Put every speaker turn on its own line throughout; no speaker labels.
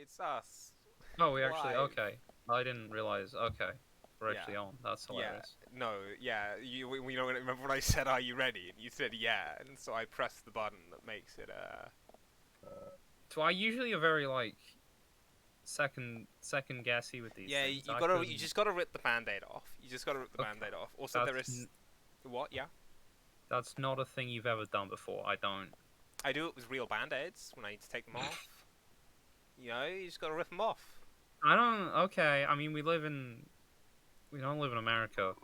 it's us.
Oh, we actually
Live.
okay. I didn't realize. Okay, we're
Yeah.
actually on. That's
Yeah.
hilarious.
No. Yeah. We don't remember when I said, "Are you ready?" And you said, "Yeah," and so I pressed the button that makes it.
So I usually are very like second guessy with these
Yeah.
things.
You
I
gotta. You
couldn't.
just gotta rip the band-aid off. You just gotta rip the
Okay,
band-aid off. Also, there
that's
is. What? Yeah.
that's not a thing you've ever done before. I don't.
I do it with real band-aids when I need to take them off. You know, you just gotta rip them off.
I don't. Okay, I mean we don't live in America,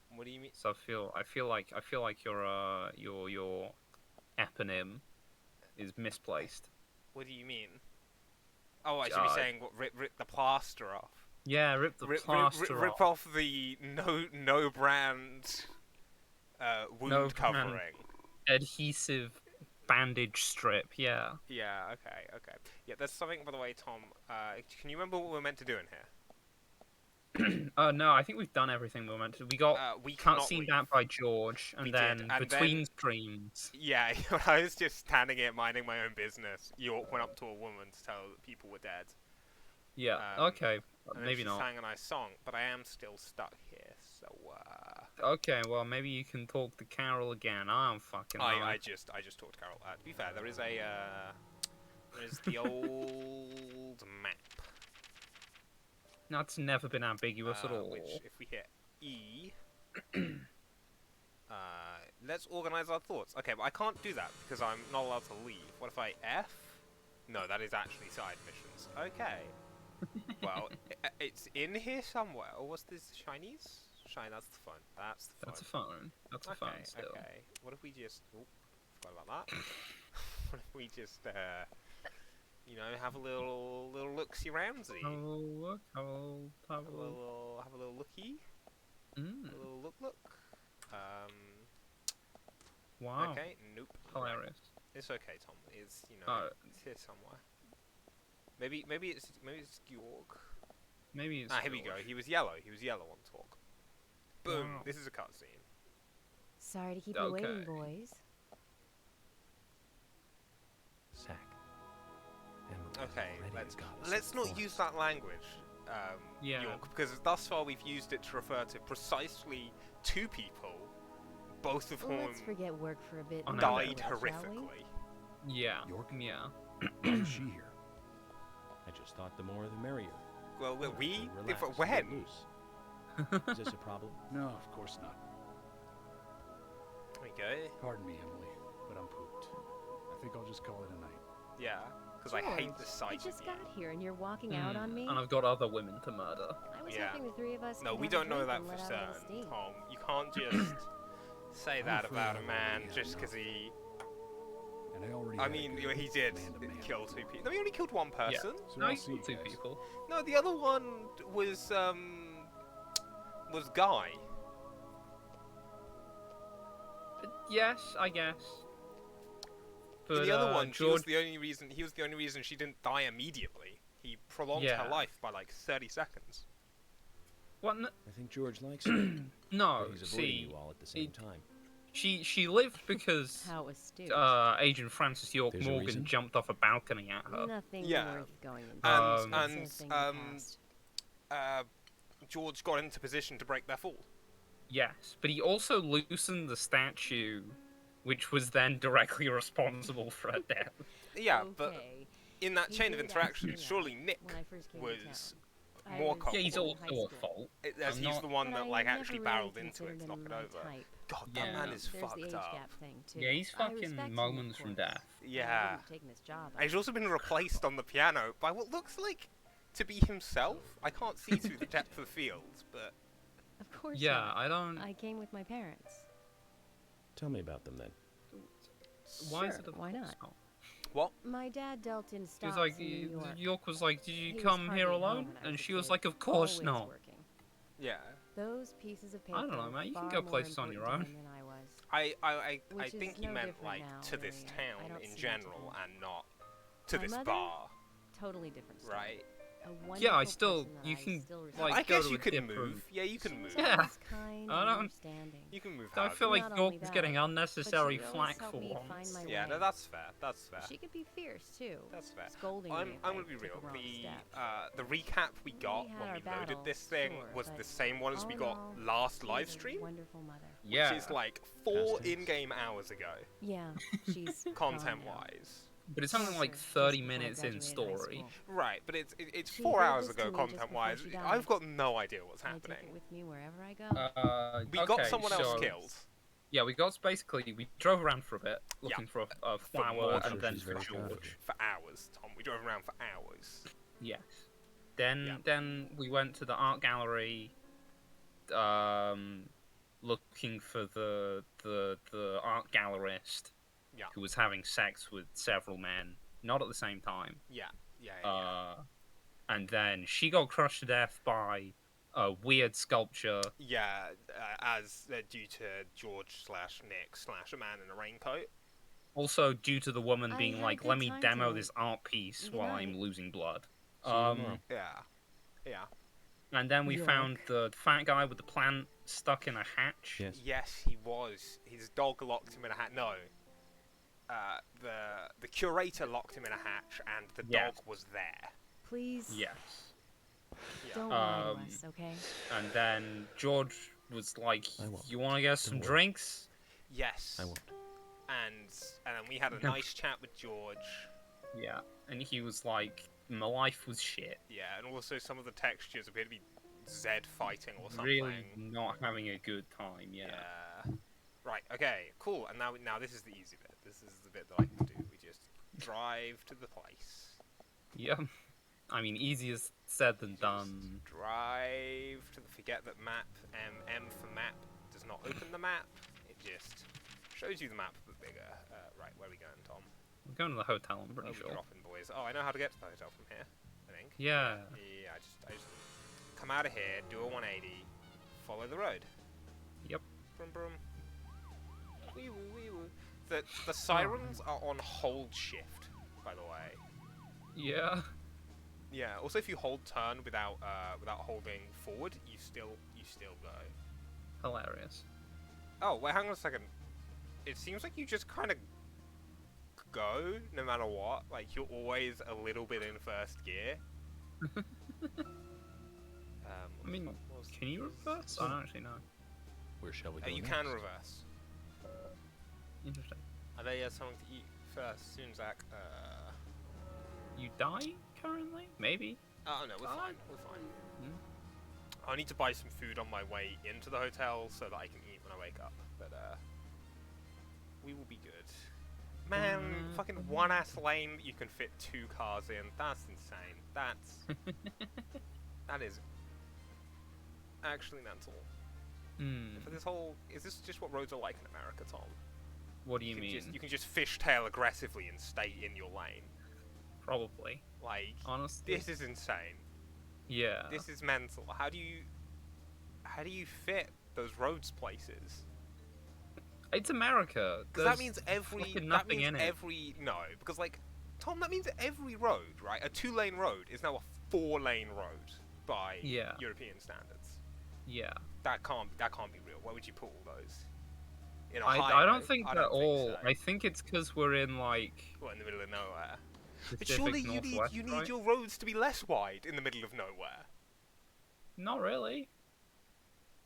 What do you mean?
so I feel like your eponym is misplaced.
What do you mean? Oh, I should be
Uh,
saying what? Rip the plaster off.
yeah, rip the
Rip,
plaster
rip
off.
off the no brand
No
wound
brand
covering.
adhesive bandage strip. Yeah.
Yeah. Okay. Yeah. There's something, by the way, Tom. Can you remember what we were meant to do in here?
No, I think we've done everything we were meant to. We got
We cannot
cutscene
leave.
that by George, and
We
then
did, and
between
then
streams.
yeah, when I was just standing here minding my own business, York went up to a woman to tell her that people were dead.
Yeah.
Um,
Okay.
and then
Maybe
she
not.
sang a nice song, but I am still stuck here. So
Okay. Well, maybe you can talk to Carol again. I don't fucking know.
I just talked to Carol. To be fair, there is the old map.
That's never been ambiguous at all.
Which, if we hit E, let's organize our thoughts. Okay, but I can't do that because I'm not allowed to leave. What if I F? No, that is actually side missions. Okay. Well, it's in here somewhere. Or what's this? Chinese? Shine. That's the phone. That's the phone.
That's a phone. That's a phone still.
Okay. What if we just? Oh, forgot about that. What if we just, you know, have a little look-see roundsy?
Have a little look. Have
Have a little looky. A little look.
Wow.
Okay. Nope.
Hilarious.
It's okay, Tom. It's it's here somewhere. Maybe it's Georg.
Maybe it's.
Here we go. He was yellow. He was yellow on talk. Boom.
Wow.
This is a cutscene.
Sorry to keep you waiting, boys.
Sack.
Okay, let's not use that language, York, because thus far we've used it to refer to precisely two people, both of whom
Let's forget work for a bit.
died horrifically.
Yeah.
York?
Yeah.
Why is she here? I just thought the more the merrier.
Well, we?
Relax,
When?
get loose. Is this a problem?
No, of course not.
There we go.
Pardon me, Emily, but I'm pooped. I think I'll just call it a night.
Yeah, because I hate the sight
I
of
just
you.
got here and you're walking out on me.
And I've got other women to murder.
I was
Yeah.
hoping the three of us.
No,
could
we
have a
don't know
drink
that
and
for
let out a little
certain,
steam.
Tom. You can't just say that about a man just because he...
And I already.
I mean, he did kill two people. No, he only killed one person.
So
No,
I'll
you
see you
killed two
guys.
people.
No, the other one was Guy.
Yes, I guess. But
And the other one,
George.
he was the only reason she didn't die immediately. He prolonged her life by like 30 seconds.
What?
I think George likes you.
No,
but he's avoiding
see,
you all at the same time.
she lived because
How astute.
Agent Francis York
There's a
Morgan
reason?
jumped off a balcony at her.
Nothing
Yeah.
worth going into.
And
It's a thing of the past.
George got into position to break their fall.
Yes, but he also loosened the statue, which was then directly responsible for her death.
Yeah, but
Okay.
in that
He
chain of
did
interactions,
ask me
surely
that
Nick
when I first came to
was
town.
more
I was
culpable.
Yeah, he's
in
also
high
at
school.
fault.
As he's the one
But
that
I
like
never
actually
really
barreled into it
considered
to knock
him
it
my
over.
type.
God, that
Yeah.
man is
There's
fucked
the age
up.
gap thing too.
Yeah, he's
I
fucking
respect him, of
moments from
course.
death.
I
Yeah.
wouldn't have taken this job.
And he's also been replaced on the piano by what looks like to be himself. I can't see through the depth of the field, but
Of course.
Yeah,
not.
I don't.
I came with my parents.
Tell me about them then.
Why is
Sure,
it?
why not?
what?
My dad dealt in
He
stocks
was like,
in New York.
York was like, "Did you
He was
come here
hardly home
alone?"
when I
And
was a
she was
kid,
like, "Of course
always
not."
working.
Yeah.
Those pieces of paper.
I don't know, man. You can
far
go
more
places on your
important
own.
to him than I was.
I
Which
think
is
he
no
meant
different
like
now,
to this
really. I
town
don't
in
see much of
general
him.
and not to
My
this
mother?
bar,
Totally different story.
right?
A
Yeah, I
wonderful
still.
person that
You
I
can
still respect.
like
I
go
guess
to
you
a
can
different-
move. Yeah, you can move.
Yeah.
She's kind
I
and
don't-
understanding.
You can move.
I
however
feel
you
like
Not
York
only
was
that,
getting unnecessary
but she would
flack
always
for
help me find
once.
my
Yeah,
way.
no, that's fair. That's fair.
She could be fierce too.
That's fair.
Scolding
I'm
me if
gonna
I
be
took
real.
a wrong step.
The recap we got
had
when
our
we loaded
battles,
this thing
sure,
was
but
the same one as
all
we
in
got
all,
last
she
live
was a
stream,
wonderful mother.
Yeah.
which is like 4
tense.
in-game hours ago,
Yeah, she's gone now.
content-wise.
But it's
Lost
only like
her
30
just before I
minutes in
graduated high
story.
school.
Right, but it's
She
4
gave
hours
this
ago,
to me just before
content-wise.
she died.
I've got no idea what's
I take
happening.
it with me wherever I go.
We got
Okay,
someone else
so-
killed.
Yeah, we drove around for a bit,
Yeah.
looking for a
For
flower
more
and then
she's
for
very
George.
savage.
For hours, Tom. We drove around for hours.
Yes. Then
Yeah.
then we went to the art gallery, looking for the art gallerist,
Yeah.
who was having sex with several men, not at the same time.
Yeah.
And then she got crushed to death by a weird sculpture.
Yeah, as due to George/Nick/ a man in a raincoat.
Also, due to the woman
I
being
had a
like,
good
"Let me
time
demo
today.
this art piece
Good
while
night."
I'm losing blood."
See you tomorrow.
Yeah.
And then we found
Yuck.
the fat guy with the plant stuck in a hatch.
Yes.
Yes, he was. His dog locked him in a hat. No. The curator locked him in a hatch, and the
Yes.
dog was there.
Please
Yes.
don't lie to
Um,
us, okay?
And then George was like,
I won't.
"You want to get some
worry.
drinks?"
Yes.
I won't.
And then we had a nice chat with George.
Yeah. And he was like, "My life was shit.
Yeah, and also some of the textures appear to be Zed fighting or something.
Really not having a good time." Yeah.
Yeah. Right. Okay. Cool. And now this is the easy bit. This is the bit that I can do. We just drive to the place.
Yeah. I mean, easier said than
Just
done.
drive to the. Forget that map. M for map does not open the map. It just shows you the map but bigger. Right. Where are we going, Tom?
We're going to the hotel, I'm pretty
Oh,
sure.
we're dropping, boys. Oh, I know how to get to the hotel from here. I think.
Yeah.
Yeah. I just come out of here, do a 180, follow the road.
Yep.
Brum brum. Wee woo wee woo. The sirens are on hold shift, by the way.
Yeah.
Yeah. Also, if you hold turn without holding forward, you still go.
Hilarious.
Oh wait, hang on a second. It seems like you just kind of go no matter what. Like you're always a little bit in first gear.
I mean, can you reverse? I don't actually know.
Where shall we go?
You
next?
can reverse.
Interesting.
Are they something to eat first, soon, Zach?
You die currently? Maybe.
Oh no, we're
Fine.
fine. We're fine.
Hmm.
I need to buy some food on my way into the hotel so that I can eat when I wake up. But we will be good. Man, fucking one ass lane that you can fit 2 cars in. That's insane. That is actually mental. For this whole, is this just what roads are like in America, Tom?
What do you
can
mean?
you can just fishtail aggressively and stay in your lane.
Probably.
Like,
Honestly.
this is insane.
Yeah.
This is mental. How do you fit those roads places?
It's America.
Because that means
fucking nothing in it.
no, because like, Tom, that means every road, right? A 2-lane road is now a 4-lane road by
Yeah.
European standards.
Yeah.
That can't be real. Why would you put all those? In a
I
highway?
don't think
I
they're
don't think
all.
so.
I think it's because we're in like.
Well, in the middle of nowhere. But
Pacific
surely
Northwest,
you need
right?
your roads to be less wide in the middle of nowhere,
Not really.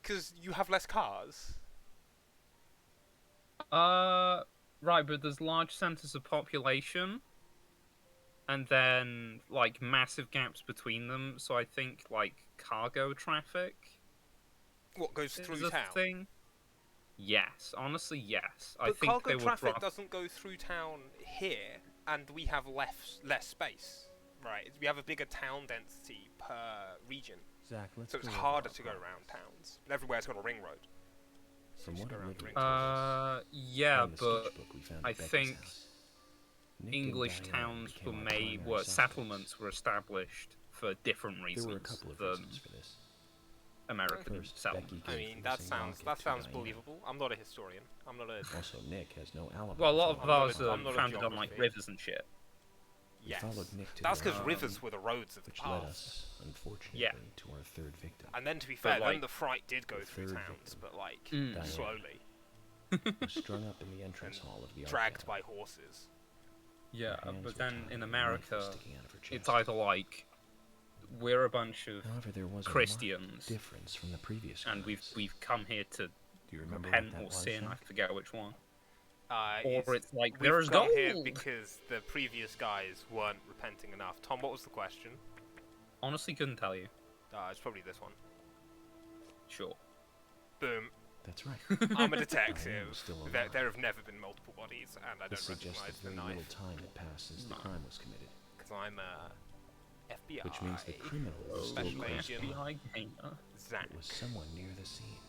because you have less cars.
Right, but there's large centers of population, and then like massive gaps between them. So I think like cargo traffic
What goes
is
through
a
town?
thing. Yes, honestly, yes. I
But
think
cargo
they would
traffic
drop.
doesn't go through town here, and we have less space. Right, we have a bigger town density per region,
Zach, let's
so it's
go over
harder
our
to go
progress.
around towns. And everywhere's got a ring road.
From
Just
what
go
I'm
around the
looking
ring
for,
Yeah,
in the
but
sketchbook we found
I
at Becca's
think
house, Nick and
English
Diane
towns
became
were
our
made,
primary
were
suspects.
settlements were established for different
There
reasons
were a couple of
than
reasons for this.
American
First,
settlements.
Becky
I
gave
mean,
the
that
missing
sounds
locket to Diana.
believable. I'm not a historian. I'm not a.
Also, Nick has no alibi.
Well, a lot
for
of
the
I'm not
ours
a-
are
I'm not a
founded on like
geography.
rivers and shit.
We
Yes.
followed Nick to
That's
the
because
alley,
rivers were the roads of the
which led
past.
us, unfortunately,
Yeah.
to our third victim.
And then, to be fair,
like,
then the fright did go
the
through
third
towns,
victim.
but like
Mm.
slowly,
Was strung up in the entrance
And
hall of the art
dragged by
gallery.
horses.
Yeah,
Her hands
but
were
then
tied
in
and a knife was
America,
sticking out of her
it's
chest.
either like we're a bunch of
However, there was a
Christians,
marked difference from the previous
and
crimes.
we've come here to
Do you remember
repent
what that
or
was,
sin. I
Nick?
forget which one.
It's,
Or it's like
we've
there's
come
gold.
here because the previous guys weren't repenting enough. Tom, what was the question?
Honestly, couldn't tell you.
It's probably this one.
Sure.
Boom.
That's right.
I'm a
Diane
detective.
was still
There
alive.
have never been multiple bodies, and I
This
don't
suggests
recognize
that
the
very little
knife
time had passed since the
No.
crime was committed,
because I'm a FBI.
which means the criminal was still
Special
close
agent.
by.
FBI gamer.
Zach.
It was someone near the scene.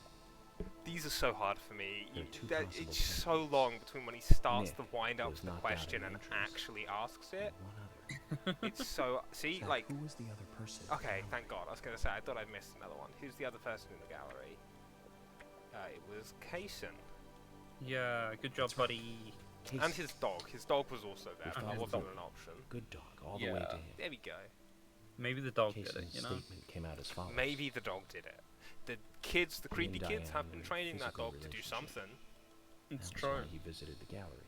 These are so hard for me.
There are two possible
It's so
candidates.
long between when he starts
Nick
the wind up
was
to the
knocked out of
question
the
and
entrance.
actually asks it.
And one other.
It's so see
Zach,
like
who was the other person?
okay, thank God. I was gonna say I thought I'd missed another one. Who's the other person in the gallery? It was Kaysen
Yeah, good job, buddy.
Casey.
and his dog. His dog was also there.
And
That
his
wasn't
dog.
an option.
Good dog, all the way
Yeah.
to him.
There we go.
Maybe the dog did it,
Casey's
you know?
statement came out as follows.
Maybe the dog did it. The kids, the
He
creepy
and
kids,
Diane
have been
were in a
training that
physical
dog to do
relationship.
something.
It's
That was
true.
why he visited the gallery.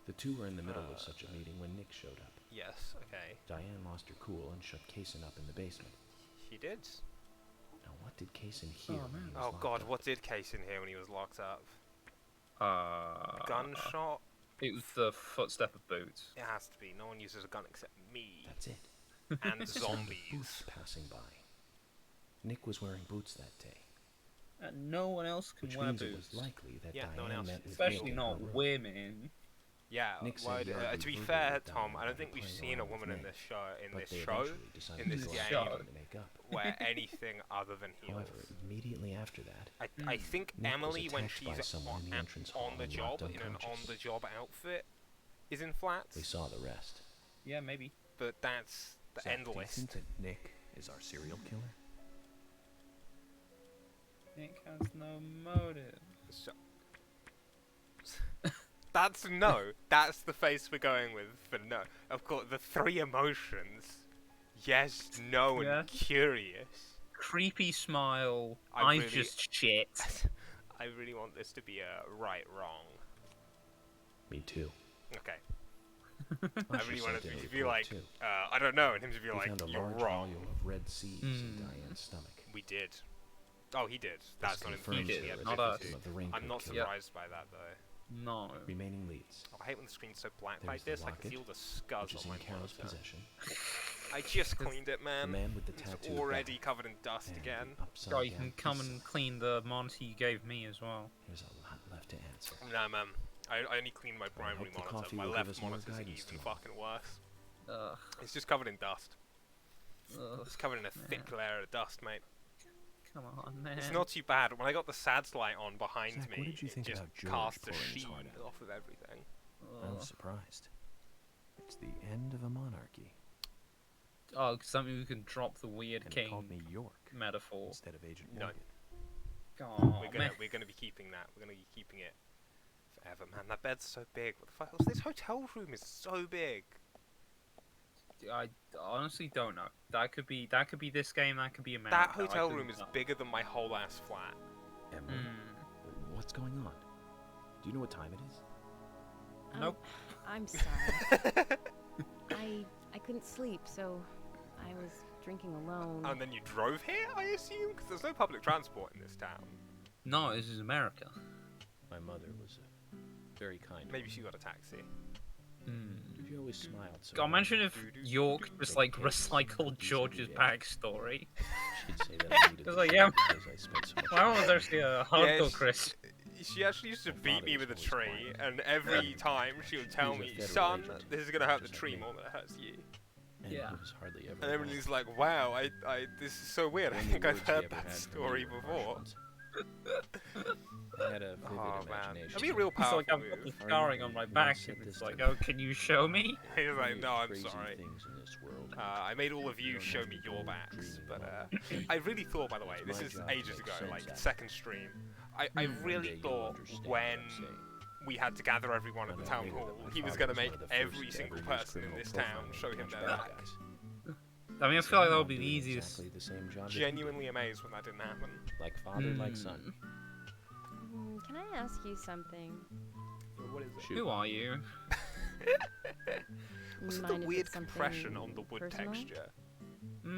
The two were in the middle of such a meeting when Nick showed up.
Yes. Okay.
Diane lost her cool and shut Kaysen up in the basement.
She did.
Now, what did Kaysen hear
Oh,
when he
man.
was
Oh
locked
God,
up?
what did Kaysen hear when he was locked up?
Gunshot.
Gunshot.
It was the footstep of boots.
It has to be. No one uses a gun except me
That's it.
and
The sound of boots
zombies.
passing by. Nick was wearing boots that day,
And no one else can
which
wear
means
boots.
it was likely that
Yeah, no one
Diane
else.
met with
Especially
Nick in
not
her room.
women.
Yeah.
Nick said
well,
he argued
to be
verbally
fair,
with
Tom,
Diane
I don't
about
think we've
playing
seen a
around with
woman in
Nick,
this show,
but they
show,
eventually decided
in
to
this
go
game,
out to make up.
wear anything other than heels.
However, immediately after that,
I think
Nick was
Emily, when
attacked by
she's
someone in the entrance hall
on the
and
job,
knocked
in an
unconscious.
on-the-job outfit, is in flats.
they saw the rest.
Yeah, maybe.
But that's the
Zach,
end
do you
list.
think that Nick is our serial killer?
Nick has no motive.
So, that's no. That's the face we're going with for no. Of course, the three emotions. Yes, no, and
Yeah.
curious.
Creepy smile.
I
Eyes
really-
just shit.
I really want this to be a right-wrong.
Me too.
Okay.
I
I
should
really
send
wanted
in
him
a
to be
report,
like,
too.
I don't know, and him to be
We
like,
found a
you're
large
wrong.
volume of red seeds in
Mm.
Diane's stomach.
We did. Oh, he did. That's not
confirms
information
did,
he had
not
admitted
us.
to.
of the raincoat
I'm not
killer.
surprised by that though.
No.
Remaining leads.
Oh, I hate when the screen's so black
There's
like
the
this. I can
locket,
see all the
which
scars
is
on
in
my
Carol's
monitor.
possession.
I just cleaned it,
The
man.
man with the
It's
tattooed
already
back
covered in dust
and
again.
the upside
Guy, you
down
can come
peace
and
sign.
clean the monitor you gave me as well.
There's a lot left to answer.
Nah, man. I only cleaned my primary
hope the
monitor.
coffee
My
will give
left
us more
monitor's
guidance
even
tomorrow.
fucking worse.
Ugh.
It's just covered in dust.
Ugh.
It's covered in a thick layer of dust, mate.
Come on, man.
It's not too bad. When I got the SADS light on behind
Zach,
me,
what did you
it
think
just
about George
cast a
pouring his
sheen
heart out?
off of everything.
I
Ugh.
was surprised. It's the end of a monarchy.
Oh, something we can drop the weird
And he called
king
me York
metaphor.
instead of Agent
No.
Morgan.
Oh,
We're gonna be keeping that. We're gonna be keeping it forever, man. That bed's so big. What the fuck? This hotel room is so big.
I honestly don't know. That could be this game. That could be America.
That
I
hotel
couldn't
room is
tell.
bigger than my whole ass flat.
Emily,
Mm.
what's going on? Do you know what time it is?
Nope.
I'm sorry. I couldn't sleep, so I was drinking alone.
And then you drove here, I assume, because there's no public transport in this town.
No, this is America.
My mother was very kind.
Maybe she got a taxi.
She always smiled. So
God, imagine if
Doo-doo,
York
doo-doo.
just like
Great case,
recycled
easy
George's
to
backstory.
She'd say that I needed
It's
to
like,
sleep
yeah.
because I spent so much
My mom was
time
actually a
Yeah,
hardcore
she-
Chris.
She actually used to
My
beat
father
me
was
with a
always
tree,
quiet.
and every time she would tell
He was
me,
a federal
son,
agent,
this is gonna hurt the
just like
tree
me.
more than it hurts you.
and
Yeah.
he was hardly ever
And
around.
everybody's like, wow, this is so weird.
The
I
only
think I've
words he
heard
ever
that
had for me
story
were harsh
before.
ones. I had a vivid
Oh man,
imagination.
that'd be a real
It's
powerful
like I've got the
move.
scarring on my
Once
back,
said
and it's
this
like,
to me.
oh, can you show me?
He's like,
Many
no, I'm
crazy
sorry.
things in this world.
I made all of you
don't
show
have
me
to
your
go
backs,
dreaming
but
alone.
I really thought, by the way,
It's
this
my
is
job to
ages
make
ago,
sense
like
out of it.
second stream. I
One
really
day you'll
thought
understand what
when
I'm saying.
we had to gather everyone at the town hall. He was going to make every single person in this town show him their back.
I mean, I feel like that would be the easiest.
Exactly the same job that he
Genuinely
did.
amazed when that didn't happen.
Like father, like son.
Can I ask you something?
What is it?
Shoot.
Who are you?
What's with
Mind
the
if
weird
it's something
compression on the wood
personal?
texture?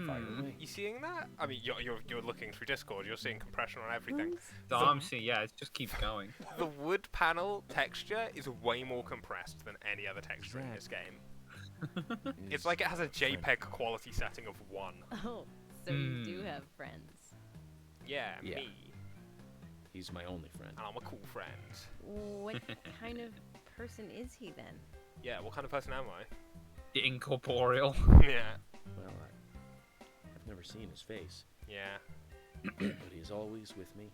Fire away.
You seeing that? I mean, you're looking through Discord. You're seeing compression on everything.
No, I'm seeing, yeah, it just keeps going.
The wood panel texture is way more compressed than any other texture in this game. It's like it has a JPEG quality setting of 1.
Oh, so you do have friends.
Yeah,
Yeah.
me.
He's my only friend.
And I'm a cool friend.
What kind of person is he then?
Yeah, what kind of person am I?
Incorporeal.
Yeah.
Well, I've never seen his face,
Yeah.
but he's always with me,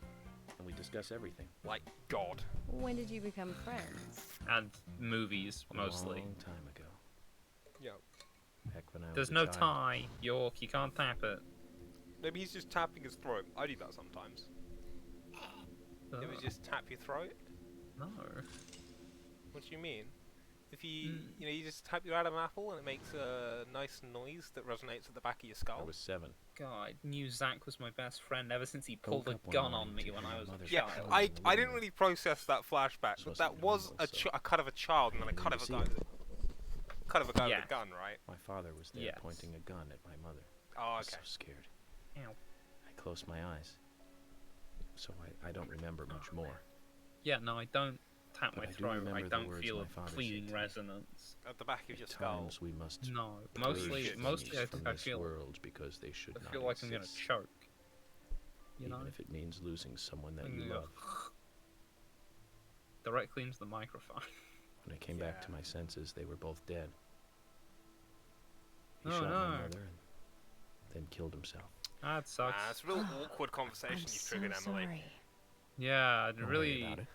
and we discuss everything.
Like God.
When did you become friends?
And movies,
A
mostly.
long time ago.
Yo.
Back when I was
There's
a
no
child.
tie, York, you can't tap it.
Maybe he's just tapping his throat. I do that sometimes. Maybe
Oh,
just tap your throat?
no.
What do you mean? If you, you just tap your Adam apple and it makes a nice noise that resonates at the back of your
I
skull.
was 7.
God, I knew Zach was my best friend ever since he
Woke
pulled a
up one
gun
morning
on me
to
when
hear
I
my
was a
mother
Yeah,
child.
I didn't really process that flashback, but
Supposed
that
to be
was
normal, so
a cut of a child and then a cut of a
see
guy.
it.
Cut of a guy
Yeah.
with a gun, right?
My father was there
Yes.
pointing a gun at my mother.
Oh,
I was
okay.
so scared.
Ow.
I closed my eyes. So I don't remember much more.
Yeah, no, I don't tap
But
my
I do
throat.
remember
I
the
don't
words
feel
my
a
father said
pleading
to me.
resonance.
At the back of your
At
skull.
times we must
No,
purge
mostly
things
I
from this
feel
world because they should
I
not
feel like I'm gonna
exist,
choke. You
even
know,
if it means losing someone that
I'm
you
gonna go
love.
directly into the microphone.
When I came back to
Yeah.
my senses, they were both dead. He
Oh,
shot my
no.
mother and then killed himself.
That sucks.
It's a real awkward conversation
I'm
you've
so
triggered, Emily.
sorry.
Yeah, it
Don't worry
really.
about it.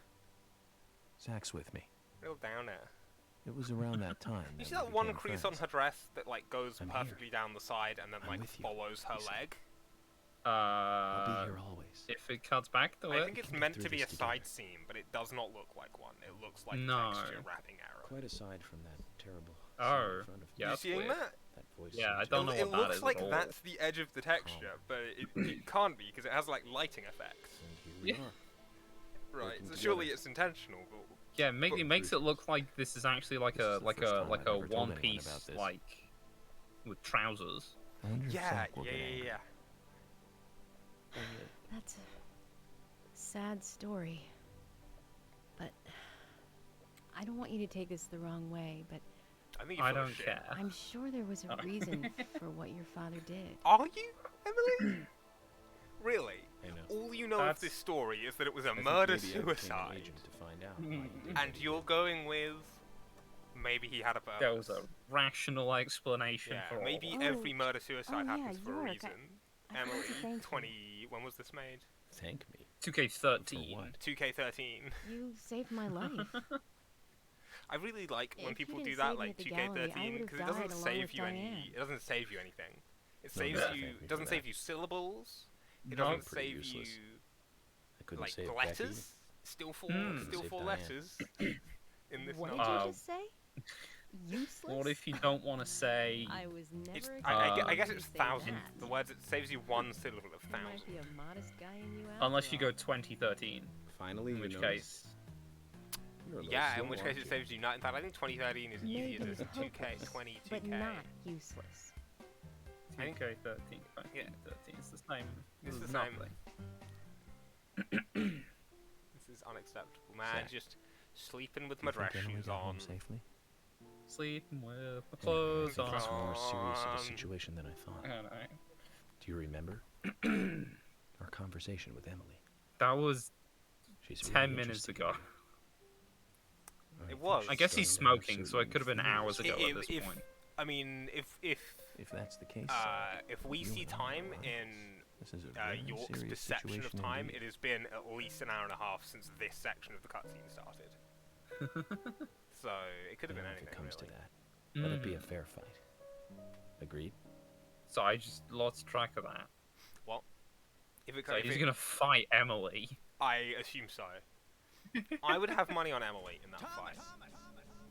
Zach's with me.
Real downer.
It was around that time.
You
that
see
we
that one
became
crease on
friends.
her dress that like goes
I'm here.
perfectly down the side and then
I'm
like
with you,
follows her
he said.
leg?
I'll be here always.
If it cuts back to
I
it,
think it's
can get
meant
through
to be a
this together.
side seam, but it does not look like one. It looks like
No.
a texture wrapping arrow.
Quite aside from that terrible
Oh,
scene in front of me.
yeah,
You
that's
seeing
weird.
that?
That voice
Yeah, I
seemed to
don't know
It
what that
looks
is
like
at all.
that's the edge of the texture, but it can't be because it has like lighting effects.
And here we
Yeah.
are.
Right.
Working
So surely
together.
it's intentional, but
Yeah, it makes it look like this is actually like
This
a
is the first time I've ever told
one
anyone
piece
about this.
like with trousers.
I wonder if
yeah,
Zach will get
yeah.
angry.
That's a sad story. But I don't want you to take this the wrong way, but
I think you're
I
full of
don't
shit.
care.
I'm sure there was a
Oh.
reason for what your father did.
Are you, Emily? Really?
I know.
All you know
That's-
of this story is that it was a
I think
murder
maybe I became an
suicide,
agent to find out why he did
and
what he
you're
did.
going with maybe he had a purpose.
There was a rational explanation
Yeah,
for all.
maybe
Oh.
every murder suicide
Oh, yeah,
happens for a
York,
reason.
I forgot to thank
Emily,
you.
20. When was this made?
Thank me.
2K13.
For what?
2K13.
You saved my life.
I really like when
If you
people
didn't
do that,
save me
like
at the gallery, I
2K13,
would've
because it
died
doesn't
along
save
with
you any.
Diane.
It doesn't save you anything. It
No,
saves
thank
you.
me
It
for
doesn't
that.
save you syllables. It
No.
doesn't
Pretty
save
useless.
you
I couldn't
like
save
letters.
Becky.
Still four.
Hmm.
Still
Save
four
Diane.
letters in this
What did
number.
you
Uh,
just say? Useless?
What if you don't want to say?
I was never
It's,
expecting
I guess
you to
it's
say
thousands.
that.
The words it saves you one syllable of
There might
thousand.
be a modest guy in you
Unless
after
you go
all.
2013,
Finally,
in
you
which
notice?
case,
You're a little
Yeah, in
slow,
which case
aren't
it
you?
saves you. In fact, I think 2013 is easier
Maybe
than 2K,
hopeless,
20, 2K.
but not useless.
I think-
2K13, 2013, it's the same.
It's the
as
same.
nothing.
This is unacceptable, man.
Zach,
Just sleeping with
Do
my
you think
dress
Emily
shoes
got home
on.
safely?
Sleeping with my
Anyway, I
clothes
think it's
on.
more serious of
on.
a situation than I thought.
I don't know.
Do you remember our conversation with Emily?
That was
She's
10
really
minutes
interesting
ago.
to me. I think
was.
I
she's
guess he's
starting to have
smoking, so it
certain
could have been hours ago
If-
at this
if-
point.
I mean, if
If that's the case,
we
you
see
and I
time
are
in
this is a very
York's
serious
perception of
situation
time,
indeed.
it has been at least an hour and a half since this section of the cutscene started. So it could have been
Well, if
anything,
it comes
really.
to that, let it be a
Mm.
fair fight. Agreed?
So I just lost track of that.
If it,
So
if
he's
it-
gonna fight Emily.
I assume so. I would have money on Emily in that fight.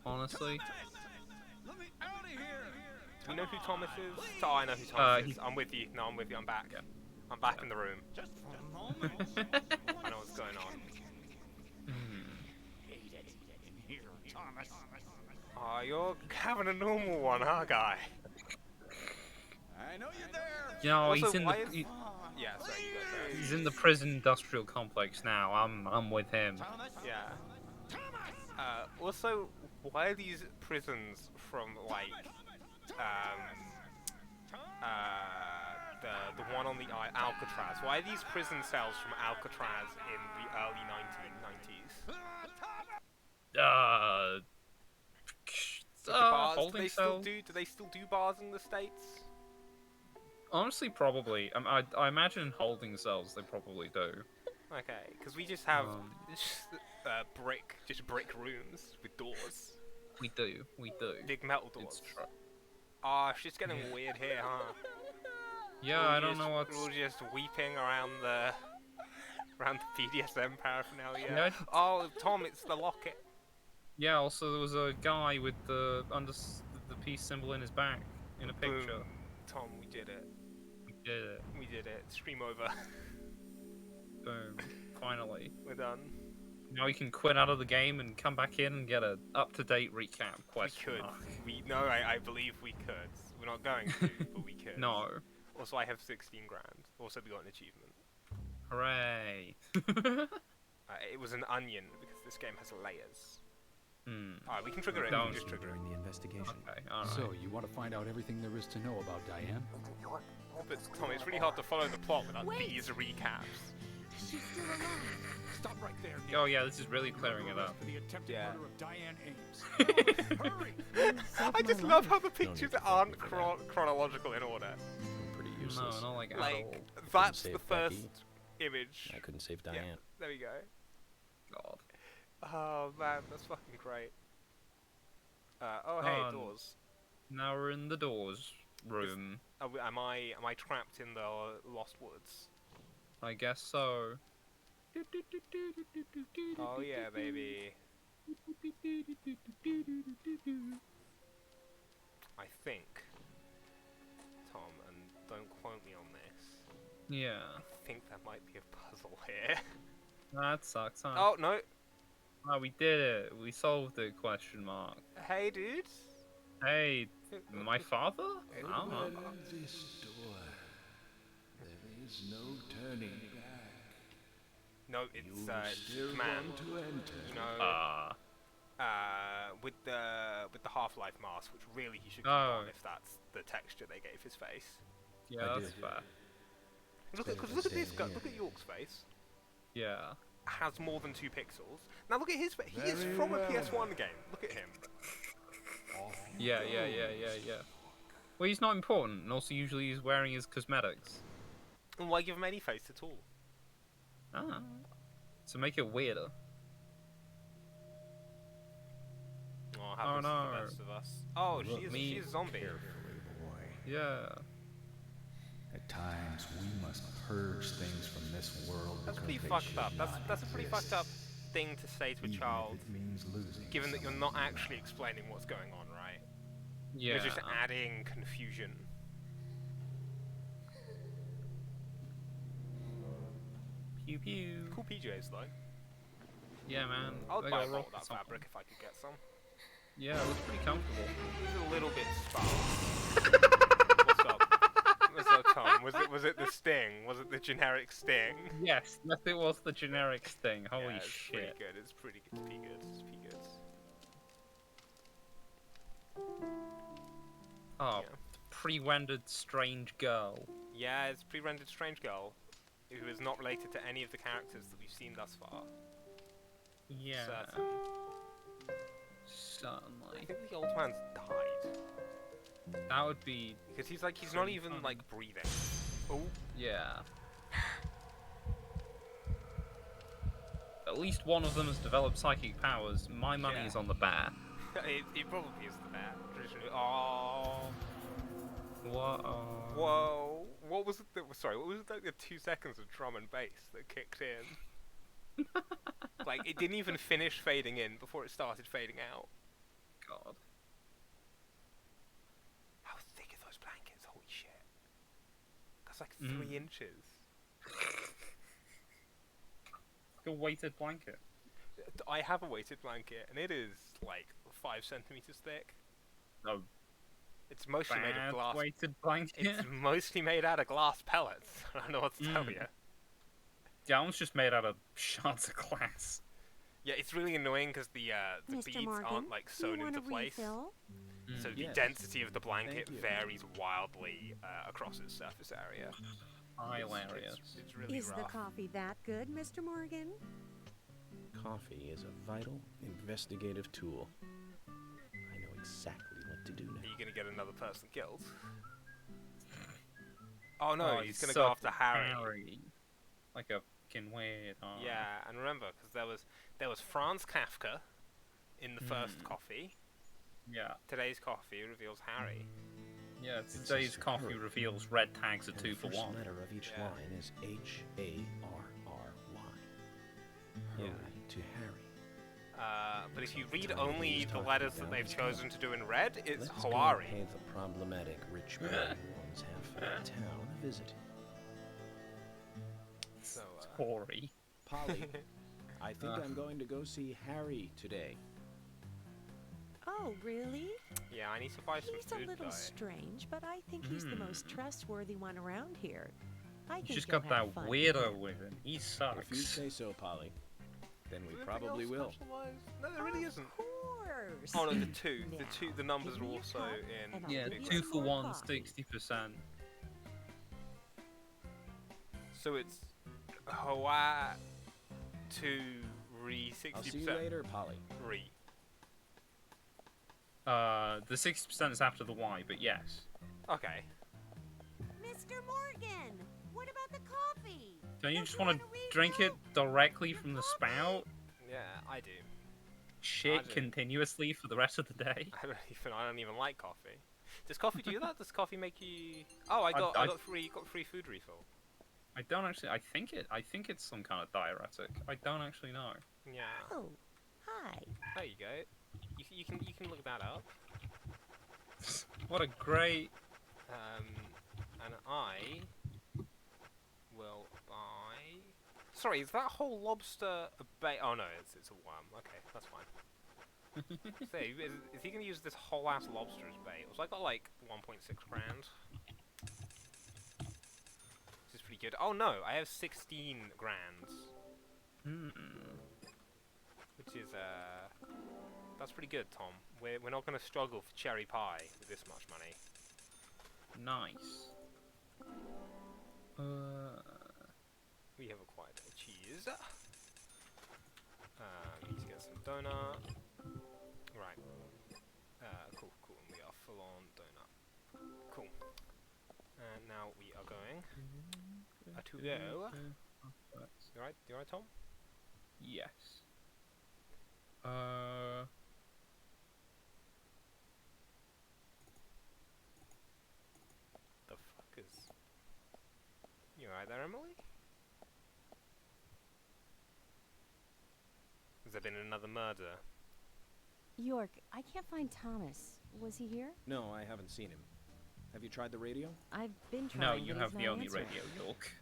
Honestly.
Let me out of here!
Do we know who Thomas is? Oh, I know who Thomas is.
he's-
I'm with you. No, I'm with you. I'm back.
Yeah.
I'm back in the room.
Just for a moment.
I know what's going on.
Hate it in here, Thomas.
Oh, you're having a normal one, huh, guy?
I know you're there.
You know,
Also,
he's in the
why is-
he-
Yeah, sorry, you go first.
he's in the prison industrial complex now. I'm with him.
Thomas.
Yeah. Also, why are these prisons from, like, the one on the Alcatraz? Why are these prison cells from Alcatraz in the early 1990s? The bars, do
Holding
they
cell.
do they still do bars in the States?
Honestly, probably. I imagine holding cells. They probably do.
Okay, because we just have
Um,
brick rooms with doors,
We do.
big metal
It's
doors.
true.
Ah, shit's getting weird here, huh?
Yeah,
We're
I don't
just-
know what's.
We're all just weeping around the BDSM paraphernalia.
Yeah,
Oh, Tom, it's the locket.
yeah. Also, there was a guy with the the peace symbol in his back in a picture.
Boom. Tom, we did it.
We did it.
We did it. Stream over.
Boom. Finally.
We're done.
Now we can quit out of the game and come back in and get a up-to-date recap.
We
Question
could.
mark.
I believe we could. We're not going to, but we could.
No.
Also, I have 16 grand. Also, we got an achievement.
Hooray.
It was an onion because this game has layers.
Hmm.
Alright, we can trigger it. We
Don't.
can just trigger it.
During the investigation.
Okay. All right.
So, you want to find out everything there is to know about Diane?
But Tommy, it's really hard to follow the plot without
Wait.
these recaps.
She's still alive.
Stop right there, Nick.
Oh yeah, this is really clearing it up.
For the attempted
Yeah.
murder of Diane Ames. Hurry!
I just love how the
need
pictures
to thank
aren't
me for that.
chronological in order.
Pretty
No,
useless.
not like at all.
Like, that's the
save
first
Becky.
image.
I couldn't save
Yeah,
Diane.
there we go.
God.
Oh man, that's fucking great. Oh hey, doors.
Now we're in the doors room.
Am I trapped in the Lost Woods?
I guess so.
Oh yeah, baby. I think, Tom, and don't quote me on this,
Yeah.
I think there might be a puzzle here.
That sucks, huh?
Oh no!
Oh, we did it. We solved it, question mark.
Hey, dude.
Hey, my father? Oh.
This door. There is no turning back.
No, it's
You still
command.
want to enter.
You know, with the Half-Life mask, which really he should keep
Oh.
on if that's the texture they gave his face.
Yeah,
I
that's
do.
fair.
Look
better
at
than
this
staying
guy.
here.
Look at York's face.
Yeah.
Has more than 2 pixels. Now look at his face. He is
Very
from a
well.
PS1 game. Look at him.
Yeah. Well, he's not important, and also usually he's wearing his cosmetics.
And why give him any face at all?
Ah. To make it weirder.
Oh, it happens to
no.
the best of us. Oh,
Look,
she's
me-
a zombie.
Carefully, boy.
Yeah.
At times, we must purge things from this world
That's
because
pretty
they
fucked
should
up.
not
That's a pretty
exist,
fucked up thing to say to a
even if
child,
it means losing
given that you're
someone
not
you
actually
love.
explaining what's going on, right?
Yeah.
You're just adding confusion.
Pew pew.
Cool PJs though.
Yeah, man.
I would
They
buy
got
a roll
rock
of that
something.
fabric if I could get some.
Yeah, it looks pretty comfortable.
It's a little bit sparse. What's up? What's up, Tom? Was it the sting? Was it the generic sting?
Yes, it was the generic sting. Holy
yeah, it's pretty
shit.
good. It's pretty good. It's pretty good.
Oh,
Yeah.
pre-rendered strange girl.
Yeah, it's pre-rendered strange girl, who is not related to any of the characters that we've seen thus far.
Yeah.
Certain. I
Certainly.
think the old man's died
That would be,
because he's not
Pretty
even
funny.
like breathing. Oh,
yeah. At least one of them has developed psychic powers. My money
Yeah.
is on the bear.
it probably is the bear. Traditionally. Oh,
What?
whoa! What was it? Sorry, what was it? Like the 2 seconds of drum and bass that kicked in. Like, it didn't even finish fading in before it started fading out.
God.
How thick are those blankets? Holy shit. That's like 3 inches.
Like a weighted blanket.
I have a weighted blanket, and it is like 5 centimeters thick.
Oh,
It's mostly made of
bad
glass.
weighted blanket.
It's mostly made out of glass pellets. I don't know what to tell you.
Yeah, one's just made out of shards of glass.
Yeah, it's really annoying because the
Mr.
beads
Morgan,
aren't like
do you
sewn
want
into
a
place.
refill?
So the
Yes.
density of the blanket
Thank you.
varies wildly across its surface area.
Hilarious.
It's really
Is the
rough.
coffee that good, Mr. Morgan?
Coffee is a vital investigative tool. I know exactly what to do
Are
now.
you gonna get another person killed? Oh no,
Oh,
he's
you
gonna go
suck,
after Harry.
Like a fucking weird. Oh.
Yeah, and remember, because there was Franz Kafka in the first coffee.
Yeah.
Today's coffee reveals Harry.
Yeah.
It's
Today's
a
coffee
superb.
reveals red tags are
And
2
the
for
first
1.
letter of each
Yeah.
line is Harry. Hurry to Harry.
But if you read
Time
only
he's
the
talking
letters that
about
they've
his
chosen to do in red, it's
Let's go
Hawari.
pay the problematic rich boy who owns half of the town a visit.
So,
Tory.
Polly, I think I'm going to go see Harry today.
Oh, really?
yeah, I need to buy some
He's
food,
a little
though.
strange, but I think he's the most trustworthy one around here. I
He's
think
just
you'll
got that
have fun.
weirdo with him. He
If you
sucks.
say so, Polly, then we
Is there
probably
anything
will.
else specialized? No, there really isn't.
Of course.
Oh no, the two.
Now,
The numbers
give
are
me a
also
cup
in.
and I'll
Yeah,
give you
2
some
for
more
1,
coffee.
60%.
So it's Hawa to re
I'll see you
60%.
later, Polly.
Re.
The 60% is after the Y, but yes.
Okay.
Mr. Morgan, what about the coffee?
Don't you
Don't
just
you
want to
want a
drink it
refill?
directly from the spout?
Yeah, I do.
Shit
do.
continuously for the rest of the day?
I don't even like coffee. Does coffee do that? Does coffee make you? Oh, I got
I-
got free food refill.
I don't actually. I think it's some kind of diuretic. I don't actually know.
Yeah.
Oh, hi.
There you go. You can look that up.
What a great.
And I will buy. Sorry, is that whole lobster a bait? Oh no, it's a worm. Okay, that's fine. Say, is he gonna use this whole ass lobster as bait? So I got like 1.6 grand. This is pretty good. Oh no, I have 16 grand, which is that's pretty good, Tom. We're not gonna struggle for cherry pie with this much money.
Nice.
We have quite a bit of cheese. We need to get some donut. Right. Cool. And we are full on donut. Cool. And now we are going to go. You alright, Tom?
Yes.
The fuck is? You alright there, Emily? Has there been another murder?
York, I can't find Thomas. Was he here?
No, I haven't seen him. Have you tried the radio?
I've been trying.
No,
but
you
he's
have
not
the only
answering.
radio, York.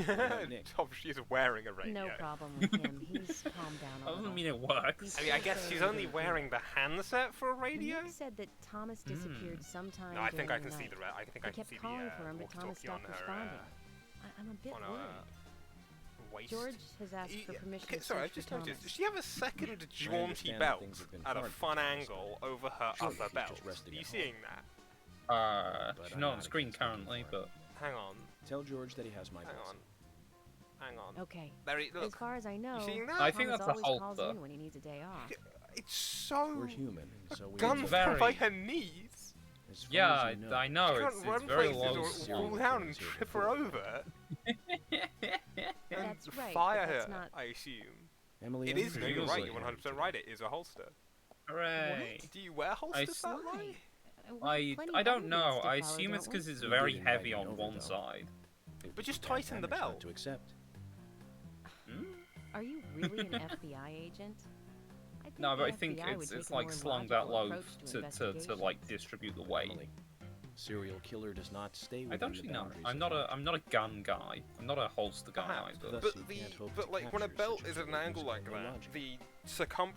about Nick?
Tom, she's wearing a radio.
No problem with him. He's calmed down a
That doesn't
little.
mean it works.
I mean, I guess she's only wearing the handset for a radio.
Nick said that Thomas disappeared sometime
No, I think I
during
can
the
see the.
night.
I think
I
I can
kept
see the
calling for him, but Thomas
walkie-talkie on
stopped
her
responding. I'm a bit
on
worried.
her waist.
George has asked for
Yeah,
permission
okay,
to
sorry,
search
I've
for
just
Thomas.
noticed. Does she have a second jaunty
understand
belt
things have been
at a
hard for
fun
Thomas,
angle over her
Surely
upper
she's
belt?
just
Are
resting
you
at
seeing that?
But
She's
I'm
not
not
on screen
against looking
currently,
for it.
but
Hang on,
Tell George that he has my
hang
blessing.
on, hang on.
Okay.
There he,
As
look,
far as I know,
seeing that?
I think
Thomas
that's a
always calls
holster.
in when he needs a day off.
it's so
We're human, and so we
guns
Very-
down by her knees.
As far
yeah,
as you know,
I know
She can't
it's
run
very
places
low.
or
serial
fall down and
killers here
trip her
before.
over and
That's right, but
fire
that's
her.
not-
I assume
Emily,
it is. No, you're
Feels
right.
like
You're 100% right. It is a holster.
Hooray!
Do you wear holsters that way?
I don't know. I assume it's because it's
We
very
did invite
heavy
me
on
over,
one
though.
side.
It
But
was
just
bad
tighten the
manners not
belt.
To accept.
Are you really an FBI agent? I think
No,
the
but I think
FBI would
it's
take a
like
more
slung that
logical
loaf
approach
to like
investigations.
distribute the weight.
Emily, serial killer does not stay
I
within
don't
the
actually know.
boundaries
I'm
of
not
logic.
I'm not a gun guy. I'm not a holster guy
Perhaps,
either.
Thus,
but
he can't hope
but
to
like when a
capture
belt
such a
is at an
killer
angle
using
like
only
that,
logic.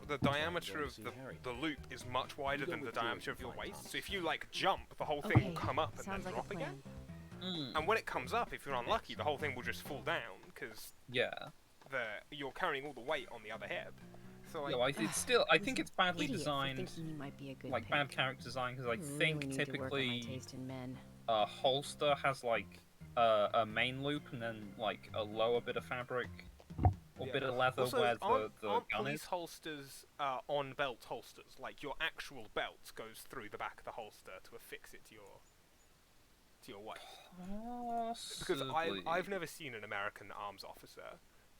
the diameter
going
of
to see Harry.
the loop is much wider
go
than the
with George
diameter of
and
your
find
waist.
Tom.
So if you like jump, the whole thing
Okay,
will come up and then
sounds like
drop
a plan.
again. And when it comes up, if you're unlucky, the whole thing will just fall down because
Yeah.
you're carrying all the weight on the other hip. So like,
No, it's still. I think it's badly
Idiot for
designed,
thinking you might be a good
like
pick.
bad character design, because I
really
think
need to work on my
typically
taste in men.
a holster has like a main loop and then like a lower bit of fabric or
yeah.
bit of leather
Also,
where
aren't
the
aren't
gun
police
is.
holsters on belt holsters? Like your actual belt goes through the back of the holster to affix it to your waist. Because I've never seen an American arms officer,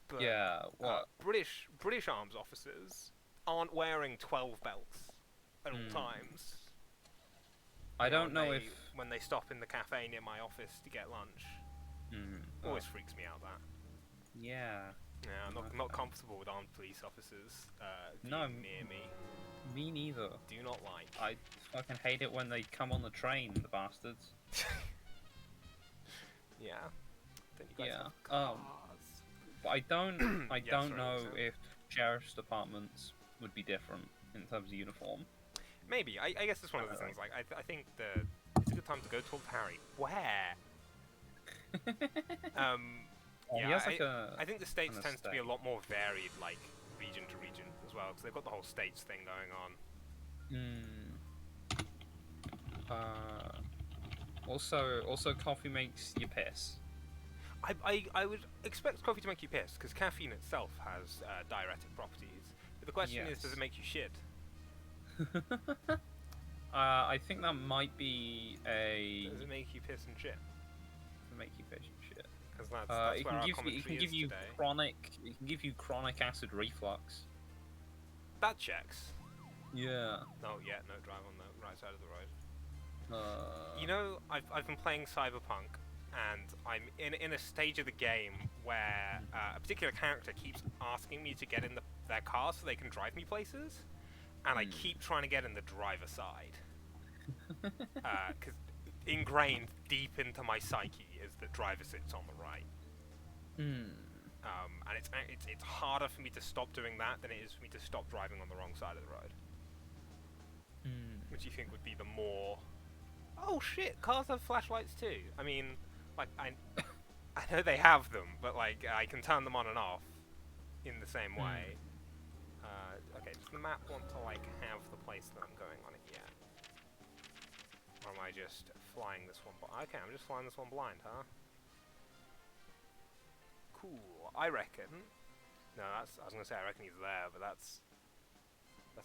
but
Yeah. What?
British arms officers aren't wearing 12 belts at all times.
I
You know,
don't know if.
when they stop in the cafe near my office to get lunch. Always freaks me out that.
Yeah.
Yeah, I'm not comfortable with armed police officers
No,
being near me.
Me neither.
Do not like.
I fucking hate it when they come on the train, the bastards.
Yeah. Don't you guys
Yeah,
have cars?
But I don't. I
Yeah,
don't
sorry,
know
what was that?
if sheriff's departments would be different in terms of uniform.
Maybe. I guess it's one of those things. Like I think it's a good time to go talk to Harry. Where?
He
Yeah,
has like
I think the States
an
tends to be a
estate.
lot more varied, like region to region as well, because they've got the whole states thing going on.
Also, coffee makes you piss.
I would expect coffee to make you piss, because caffeine itself has diuretic properties. But the question is, does it
Yes.
make you shit?
I think that might be a
Does it make you piss and shit?
make you piss and shit.
Because that's
It
where
can
our
give you,
commentary
it can
is
give you
today.
chronic. It can give you chronic acid reflux.
That checks.
Yeah.
No, yeah, no, drive on the right side of the road.
Uh,
You know, I've been playing Cyberpunk, and I'm in a stage of the game where a particular character keeps asking me to get in their car so they can drive me places, and I keep trying to get in the driver's side. Because ingrained deep into my psyche is that driver sits on the right. And it's harder for me to stop doing that than it is for me to stop driving on the wrong side of the road. Which you think would be the more... Oh shit, cars have flashlights too. I mean, like, I know they have them, but like, I can turn them on and off in the same way. Okay, does the map want to like have the place that I'm going on it yet? Or am I just flying this one okay, I'm just flying this one blind, huh? Cool, I reckon. No, I was gonna say I reckon he's there, but that's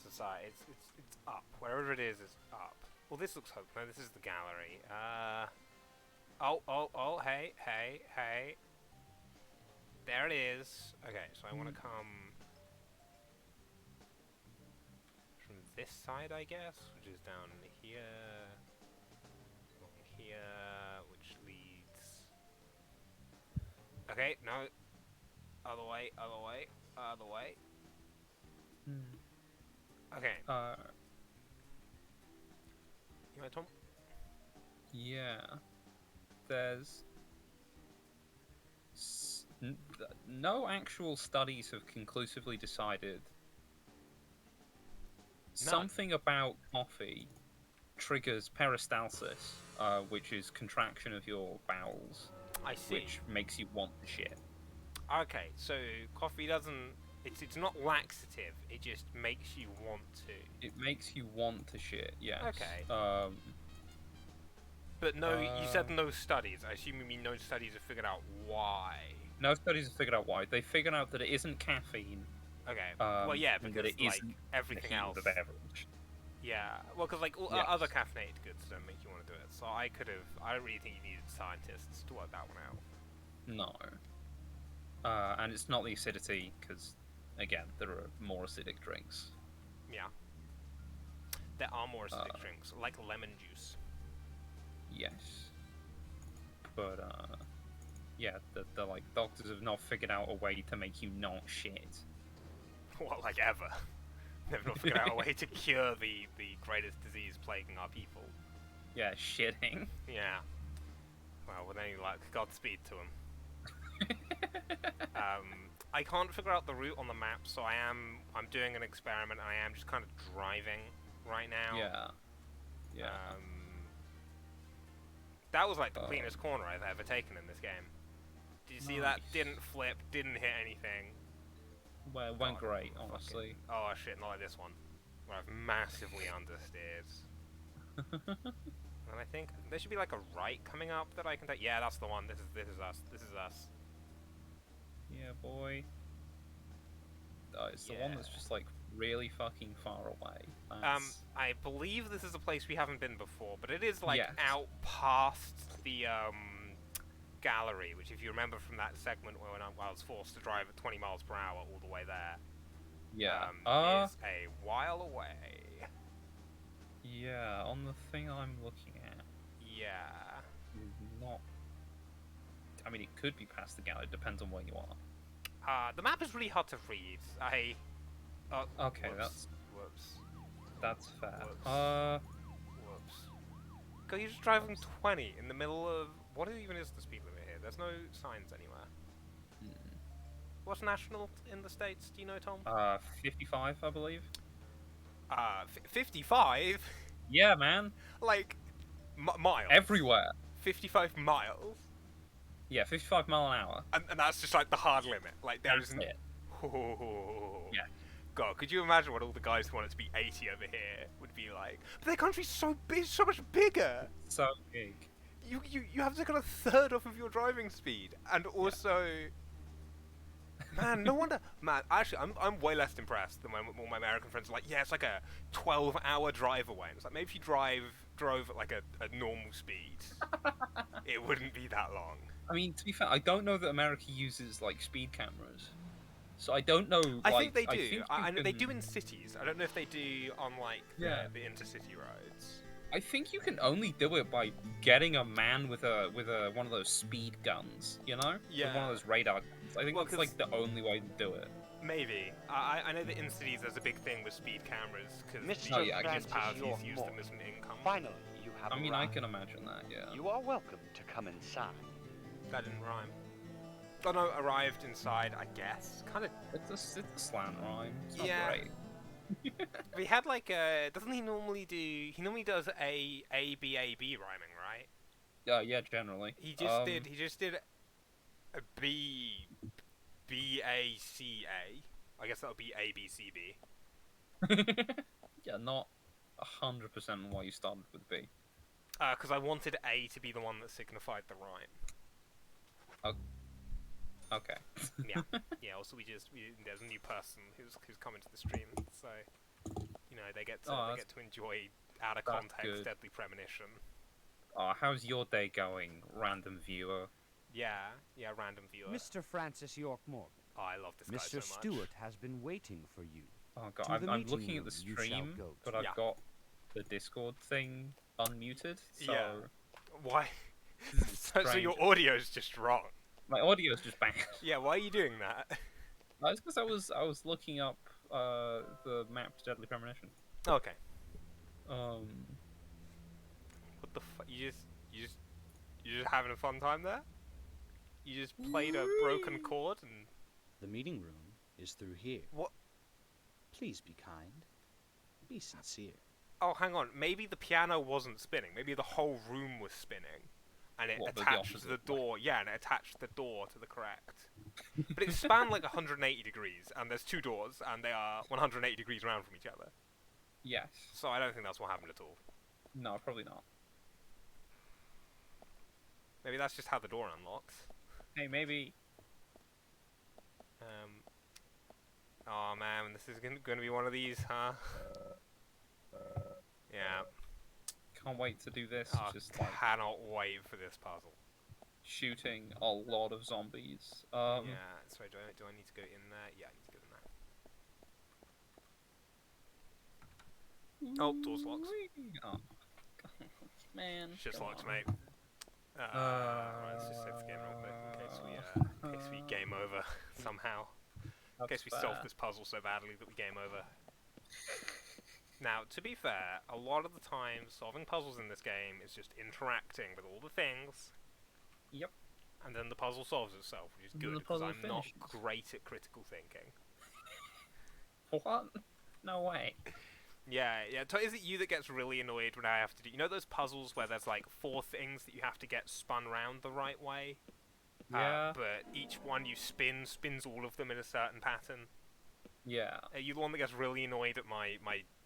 aside. It's up. Wherever it is up. Well, this looks hope. No, this is the gallery. Oh, hey. There it is. Okay, so I want to come from this side, I guess, which is down here, along here, which leads... Okay, no. Other way. Okay. You right, Tom?
Yeah. There's no actual studies have conclusively decided something about coffee triggers peristalsis, which is contraction of your bowels,
I see.
which makes you want to shit.
Okay, so coffee doesn't... It's not laxative, it just makes you want to.
It makes you want to shit, yes.
Okay. But no, you said no studies. I assume you mean no studies have figured out why.
No studies have figured out why. They figured out that it isn't caffeine.
Okay. Well, yeah,
and
because
that it
like
isn't
everything
the heat
else.
of the beverage.
Yeah. Well, because like all
Yes.
other caffeinated goods don't make you want to do it. So I don't really think you needed scientists to work that one out.
No. And it's not the acidity, because, again, there are more acidic drinks.
Yeah. There are more acidic drinks, like lemon juice.
Yes. But, yeah, the like doctors have not figured out a way to make you not shit.
What, like ever? They've not figured out a way to cure the greatest disease plaguing our people.
Yeah, shitting.
Yeah. Well, with any luck, Godspeed to them. I can't figure out the route on the map, so I'm doing an experiment. And I am just kind of driving right now.
Yeah. Yeah.
That was like the cleanest corner I've ever taken in this game. Did you see that? Didn't flip, didn't hit anything.
Well, it went great, honestly.
Oh shit, not like this one, where I've massively understeered. And I think there should be like a right coming up that I can take. Yeah, that's the one. This is us. This is us.
Yeah, boy. It's the one that's just like really fucking far away.
I believe this is a place we haven't been before, but it is like
Yes.
out past the gallery, which if you remember from that segment where I was forced to drive at 20 miles per hour all the way there,
Yeah.
is a while away.
Yeah, on the thing I'm looking at,
Yeah.
not. I mean, it could be past the gallery. Depends on where you are.
The map is really hard to read.
Okay,
whoops.
that's fair.
Whoops. Whoops. God, you're just driving 20 in the middle of... What even is the speed limit here? There's no signs anywhere. What's national in the States? Do you know, Tom?
55, I believe.
55?
Yeah, man.
Like, miles?
Everywhere.
55 miles?
Yeah, 55 mile an hour.
And that's just like the hard limit. Like, there
That's
isn't...
it.
Yeah. God, could you imagine what all the guys who want it to be 80 over here would be like? But their country's so big, so much bigger!
So big.
You have to get a third off of your driving speed, and also, man, no wonder. Man, actually, I'm way less impressed than when all my American friends are like, yeah, it's like a 12-hour drive away. And it's like maybe if you drove at like a normal speed, it wouldn't be that long.
I mean, to be fair, I don't know that America uses like speed cameras, so I don't know.
I
like,
think they do.
I think
They do in cities. I don't know if they do on like the intercity roads.
I think you can only do it by getting a man with a one of those speed guns, you know?
Yeah.
With one of those radar guns. I think
Well,
that's like the only way to do it.
Maybe. I know that in cities there's a big thing with speed cameras because
Mr.
Oh, yeah, I guess
municipalities use them as an income.
Finally, you have
I mean, I
arrived.
can imagine that, yeah.
You are welcome to come inside.
That didn't rhyme. Oh no, arrived inside, I guess. Kind of.
It's a slant rhyme. It's not
Yeah.
great.
We had like doesn't he normally do? He normally does a B rhyming, right?
Yeah, generally.
He just did a B A C A. I guess that'll be A B C B.
Yeah, not 100% why you started with B.
Because I wanted A to be the one that signified the rhyme.
Okay.
Yeah. Yeah. Also, there's a new person who's coming to the stream, so you know they get to enjoy out of context
good.
Deadly Premonition.
How's your day going, random viewer?
Yeah. Random viewer.
Mr. Francis York Morgan,
Oh, I love this guy so
Mr.
much.
Stewart has been waiting for you.
Oh god,
To the
I'm
meeting
looking at the
room you shall
stream,
go
but
to.
I've
Yeah.
got the Discord thing unmuted, so
Yeah. Why? so
strange.
your audio's just wrong.
my audio's just bad.
Yeah, why are you doing that?
It's because I was looking up the map to Deadly Premonition.
Okay.
Um,
What the fuck? You just having a fun time there? You just played a broken chord and
The meeting room is through here.
what?
Please be kind. Be sincere.
Oh, hang on. Maybe the piano wasn't spinning. Maybe the whole room was spinning, and it
What, the
attached
opposite
the
way?
door. Yeah, and it attached the door to the correct. But it spanned like 180 degrees, and there's two doors, and they are 180 degrees around from each other.
yes.
So I don't think that's what happened at all.
No, probably not.
Maybe that's just how the door unlocks.
Hey, maybe.
Oh man, this is gonna be one of these, huh? Yeah.
Can't wait to do this.
I
Just like
cannot wait for this puzzle.
shooting a lot of zombies.
Yeah. Sorry, do I need to go in there? Yeah, I need to go in there. Oh, door's locked.
Oh, man.
Shit's
come
locked,
on.
mate. Right, let's just save the game real quick in case In case we game over somehow. In case we solve this puzzle so badly that we game over. Now, to be fair, a lot of the time solving puzzles in this game is just interacting with all the things.
Yep.
And then the puzzle solves itself, which is good because I'm not great at critical thinking.
What? No way.
Yeah. Is it you that gets really annoyed when I have to do... You know those puzzles where there's like 4 things that you have to get spun round the right way?
Yeah.
But each one you spins all of them in a certain pattern?
Yeah.
Are you the one that gets really annoyed at my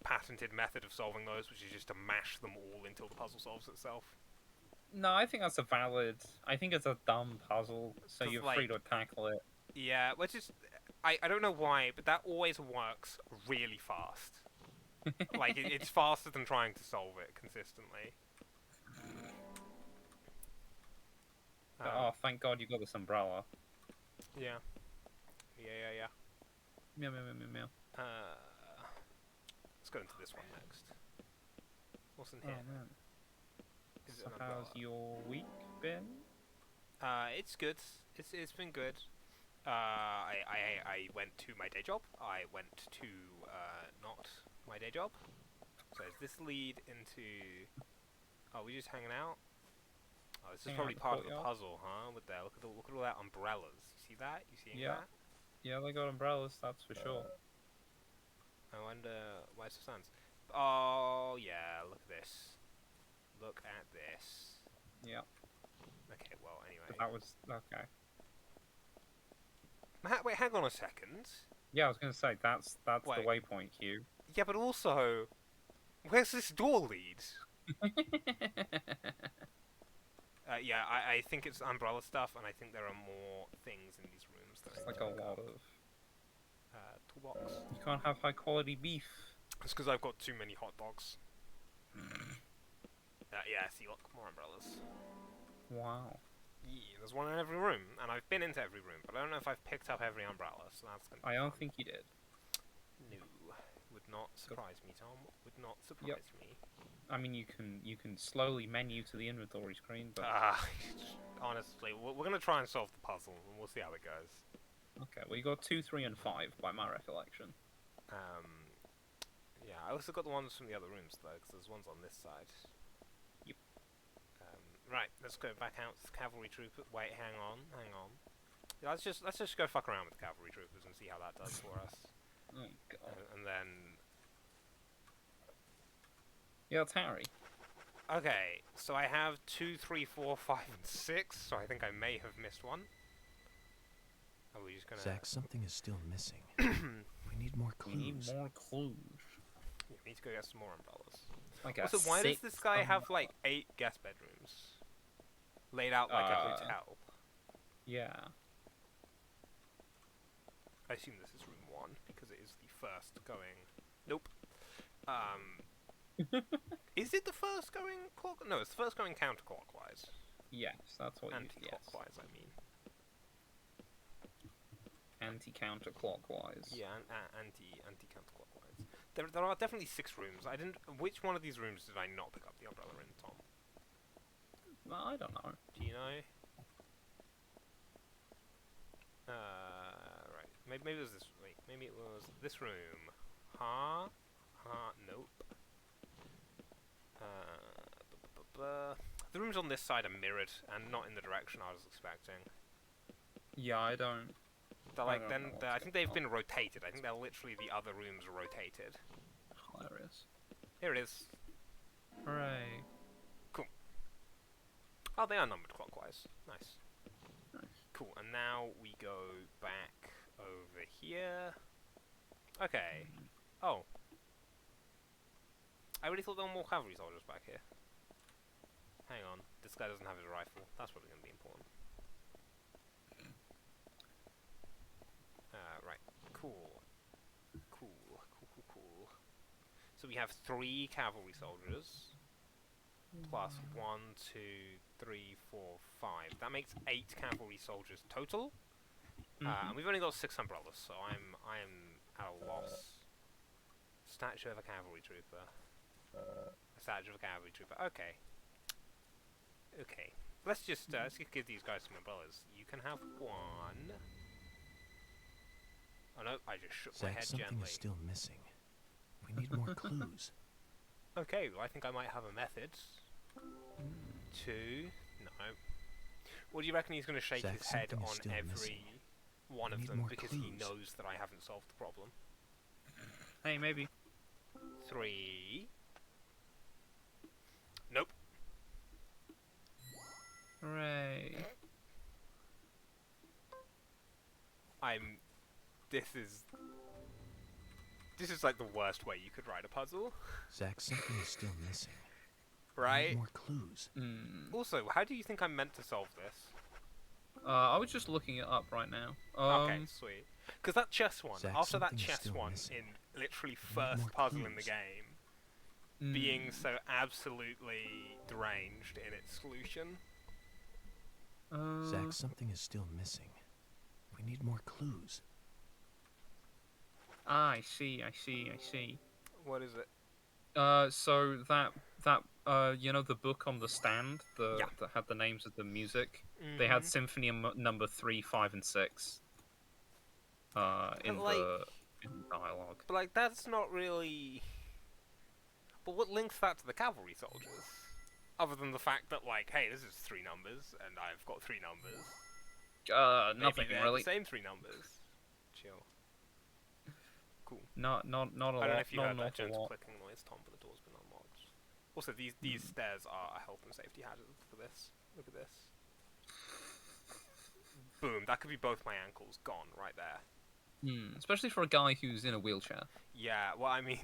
patented method of solving those, which is just to mash them all until the puzzle solves itself?
No, I think that's a valid... I think it's a dumb puzzle, so you're free to tackle it.
Yeah, which is... I don't know why, but that always works really fast. Like, it's faster than trying to solve it consistently.
Oh, thank God you got this umbrella.
Yeah.
Meow, meow, meow, meow, meow.
Let's go into this one next. What's in here?
Oh, man.
Is
So how's your week been?
It's good. It's been good. I went to my day job. I went to not my day job. So does this lead into... Oh, we just hanging out? Oh, this is probably part of the puzzle, huh? Look at all that umbrellas. You see that? You seeing that?
Yeah, they got umbrellas, that's for sure.
I wonder why it stands. Oh yeah, look at this. Look at this.
Yeah.
Okay, well anyway.
That was okay.
Wait, hang on a second.
Yeah, I was gonna say that's
Wait.
the waypoint cue.
Yeah, but also, where's this door lead? Yeah, I think it's umbrella stuff, and I think there are more things in these rooms.
It's like a lot of...
toolbox.
You can't have high quality beef.
It's because I've got too many hot dogs. Yeah, see, look, more umbrellas.
Wow.
Yeah, there's one in every room, and I've been into every room, but I don't know if I've picked up every umbrella, so that's gonna be
I don't
fun.
think you did.
No. Would not surprise me, Tom. Would not surprise me.
I mean, you can slowly menu to the inventory screen, but...
honestly, we're going to try and solve the puzzle, and we'll see how it goes.
Okay, well you got 2, 3, and 5, by my recollection.
Yeah, I also got the ones from the other rooms, though, because there's ones on this side.
Yep.
Right, let's go back out to the cavalry trooper. Wait, hang on. Yeah, let's just go fuck around with the cavalry troopers and see how that does for us.
Oh, God.
And then...
Yeah, it's Harry.
Okay, so I have 2, 3, 4, 5, and 6, so I think I may have missed one. Are we just gonna...
Zach, something is still missing. We need more clues.
We need more clues.
Yeah, we need to go get some more umbrellas.
Like
also, why does this guy have, like, 8 guest bedrooms? Laid out like a hotel.
Yeah.
I assume this is room 1, because it is the first going... Nope. Is it the first going No, it's the first going counterclockwise.
Yes, that's what
Anti-clockwise, I mean.
Anti-counterclockwise.
Yeah, anti-counterclockwise. There are definitely 6 rooms. I didn't... Which one of these rooms did I not pick up the umbrella in, Tom?
Well, I don't know.
Do you know? Right. Maybe it was this... Wait, maybe it was this room. Huh? Nope. The rooms on this side are mirrored and not in the direction I was expecting.
Yeah, I don't...
They're like, I think they've been rotated. I think they're literally the other rooms rotated.
Hilarious.
Here it is.
Hooray.
Cool. Oh, they are numbered clockwise. Nice.
Nice.
Cool, and now we go back over here. Okay. Oh. I really thought there were more cavalry soldiers back here. Hang on. This guy doesn't have his rifle. That's probably going to be important. Right. Cool. So we have 3 cavalry soldiers. Plus 1, 2, 3, 4, 5. That makes 8 cavalry soldiers total. And we've only got 6 umbrellas, so I am at a loss. Statue of a cavalry trooper. A statue of a cavalry trooper. Okay. Let's just give these guys some umbrellas. You can have one. Oh no, I just shook my
Zach,
head
something
gently.
is still missing. We need more clues.
Okay, well, I think I might have a method. Two. No. What do you reckon he's going to shake
Zach,
his head
something
on
is still
every
missing.
one
We
of
need
them
more
because he
clues.
knows that I haven't solved the problem?
Hey, maybe.
3. Nope.
Hooray.
This is like the worst way you could write a puzzle,
Zach, something is still missing. We
right?
need more clues.
Also, how do you think I'm meant to solve this?
I was just looking it up right now.
Okay, sweet. Because that chess one,
Zach,
after that
something is
chess
still
one
missing.
in literally
We need
first
more
puzzle in the
clues.
game, being so absolutely deranged in its solution.
Zach, something is still missing. We need more clues.
I see.
What is it?
So that you know the book on the stand, that had the names of the music. They had Symphony number 3, 5, and 6. In the dialogue.
But like, that's not really. But what links that to the cavalry soldiers? Other than the fact that, like, hey, this is 3 numbers, and I've got 3 numbers.
Nothing
Maybe they're
really.
the same 3 numbers. Chill. Cool.
Not a lot.
I don't know if you
not
heard
an
that
awful
gentle
lot.
clicking noise, Tom, but the door's been unlocked. Also, these stairs are a health and safety hazard for this. Look at this. Boom, that could be both my ankles gone right there.
Especially for a guy who's in a wheelchair.
Yeah, well, I mean...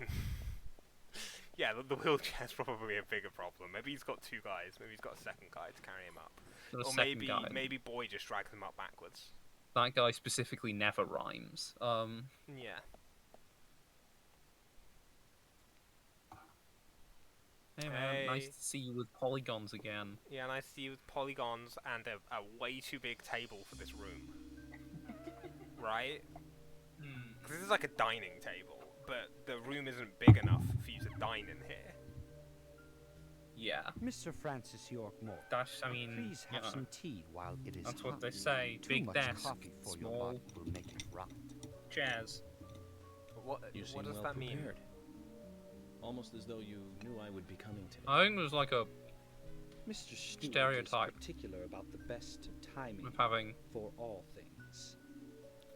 yeah, the wheelchair's probably a bigger problem. Maybe he's got 2 guys. Maybe he's got a second guy to carry him up.
There's a
Or
second guy.
maybe Boy just drags him up backwards.
That guy specifically never rhymes.
Yeah.
Hey man, nice
Hey.
to see you with polygons again.
Yeah, and I see you with polygons and a way too big table for this room. Right? Because this is like a dining table, but the room isn't big enough for you to dine in here.
Yeah.
Mr. Francis York Moore,
That's, I mean,
please
you
have
know,
some tea while it is
that's
hot.
what they say.
Too
Big
much
desk,
coffee for your
small
body will make it rot.
chairs.
What
You seem
what does
well
that mean?
prepared. Almost as though you knew I would be coming today.
I think there's like a
Mr. Stewart
Stereotype.
is particular about the best of timing
of having
for all things.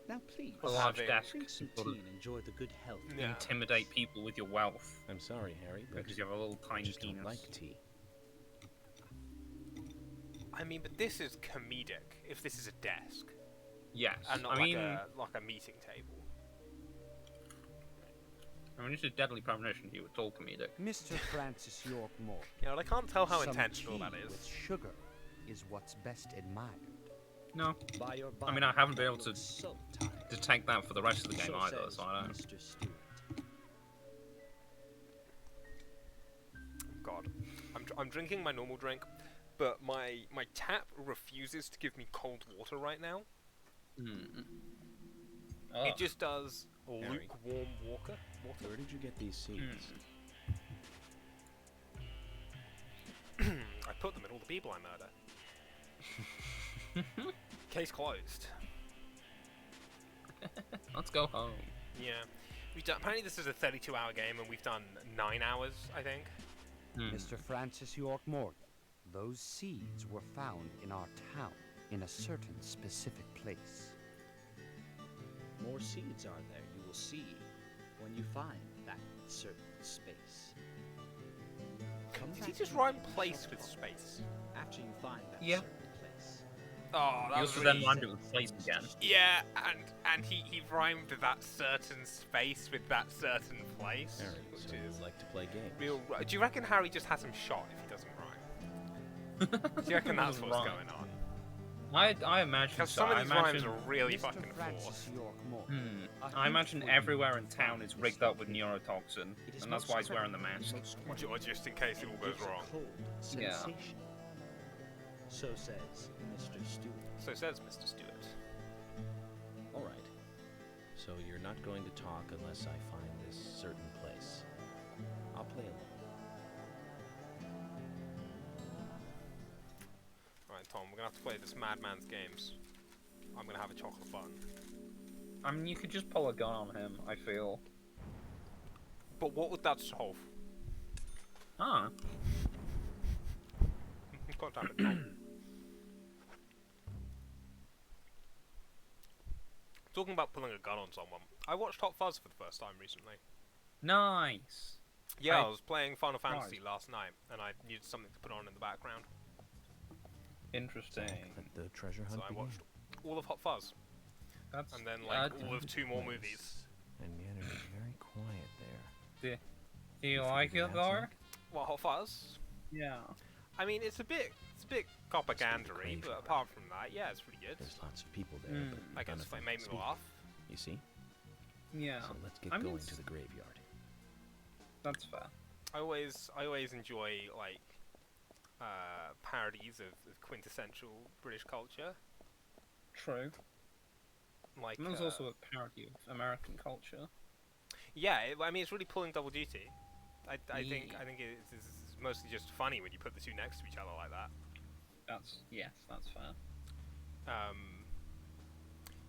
Now please,
a large
having-
desk
drink some
to sort
tea
of
and enjoy the good health.
Yeah.
intimidate people with your wealth
I'm sorry, Harry, but
because you have a little
I
tiny
just
penis.
don't like tea.
I mean, but this is comedic. If this is a desk
Yes,
and not
I
like
mean,
a meeting table.
it's a deadly premonition. You were all comedic.
Mr. Francis York Moore.
You know, I can't tell how
some
intentional
tea
that
with
is.
sugar is what's best admired.
No,
By your
I mean, I haven't been able
body
to
looks so tired.
detect that for the rest of the game
So
either,
says
so I don't.
Mr. Stewart.
God, I'm drinking my normal drink, but my tap refuses to give me cold water right now.
Oh.
It just does
Harry.
lukewarm water.
Where did you get these seeds?
I put them in all the people I murder. Case closed.
Let's go home.
Yeah. We've done, apparently this is a 32-hour game, and we've done 9 hours, I think.
Mr. Francis York Morgan, those seeds were found in our town in a certain specific place.
More seeds are there, you will see, when you find that certain space. Come
Did
back
he just
to
rhyme
me and
place
shall
with
talk
space?
after you find that
Yeah.
certain place.
Oh, that
You
was
also
really...
then rhymed it with place again.
Yeah, and he rhymed that certain space with that certain place.
Harry,
which
so
is
you like to play games.
real... Do you reckon Harry just has him shot if he doesn't rhyme? Do you reckon that's what's
Rhyme.
going on?
I imagine
Because
so.
some of
I
these
imagine,
rhymes are really
Mr.
fucking
Francis
forced.
York Morgan, a
I
hint
imagine
for you
everywhere in
to
town
find
is
this
rigged up with
thing.
neurotoxin,
It is
and that's
most
why he's wearing the
clever,
mask.
most wonderful,
Just in case it all
And
goes
gives a
wrong.
cold
Yeah.
sensation. So says Mr. Stewart.
So says Mr. Stewart.
All right. So you're not going to talk unless I find this certain place. I'll play along.
Right, we're gonna have to play this madman's games. I'm gonna have a chocolate bun.
I mean, you could just pull a gun on him, I feel.
But what would that solve?
Ah.
God damn it, Tom. Talking about pulling a gun on someone, I watched Hot Fuzz for the first time recently.
Nice.
Yeah, I was playing Final Fantasy last night, and I needed something to put on in the background.
Interesting.
Let the treasure hunt
So I
begin.
watched all of Hot Fuzz.
That's
and then like all of 2 more
nice.
movies.
And the energy's very quiet there.
Do you like it, though?
What, Hot Fuzz?
Yeah.
I mean, it's a bit propaganda-y, but apart from that, yeah, it's pretty good.
There's lots of people there, but
I guess
none of
it
them
made me
speak.
laugh.
You see?
Yeah.
So let's get
I mean,
going
it's-
to the graveyard.
That's fair.
I always enjoy like parodies of quintessential British culture.
True.
Like
And there's also a parody of American culture.
yeah, I mean it's really pulling double duty. I think
Yeah.
it's mostly just funny when you put the two next to each other like that.
Yes, that's fair.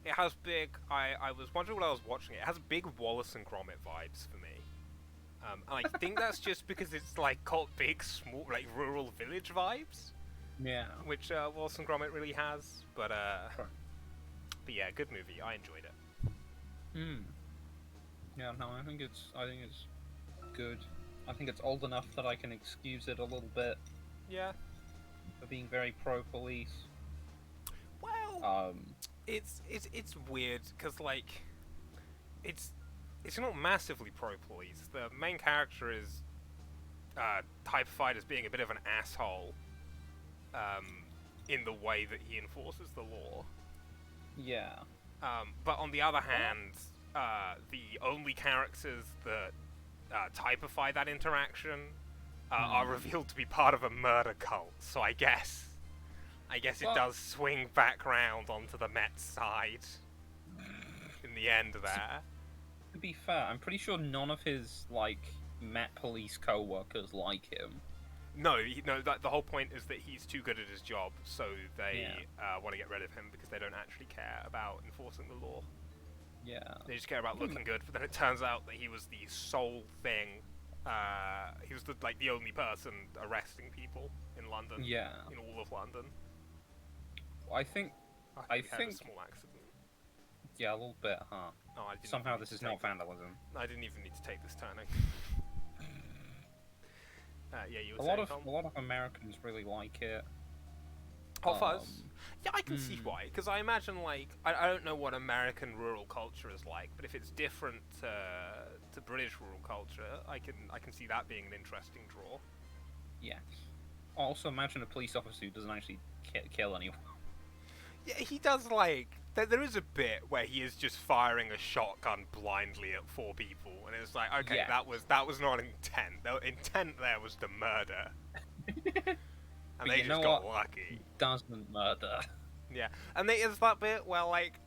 It has big. I was wondering when I was watching it. It has big Wallace and Gromit vibes for me. And I think that's just because it's like got big, small, like rural village vibes.
Yeah.
Which Wallace and Gromit really has. But
Sure.
but yeah, good movie. I enjoyed it.
Hmm. Yeah, no, I think it's good. I think it's old enough that I can excuse it a little bit
Yeah.
for being very pro-police.
Well, it's weird because like it's not massively pro-police. The main character is typified as being a bit of an asshole in the way that he enforces the law.
Yeah.
But on the other hand, the only characters that typify that interaction are revealed to be part of a murder cult. So I guess it does swing back round onto the Mets side in the end there.
To be fair, I'm pretty sure none of his Met Police co-workers like him.
No, the whole point is that he's too good at his job, so they want to get rid of him because they don't actually care about enforcing the law.
Yeah.
They just care about looking good, but then it turns out that he was the sole thing. He was the only person arresting people in London.
Yeah.
In all of London.
I think.
I think. Had a small accident.
Yeah, a little bit, huh?
No, I didn't
Somehow
even
this
need
is
to
not
take
vandalism.
I didn't even need to take this turning. Yeah, you were
A
saying,
lot of Americans really like it.
Hot Fuzz? Yeah, I can see why. Because I imagine, I don't know what American rural culture is like, but if it's different to British rural culture, I can see that being an interesting draw.
Yes. Also, imagine a police officer who doesn't actually kill anyone.
Yeah, he does, there is a bit where he is just firing a shotgun blindly at 4 people, and it's like, okay,
Yeah.
that was not intent. The intent there was to murder. And they
you know
just got
what?
lucky.
Doesn't murder.
Yeah, and there's that bit where,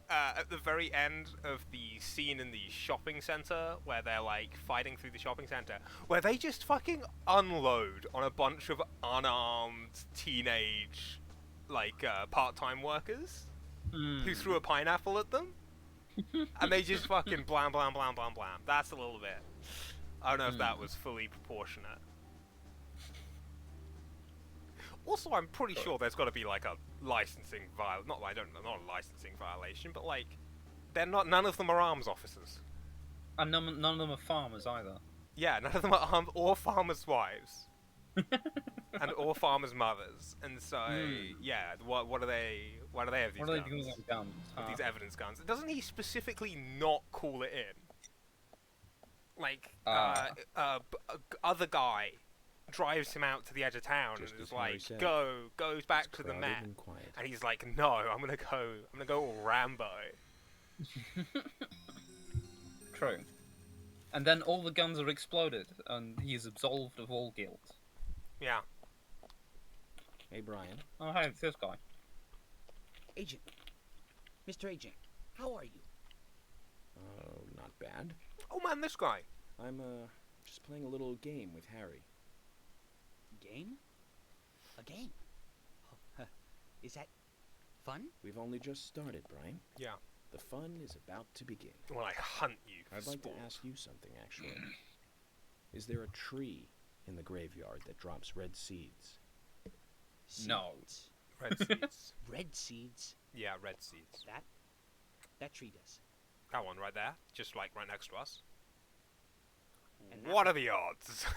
at the very end of the scene in the shopping center, where they're, fighting through the shopping center, where they just fucking unload on a bunch of unarmed teenage, part-time workers who threw a pineapple at them, and they just fucking blam, blam, blam, blam, blam. That's a little bit. I don't know if that was fully proportionate. Also, I'm pretty sure there's got to be a licensing not a licensing violation, but none of them are arms officers.
And none of them are farmers either.
Yeah, none of them are armed or farmers' wives, and or farmers' mothers. And so, yeah, what do they have these
What are they
guns?
doing with their guns?
With these evidence guns? Doesn't he specifically not call it in? Other guy drives him out to the edge of town
Just
and is
as Harry
like,
said,
goes back to the
crowded
Met,
and quiet.
and he's like, no, I'm gonna go all Rambo.
True. And then all the guns are exploded, and he is absolved of all guilt.
Yeah.
Hey, Brian.
Oh, hey, it's this guy.
Agent. Mr. Agent, how are you?
Oh, not bad.
Oh man, this guy.
I'm, just playing a little game with Harry.
Game? A game? Oh, Is that fun?
We've only just started, Brian.
Yeah.
The fun is about to begin.
When I hunt you.
I'd like to ask you something, actually. Is there a tree in the graveyard that drops red seeds?
No.
Red seeds.
Red seeds?
Yeah, red seeds.
That tree does.
That one right there, just like right next to us.
And
What are the odds?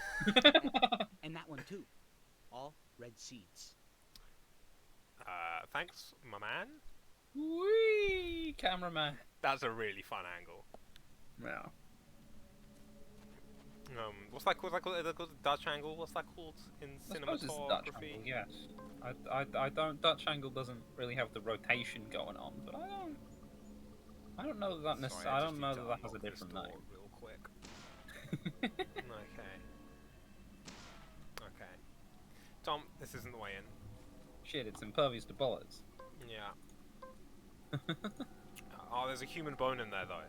And that one too. All red seeds.
Thanks, my man.
Whee! Cameraman.
That's a really fun angle.
Yeah.
What's that called? The Dutch angle? What's that called in
I suppose it's the Dutch
cinematography?
angle, yes. I don't. Dutch angle doesn't really have the rotation going on, but I don't know that necessarily. I don't know that has a different name.
Real quick. Okay. Okay. Tom, this isn't the way in.
Shit, it's impervious to bullets.
Yeah. Oh, there's a human bone in there though.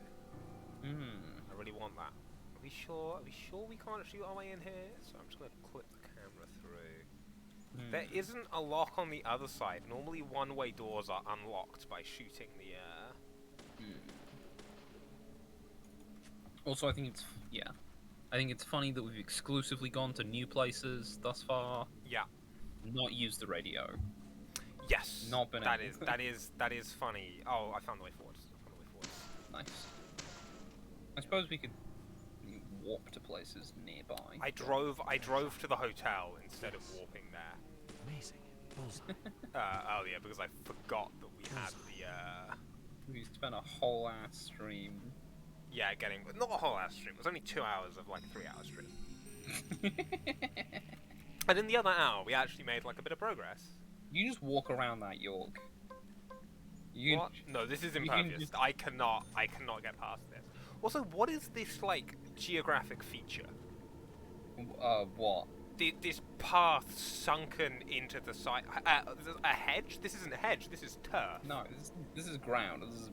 I really want that. Are we sure? Are we sure we can't shoot our way in here? So I'm just gonna clip the camera through. There isn't a lock on the other side. Normally one-way doors are unlocked by shooting the
Also, I think it's funny that we've exclusively gone to new places thus far.
Yeah.
Not used the radio.
Yes.
Not been
that
able
that is funny. Oh, I found the way forward.
Nice. I suppose we could walk to places nearby.
I drove to the hotel instead of walking there.
Amazing. Bullseye.
Earlier because I forgot that we had the
We spent a whole ass stream.
Yeah, not a whole ass stream. It was only 2 hours of like a 3-hour stream. And in the other hour, we actually made like a bit of progress.
You just walk around that York.
What? No, this is impervious. I cannot get past this. Also, what is this like geographic feature?
What?
This path sunken into the side. A hedge? This isn't a hedge. This is turf.
No, this is ground. This is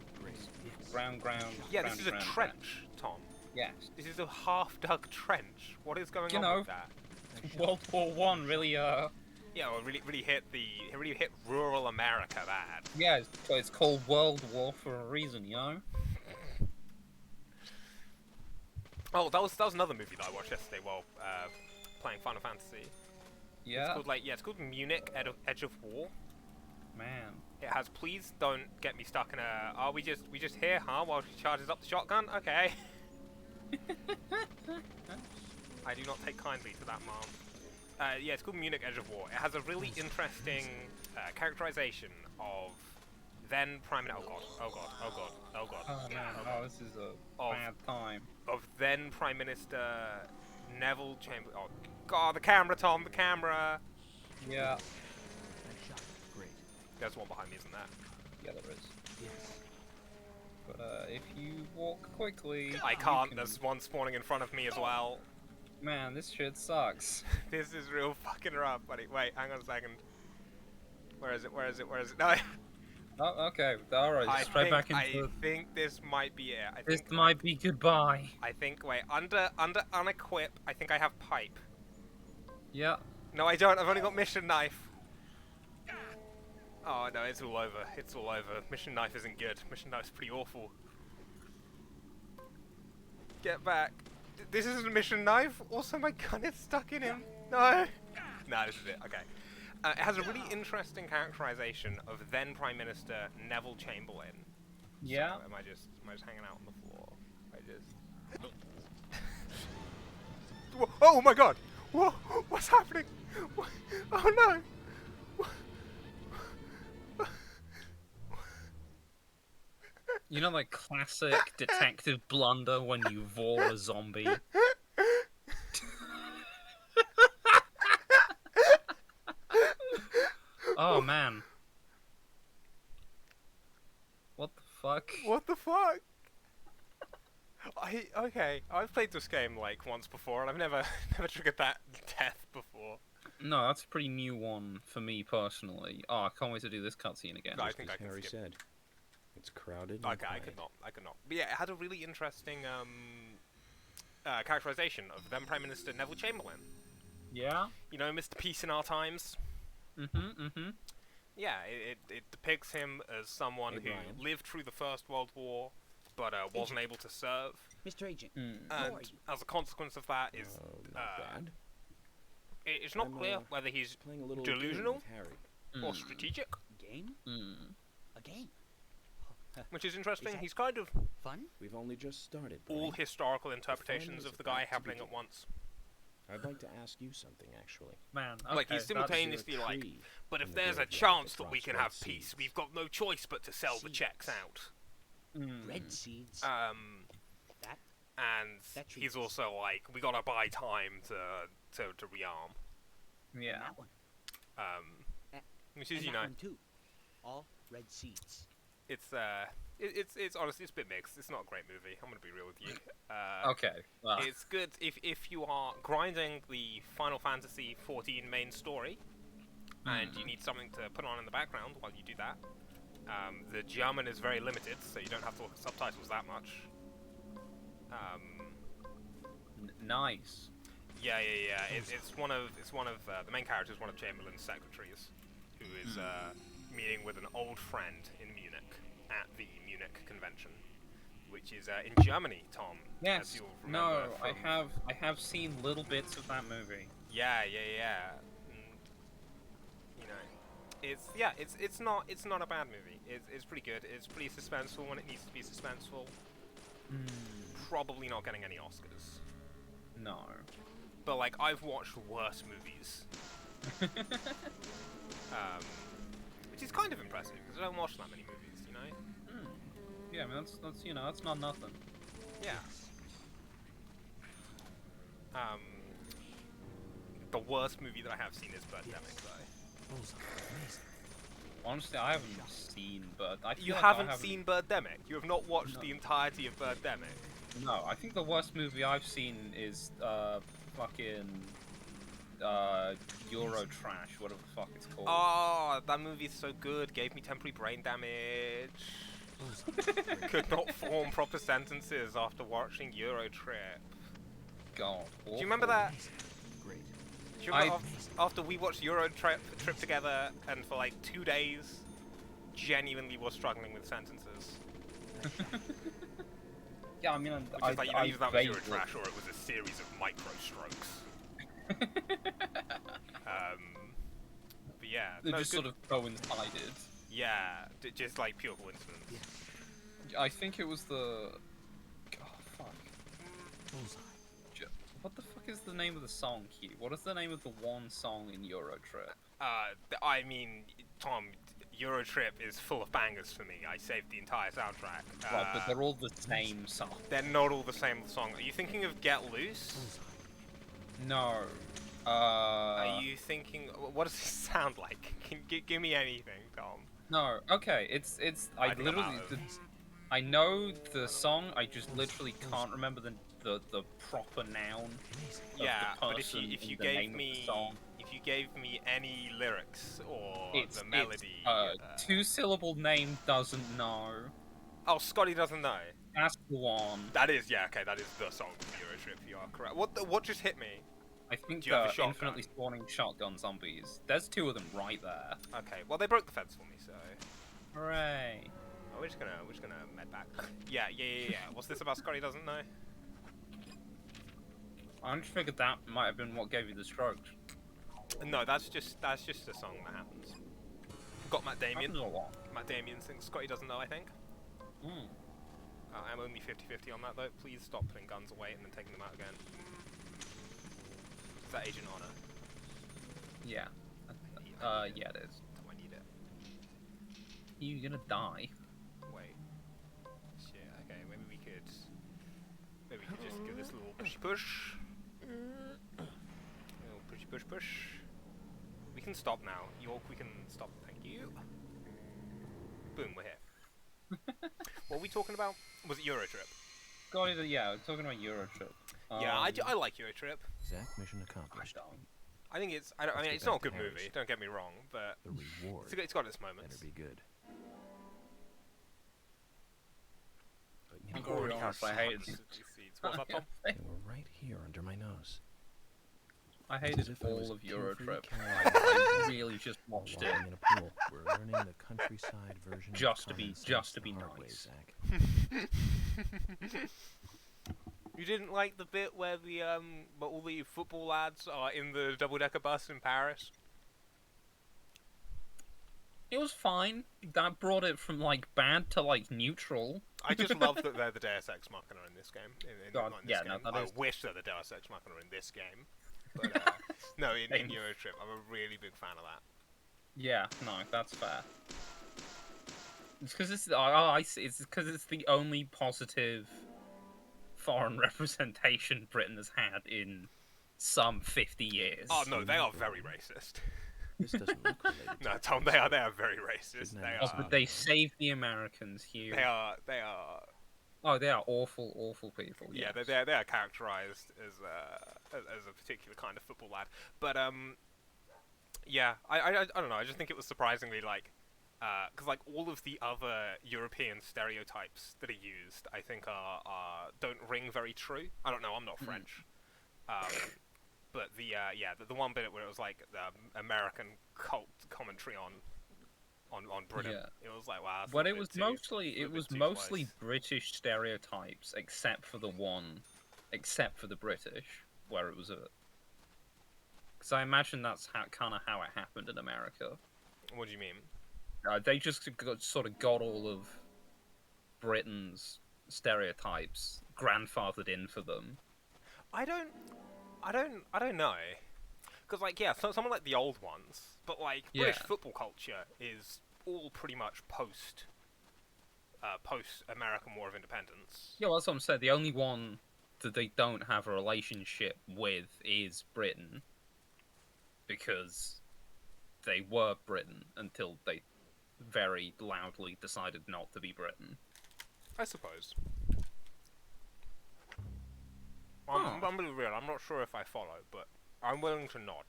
ground.
Yeah,
ground,
this is a
ground,
trench, Tom.
Yes.
This is a half-dug trench. What is going on with that?
World War One really
Yeah, well, it really hit rural America bad.
Yeah, it's called World War for a reason, you know.
Oh, that was another movie that I watched yesterday while playing Final Fantasy.
Yeah.
It's called Munich: Edge of War.
Man.
It has please don't get me stuck in a. Oh, we just here, huh? While she charges up the shotgun. Okay. I do not take kindly to that, Mom. Yeah, it's called Munich: Edge of War. It has a really interesting characterization of then Prime Minister. Oh god.
Oh man, this is a bad time.
Of then Prime Minister Neville Chamberlain. Oh god, the camera, Tom, the camera.
Yeah.
Great.
There's one behind me, isn't there?
Yeah, there is. Yes. But if you walk quickly,
I can't. There's one spawning in front of me as well.
Man, this shit sucks.
This is real fucking rough, buddy. Wait, hang on a second. Where is it? No.
Oh, okay. Alright, straight back into.
I think this might be it.
This might be goodbye.
I think. Wait, under unequip. I think I have pipe.
Yeah.
No, I don't. I've only got mission knife. Oh no, it's all over. It's all over. Mission knife isn't good. Mission knife's pretty awful. Get back. This isn't a mission knife. Also, my gun is stuck in him. No. Nah, this is it. Okay. It has a really interesting characterization of then Prime Minister Neville Chamberlain.
Yeah.
So, am I just hanging out on the floor? Oh my god! Whoa! What's happening? What? Oh no!
You know, like classic detective blunder when you vor a zombie. Oh man. What the fuck?
What the fuck? Okay, I've played this game like once before, and I've never triggered that death before.
No, that's a pretty new one for me personally. Oh, I can't wait to do this cutscene again.
No, I think I can
Harry
skip.
said. It's crowded.
Okay, I could not. But yeah, it had a really interesting characterization of then Prime Minister Neville Chamberlain.
Yeah.
You know, Mr. Peace in our times.
Yeah,
Yeah, it depicts him as someone
Hey,
who
Brian.
lived through the First World War, but wasn't able to serve.
Mr. Agent,
Mm.
how are
And
you?
as a consequence of that is,
Not bad.
it's not
I'm,
clear whether he's
Playing a little
delusional
game with Harry.
or strategic,
Game?
Mm.
A game?
which is interesting.
that-
He's kind of
Fun?
We've only just started.
all
Brian.
historical interpretations
is
of the guy
about to
happening at
begin.
once.
I'd like to ask you something, actually.
Man, okay,
Like, he's
Is there
simultaneously
a
like,
tree
but
in
if
the
there's a
graveyard
chance
that
that we
drops
can
red
have peace,
seeds?
we've got no choice but to sell the checks
Seeds.
out.
Red seeds?
That
That
and
tree
he's
is-
also like, we gotta buy time to rearm.
yeah.
That one.
Which is,
And
you
that
know,
one too. All red seeds.
it's honestly, it's a bit mixed. It's not a great movie. I'm gonna be real with you.
Okay. Well,
It's good if you are grinding the Final Fantasy XIV main story, and you need something to put on in the background while you do that. The German is very limited, so you don't have to look at subtitles that much.
nice.
Yeah. It's one of the main character is one of Chamberlain's secretaries, who is meeting with an old friend in Munich at the Munich convention, which is in Germany. Tom,
Yes.
as you'll remember
No,
from-
I have seen little bits of that movie.
Yeah. You know, it's not a bad movie. It's pretty good. It's pretty suspenseful when it needs to be suspenseful. Probably not getting any Oscars,
No.
but like I've watched worse movies, which is kind of impressive because I don't watch that many movies. You know?
Yeah, I mean, that's you know, that's not nothing.
Yeah. The worst movie that I have seen is Birdemic, though.
Honestly, I haven't seen, but I feel
You
like
haven't
I haven't
seen Birdemic? You have not watched
No.
the entirety of Birdemic?
No, I think the worst movie I've seen is fucking Euro Trash, whatever the fuck it's called.
Oh, that movie's so good. Gave me temporary brain damage. Could not form proper sentences after watching Euro Trip.
God.
Do you remember that?
Great.
Do you remember after we watched Euro Trip together, and for like 2 days, genuinely was struggling with sentences?
Yeah, I mean,
Which is like, you know, either that was Euro
vaguely-
Trash or it was a series of micro strokes. But yeah,
They
no,
just
good.
sort of coincided.
Yeah, just like pure coincidence.
I think it was the. Oh fuck. What the fuck is the name of the song, Q? What is the name of the one song in Euro Trip?
I mean, Tom, Euro Trip is full of bangers for me. I saved the entire soundtrack.
Right, but they're all the same song.
They're not all the same song. Are you thinking of Get Loose?
No.
Are you thinking? What does this sound like? Give me anything, Tom.
No. Okay. It's. I
think
literally.
about it.
I know the song. I just literally can't remember the proper noun.
Yeah,
of the
but if
person
you
in the
gave
name of the
me
song.
any lyrics or
It's
the melody,
two-syllable name doesn't know.
oh, Scotty doesn't know.
That's the one.
That is that is the song from Euro Trip. You are correct. What just hit me?
I think
Do you have a shotgun?
infinitely spawning shotgun zombies. There's two of them right there.
Okay, well they broke the fence for me, so
Hooray!
oh, we're just gonna med back. Yeah. What's this about? Scotty doesn't know.
I just figured that might have been what gave you the strokes.
No, that's just a song that happens. Got Matt Damien.
Happens a lot.
Matt Damien thinks Scotty doesn't know. I think.
Mm.
I'm only 50-50 on that though. Please stop putting guns away and then taking them out again. Is that Agent Honor?
Yeah. Yeah, it is.
Do I need it?
You're gonna die.
Wait. Shit. Okay. Maybe we could just give this a little push. Little push. We can stop now. York, we can stop. Thank you. Boom. We're here. What are we talking about? Was it Euro Trip?
Yeah, we're talking about Euro Trip.
Yeah, I like Euro Trip.
Zach, mission accomplished.
I think it's. I
Let's
mean,
get
it's not a
back to
good
Harry's.
movie. Don't get me wrong, but
The reward
it's got its moments.
better be good.
But
I'm
you
already honest, I hated
Seeds. What's that, Tom?
they were right here under my nose.
I
It's
hated
as if I was
all of
carefree
Eurotrip.
Carolina
I really just
while
watched it
walking in a pool. We're learning the countryside version
just
of
to be
common sense
just to be
the hard way,
nice.
Zach.
You didn't like the bit where where all the football lads are in the double-decker bus in Paris?
It was fine. That brought it from like bad to like neutral.
I just love that they're the Deus Ex Machina in this game.
God,
Not in this
yeah, no,
game.
that
I
is-
wish they're the Deus Ex Machina in this game. But no, in
Same.
Eurotrip, I'm a really big fan of that.
Yeah, no, that's fair. It's because it's I see. It's because it's the only positive foreign representation Britain has had in some 50 years.
Oh no, they are very racist.
This doesn't look related.
No, Tom, they are very racist.
Shouldn't
They
I
Oh,
know?
are.
but they saved the Americans here.
They are.
Oh, they are awful, awful people.
Yeah,
yes.
they are characterized as a particular kind of football lad. But yeah, I don't know. I just think it was surprisingly like, because like all of the other European stereotypes that are used, I think are don't ring very true. I don't know. I'm not French. But the one bit where it was like the American cult commentary on Britain,
Yeah.
it was like, wow. That's
But
a
it
bit
was
too-
mostly
a bit
it was
too
mostly
close.
British stereotypes, except for the British, where it was a. Because I imagine that's kind of how it happened in America.
What do you mean?
They just sort of got all of Britain's stereotypes grandfathered in for them.
I don't know. Because, like, yeah, some of, like, the old ones, but, like, British
Yeah.
football culture is all pretty much post-American War of Independence.
Yeah, well, that's what I'm saying. The only one that they don't have a relationship with is Britain, because they were Britain until they very loudly decided not to be Britain.
I suppose. I'm going to be real, I'm not sure if I follow, but I'm willing to nod.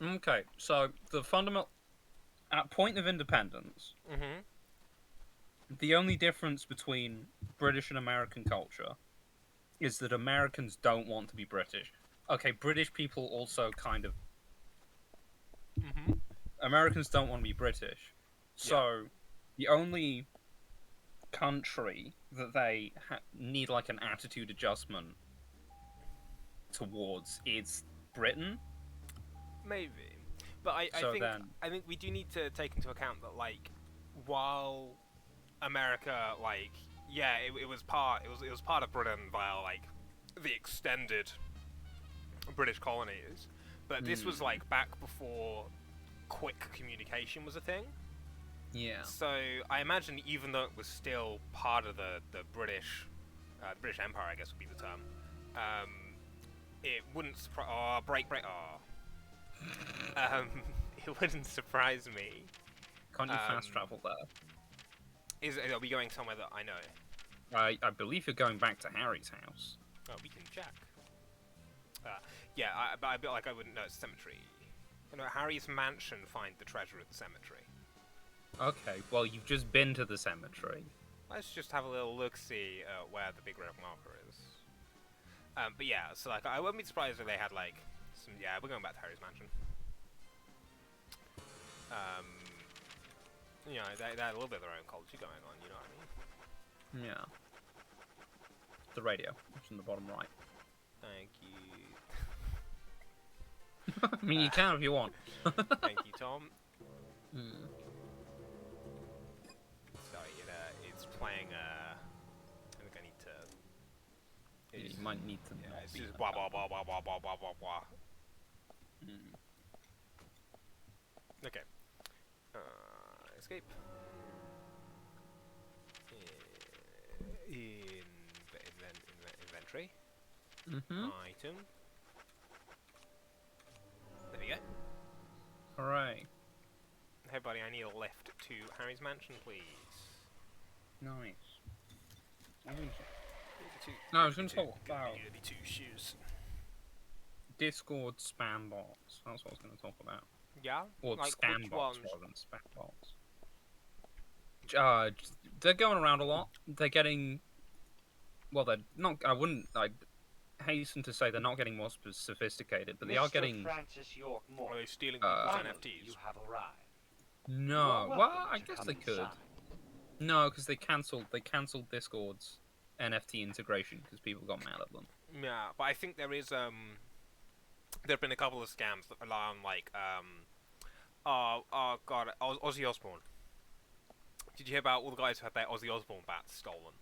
Okay, so the fundamental... At point of independence,
Mm-hmm.
the only difference between British and American culture is that Americans don't want to be British. Okay, British people also kind of...
Mm-hmm.
Americans don't want to be British. So, the only country that they need, like, an attitude adjustment towards is Britain.
Maybe. But I
So
think
then-
I think we do need to take into account that, like, while America, like, yeah, it was part of Britain via, like, the extended British colonies, but this was, like, back before quick communication was a thing.
Yeah.
So I imagine even though it was still part of the British Empire, I guess would be the term, it wouldn't surprise. It wouldn't surprise me.
Can't you fast travel there?
Are we going somewhere that I know?
I believe you're going back to Harry's house.
Oh, we can check. Yeah, but I wouldn't know. It's a cemetery. You know, Harry's mansion. Find the treasure at the cemetery.
Okay, well, you've just been to the cemetery.
Let's just have a little look-see where the big red marker is. But yeah, so like I wouldn't be surprised if they had like some. Yeah, we're going back to Harry's mansion. You know, they had a little bit of their own culture going on. You know what I mean?
Yeah. The radio, it's in the bottom right.
Thank you.
I mean, you can if you want.
Thank you, Tom.
Hmm.
Sorry, it's playing. I think I need to.
Yeah, you might need to.
Yeah,
not
it's
be
just
in
blah
that
blah blah blah blah blah blah blah blah.
Hmm.
Okay. Escape. Inventory.
Mm-hmm.
Item. There we go.
Hooray.
Hey, buddy, I need a lift to Harry's mansion, please.
Nice.
Two,
No, I was going to
two,
talk about
Need to be 2 shoes.
Discord spam bots. That's what I was going to talk about.
Yeah.
Or
Like,
scam
which
bots
ones?
rather than spam bots. They're going around a lot. They're getting... Well, they're not... I wouldn't... hasten to say they're not getting more sophisticated, but they are
Mr.
getting.
Francis York
Are
Morgan.
they stealing people's
Finally,
NFTs?
you have arrived.
No,
You are
well,
welcome
I
to
guess
come
they could.
inside.
No, because they cancelled Discord's NFT integration because people got mad at them.
Yeah, but I think there is there have been a couple of scams that rely on like oh god, Ozzy Osbourne. Did you hear about all the guys who had their Ozzy Osbourne bats stolen?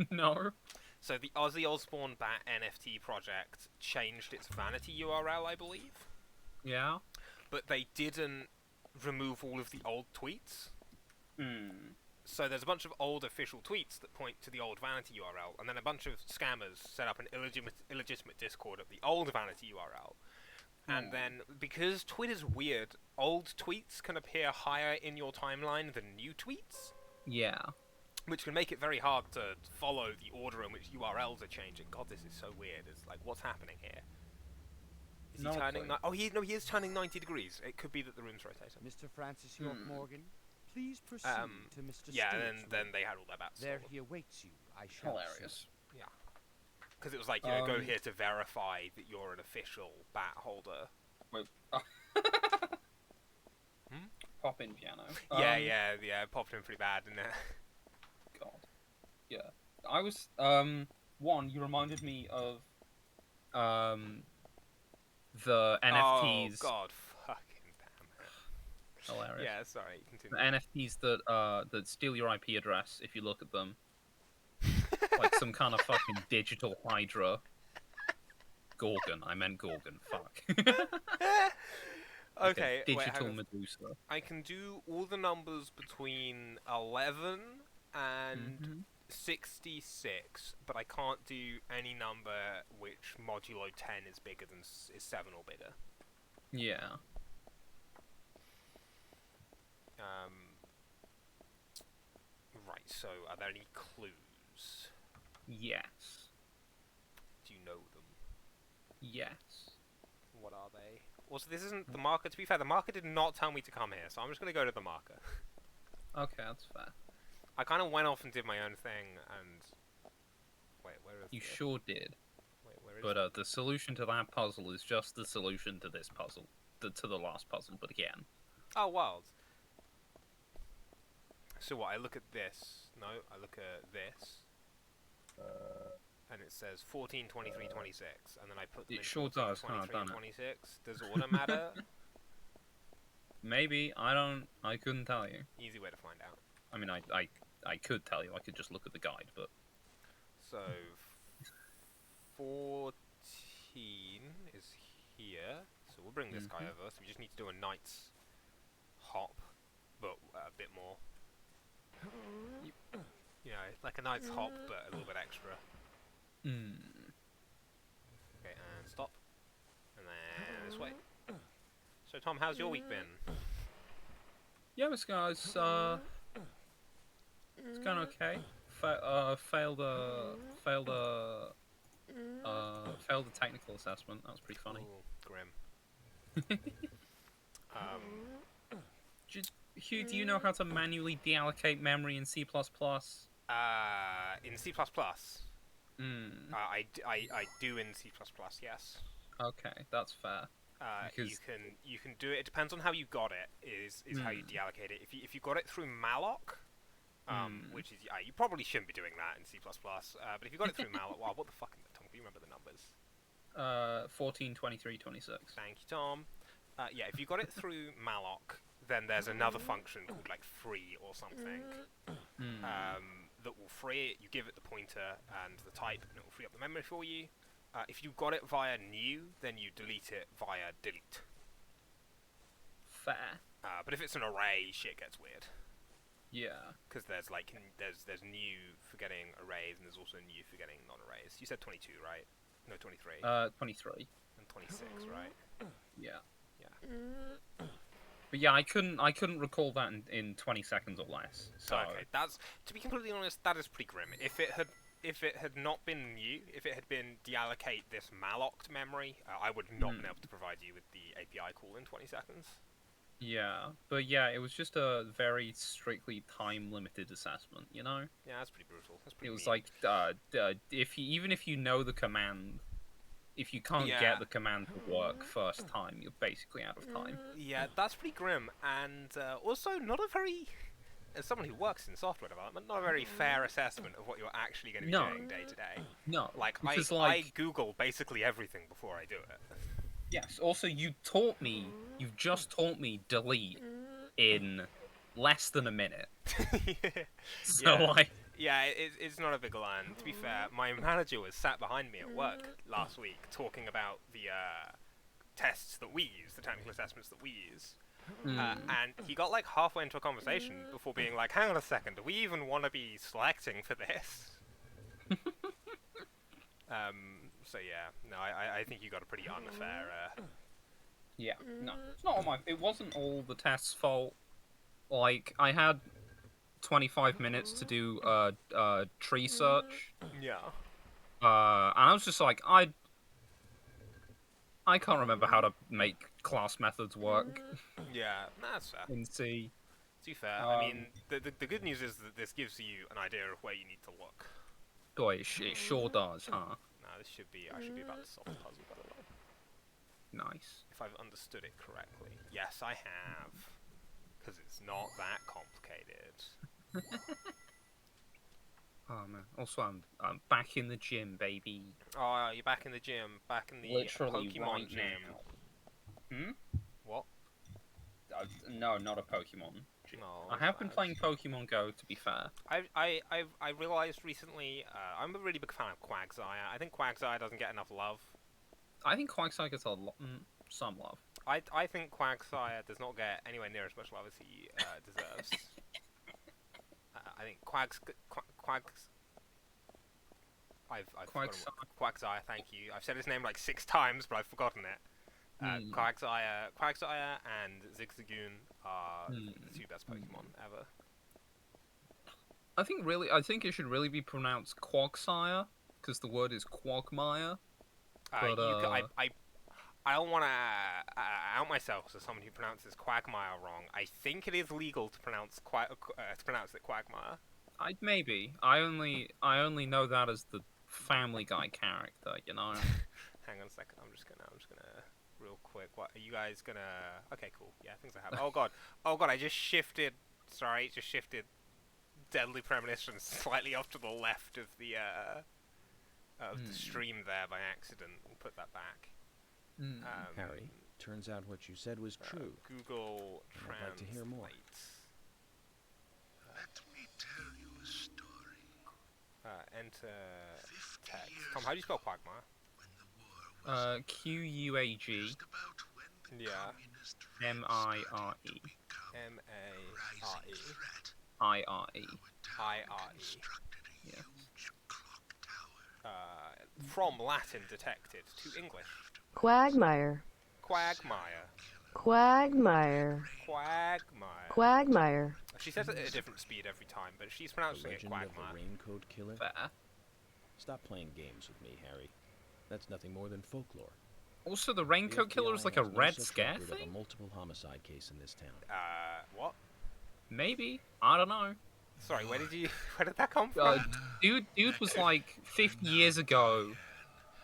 No.
So the Ozzy Osbourne bat NFT project changed its vanity URL, I believe.
Yeah.
But they didn't remove all of the old tweets.
Hmm.
So there's a bunch of old official tweets that point to the old vanity URL, and then a bunch of scammers set up an illegitimate Discord of the old vanity URL. And then, because Twitter's weird, old tweets can appear higher in your timeline than new tweets.
Yeah.
Which can make it very hard to follow the order in which URLs are changing. God, this is so weird. It's like, what's happening here? Is he turning... he is turning 90 degrees. It could be that the room's rotating.
Mr. Francis York Morgan, please proceed to Mr.
Yeah,
Stewart's
then
room.
they had all their bats
There
stolen.
he awaits you. I shall
Hilarious.
Yeah. Because it was like, go here to verify that you're an official bat holder.
Wait. Pop in piano.
Yeah, popped in pretty bad, didn't it?
God. Yeah. I was one, you reminded me of the NFTs.
Oh god, fucking damn it.
Hilarious.
Yeah, sorry, continue.
The NFTs that steal your IP address if you look at them. Like some kind of fucking digital Hydra. Gorgon. I meant Gorgon. Fuck.
Okay,
digital
wait,
Medusa.
I can do all the numbers between 11 and 66, but I can't do any number which modulo 10 is bigger than is 7 or bigger.
Yeah.
Right, so are there any clues?
Yes.
Do you know them?
Yes.
What are they? Also, this isn't the marker. To be fair, the marker did not tell me to come here, so I'm just going to go to the marker.
Okay, that's fair.
I kind of went off and did my own thing, and... Wait, where is
You
the...
sure did.
Wait, where is
But the solution to that puzzle is just the solution to this puzzle. To the last puzzle, but again.
Oh, wild. So what, I look at this. No, I look at this. And it says 14, 23, 26. And then I put them
It
in
sure
14,
does,
23,
doesn't it?
26. Does order matter?
Maybe. I couldn't tell you.
Easy way to find out.
I mean, I could tell you. I could just look at the guide, but...
So, 14 is here. So we'll bring this guy over. So we just need to do a knight's hop, but a bit more. You know, like a knight's hop, but a little bit extra. Okay, and stop. And then this way. So Tom, how's your week been?
Yeah, it's going okay. Failed a technical assessment. That was pretty funny.
Ooh, grim.
Hugh, do you know how to manually deallocate memory in C++?
In C++. I do in C++. Yes.
Okay, that's fair.
You can do it. It depends on how you got it. Is how you deallocate it. If you got it through malloc, which is you probably shouldn't be doing that in C++. But if you got it through malloc, wow, what the fuck, Tom? Do you remember the numbers?
14, 23, 26.
Thank you, Tom. Yeah, if you got it through malloc, then there's another function called like free or something that will free it. You give it the pointer and the type, and it will free up the memory for you. If you got it via new, then you delete it via delete.
Fair.
But if it's an array, shit gets weird.
Yeah.
Because there's like there's new for getting arrays, and there's also new for getting non-arrays. You said 22, right? No, 23.
23.
And 26, right?
Yeah.
Yeah.
But yeah, I couldn't recall that in 20 seconds or less. So
okay, that's, to be completely honest, that is pretty grim. If it had not been new, if it had been deallocate this mallocked memory, I would not been able to provide you with the API call in 20 seconds.
Yeah, but yeah, it was just a very strictly time-limited assessment, you know?
Yeah, that's pretty brutal. That's pretty
It was
mean.
like, even if you know the command, if you can't
Yeah.
get the command to work first time, you're basically out of time.
Yeah, that's pretty grim, and also not a very, as someone who works in software development, not a very fair assessment of what you've actually going to be doing day to day.
No,
Like,
because
I Google basically everything before I do it.
Yes, also you've just taught me delete in less than a minute. So,
Yeah.
like...
Yeah, it's not a big line. To be fair, my manager was sat behind me at work last week talking about the tests that we use, the technical assessments that we use. And he got like halfway into a conversation before being like, hang on a second, do we even want to be selecting for this? So yeah, no, I think you got a pretty unfair...
Yeah, no, it's not all my... It wasn't all the test's fault. Like, I had 25 minutes to do a tree search.
Yeah.
And I was just like, I can't remember how to make class methods work.
Yeah, that's fair.
In C.
To be fair, I mean, the good news is that this gives you an idea of where you need to look.
Boy, it sure does, huh?
Now, this should be... I should be about to solve the puzzle, by the way.
Nice.
If I've understood it correctly. Yes, I have. Because it's not that complicated.
Oh man. Also, I'm back in the gym, baby.
Oh, you're back in the gym. Back in the
Literally
Pokemon
right
gym.
now. Hmm?
What?
No, not a Pokemon.
No,
I have been playing Pokemon Go, to be fair.
I realized recently, I'm a really big fan of Quagsire. I think Quagsire doesn't get enough love.
I think Quagsire gets some love.
I think Quagsire does not get anywhere near as much love as he deserves. I think Quagsire, thank you. I've said his name like 6 times, but I've forgotten it. Quagsire and Zigzagoon are the 2 best Pokemon ever.
I think it should really be pronounced Quagsire, because the word is Quagmire. But,
I don't want to out myself as someone who pronounces Quagmire wrong. I think it is legal to pronounce it Quagmire.
Maybe. I only know that as the Family Guy character, you know.
Hang on a second. I'm just gonna real quick. What are you guys gonna? Okay, cool. Yeah, things are happening. Oh god! I just shifted. Sorry, just shifted. Deadly Premonition slightly off to the left of the stream there by accident. We'll put that back.
Harry, turns out what you said was true.
Google
Translate. I'd like to hear more.
Let me tell you a story.
Enter text. Tom, how do you spell Quagmire?
Q-U-A-G.
Yeah.
M-I-R-E.
M-A-R-E.
I-R-E.
I-R-E.
Yeah.
From Latin detected to English.
Quagmire.
Quagmire.
Quagmire.
Quagmire.
Quagmire.
She says it at a different speed every time, but she's pronouncing it Quagmire.
Of the Raincoat Killer?
Fair.
Stop playing games with me, Harry. That's nothing more than folklore.
Also, the Raincoat Killer is like a Red Scare thing?
Of a multiple homicide case in this town.
What?
Maybe. I don't know.
Sorry, where did that come from?
Dude was like 50 years ago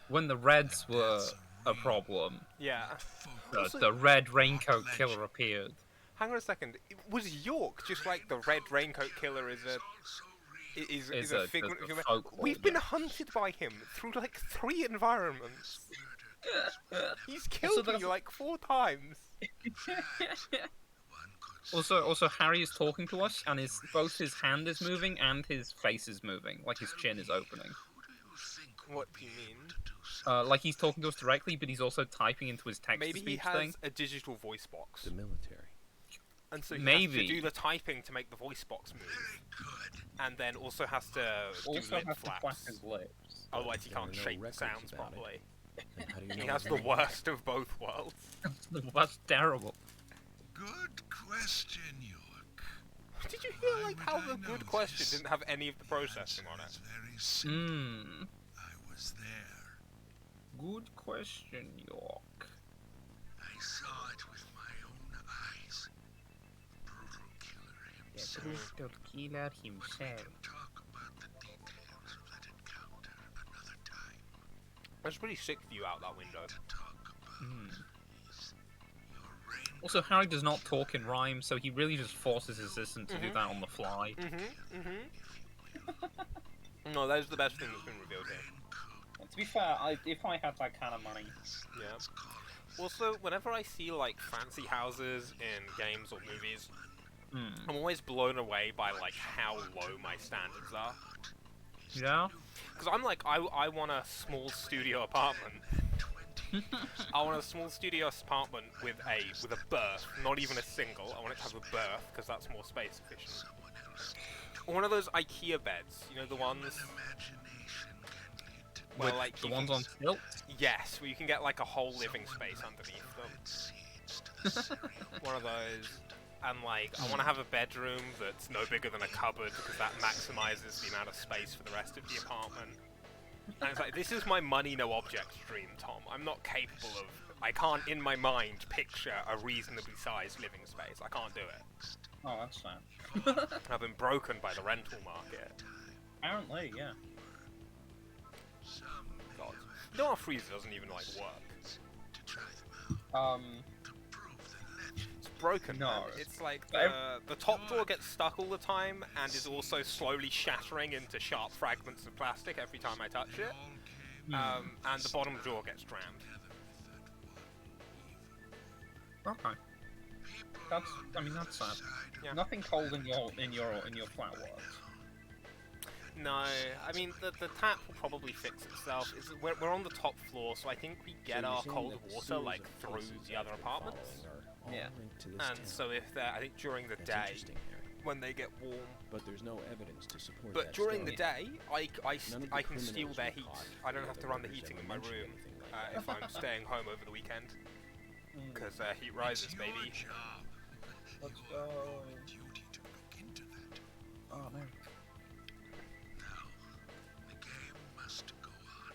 when the Reds were a problem.
Yeah.
The Red Raincoat Killer appeared.
Hang on a second. Was York just like the Red Raincoat Killer is a figment of human? We've been hunted by him through like 3 environments. He's killed me like 4 times.
Also, Harry is talking to us, and both his hand is moving and his face is moving, like his chin is opening.
What do you mean?
Like he's talking to us directly, but he's also typing into his text-to-speech thing.
Maybe he has a digital voice box.
The military.
And so he has to do the typing to make the voice box move. And then also has to do lip flaps.
His lips.
Otherwise he can't shape the sounds properly.
He
has the worst of both worlds.
That's terrible.
Good question, York.
Did you hear like how the good question didn't have any of the processing on it?
I was there.
Good question, York.
I saw it with my own eyes.
Crystal Killer himself.
That's a pretty sick view out that window.
Also, Harry does not talk in rhyme, so he really just forces his assistant to do that on the fly.
No, that is the best thing that's been revealed here.
To be fair, if I had that kind of money...
Yeah. Also, whenever I see, like, fancy houses in games or movies, I'm always blown away by, like, how low my standards are.
Yeah?
Because I'm like, I want a small studio apartment. I want a small studio apartment with a berth, not even a single. I want it to have a berth, because that's more space efficient. Or one of those IKEA beds, you know, the ones... Where, like,
the ones on stilts?
Yes, where you can get, like, a whole living space underneath them. One of those. And, like, I want to have a bedroom that's no bigger than a cupboard, because that maximizes the amount of space for the rest of the apartment. And it's like, this is my money no objects dream, Tom. I'm not capable of... I can't, in my mind, picture a reasonably sized living space. I can't do it.
Oh, that's sad.
I've been broken by the rental market.
Apparently, yeah.
God. You know our freezer doesn't even, like, work? It's broken,
no.
man. It's like the top drawer gets stuck all the time and is also slowly shattering into sharp fragments of plastic every time I touch it. And the bottom drawer gets jammed.
Okay. That's sad.
Yeah.
Nothing cold in your flat works.
No, I mean, the tap will probably fix itself. We're on the top floor, so I think we get our cold water, like, through the other apartments.
Yeah.
And so if they're, I think during the day, when they get warm...
But there's no evidence to support
But
that
during the
story.
day, I can steal their heat. I don't have to run the heating in my room if I'm staying home over the weekend. Because heat rises, baby.
Let's go. Oh, no.
The game must go on.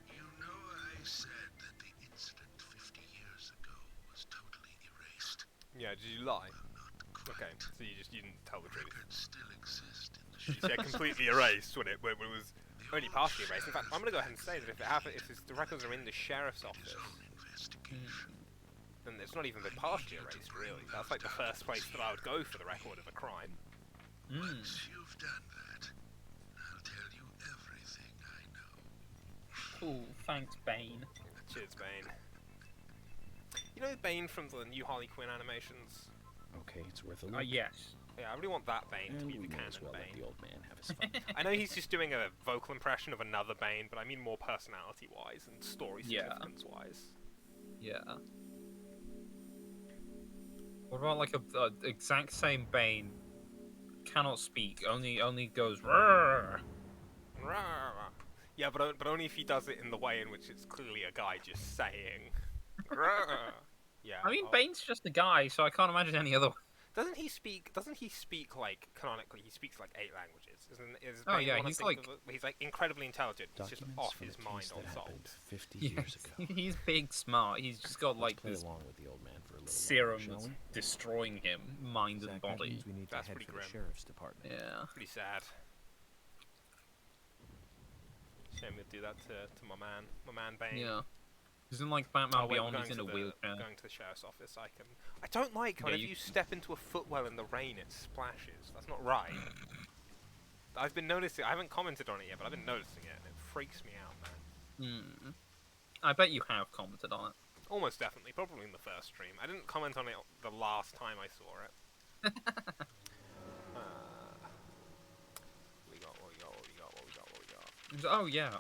You know I said that the incident 50 years ago was totally erased.
Yeah, did you lie? Okay, so you didn't tell the truth.
Records still exist in the
You said completely erased when it was only partially erased. In fact, I'm gonna go ahead and say that if the records are in the sheriff's office, then it's not even been partially erased, really. That's like the first place that I would go for the record of a crime.
Once you've done that, I'll tell you everything I know.
Ooh, thanks, Bane.
Cheers, Bane. You know Bane from the new Harley Quinn animations?
Okay, it's worth a look.
Yes.
Yeah, I really want that Bane to
And
be
we
the
may as
canon
well let
Bane.
the old man have his fun.
I know he's just doing a vocal impression of another Bane, but I mean more personality-wise and story significance-wise.
Yeah. What about like a exact same Bane, cannot speak, only goes "Rrrr."
Yeah, but only if he does it in the way in which it's clearly a guy just saying. "Rrrr." Yeah.
I mean, Bane's just a guy, so I can't imagine any other way.
Doesn't he speak like canonically? He speaks like 8 languages. Is
Oh
Bane
yeah,
one
he's
of
like
he's like incredibly intelligent. He's just
Documents
off
from
his
a
mind
case
on
that
salt.
happened 50
yeah,
years ago.
he's big smart. He's just got like
Play
this
along with the old man for a little
serum
while, shall
that's
we?
destroying him, mind and
Zach, that
body.
means we need to
That's
head
pretty
for
grim.
the sheriff's department.
Yeah.
Pretty sad. Shame we'd do that to my man Bane.
Yeah. Isn't like Batman
Oh, wait,
Beyond? He's in a wheelchair.
Going to the sheriff's office. I don't like
Yeah,
whenever you step into a footwell in the rain, it splashes. That's not right. I've been noticing. I haven't commented on it yet, but I've been noticing it, and it freaks me out, man.
I bet you have commented on it.
Almost definitely, probably in the first stream. I didn't comment on it the last time I saw it. What we got?
Oh yeah.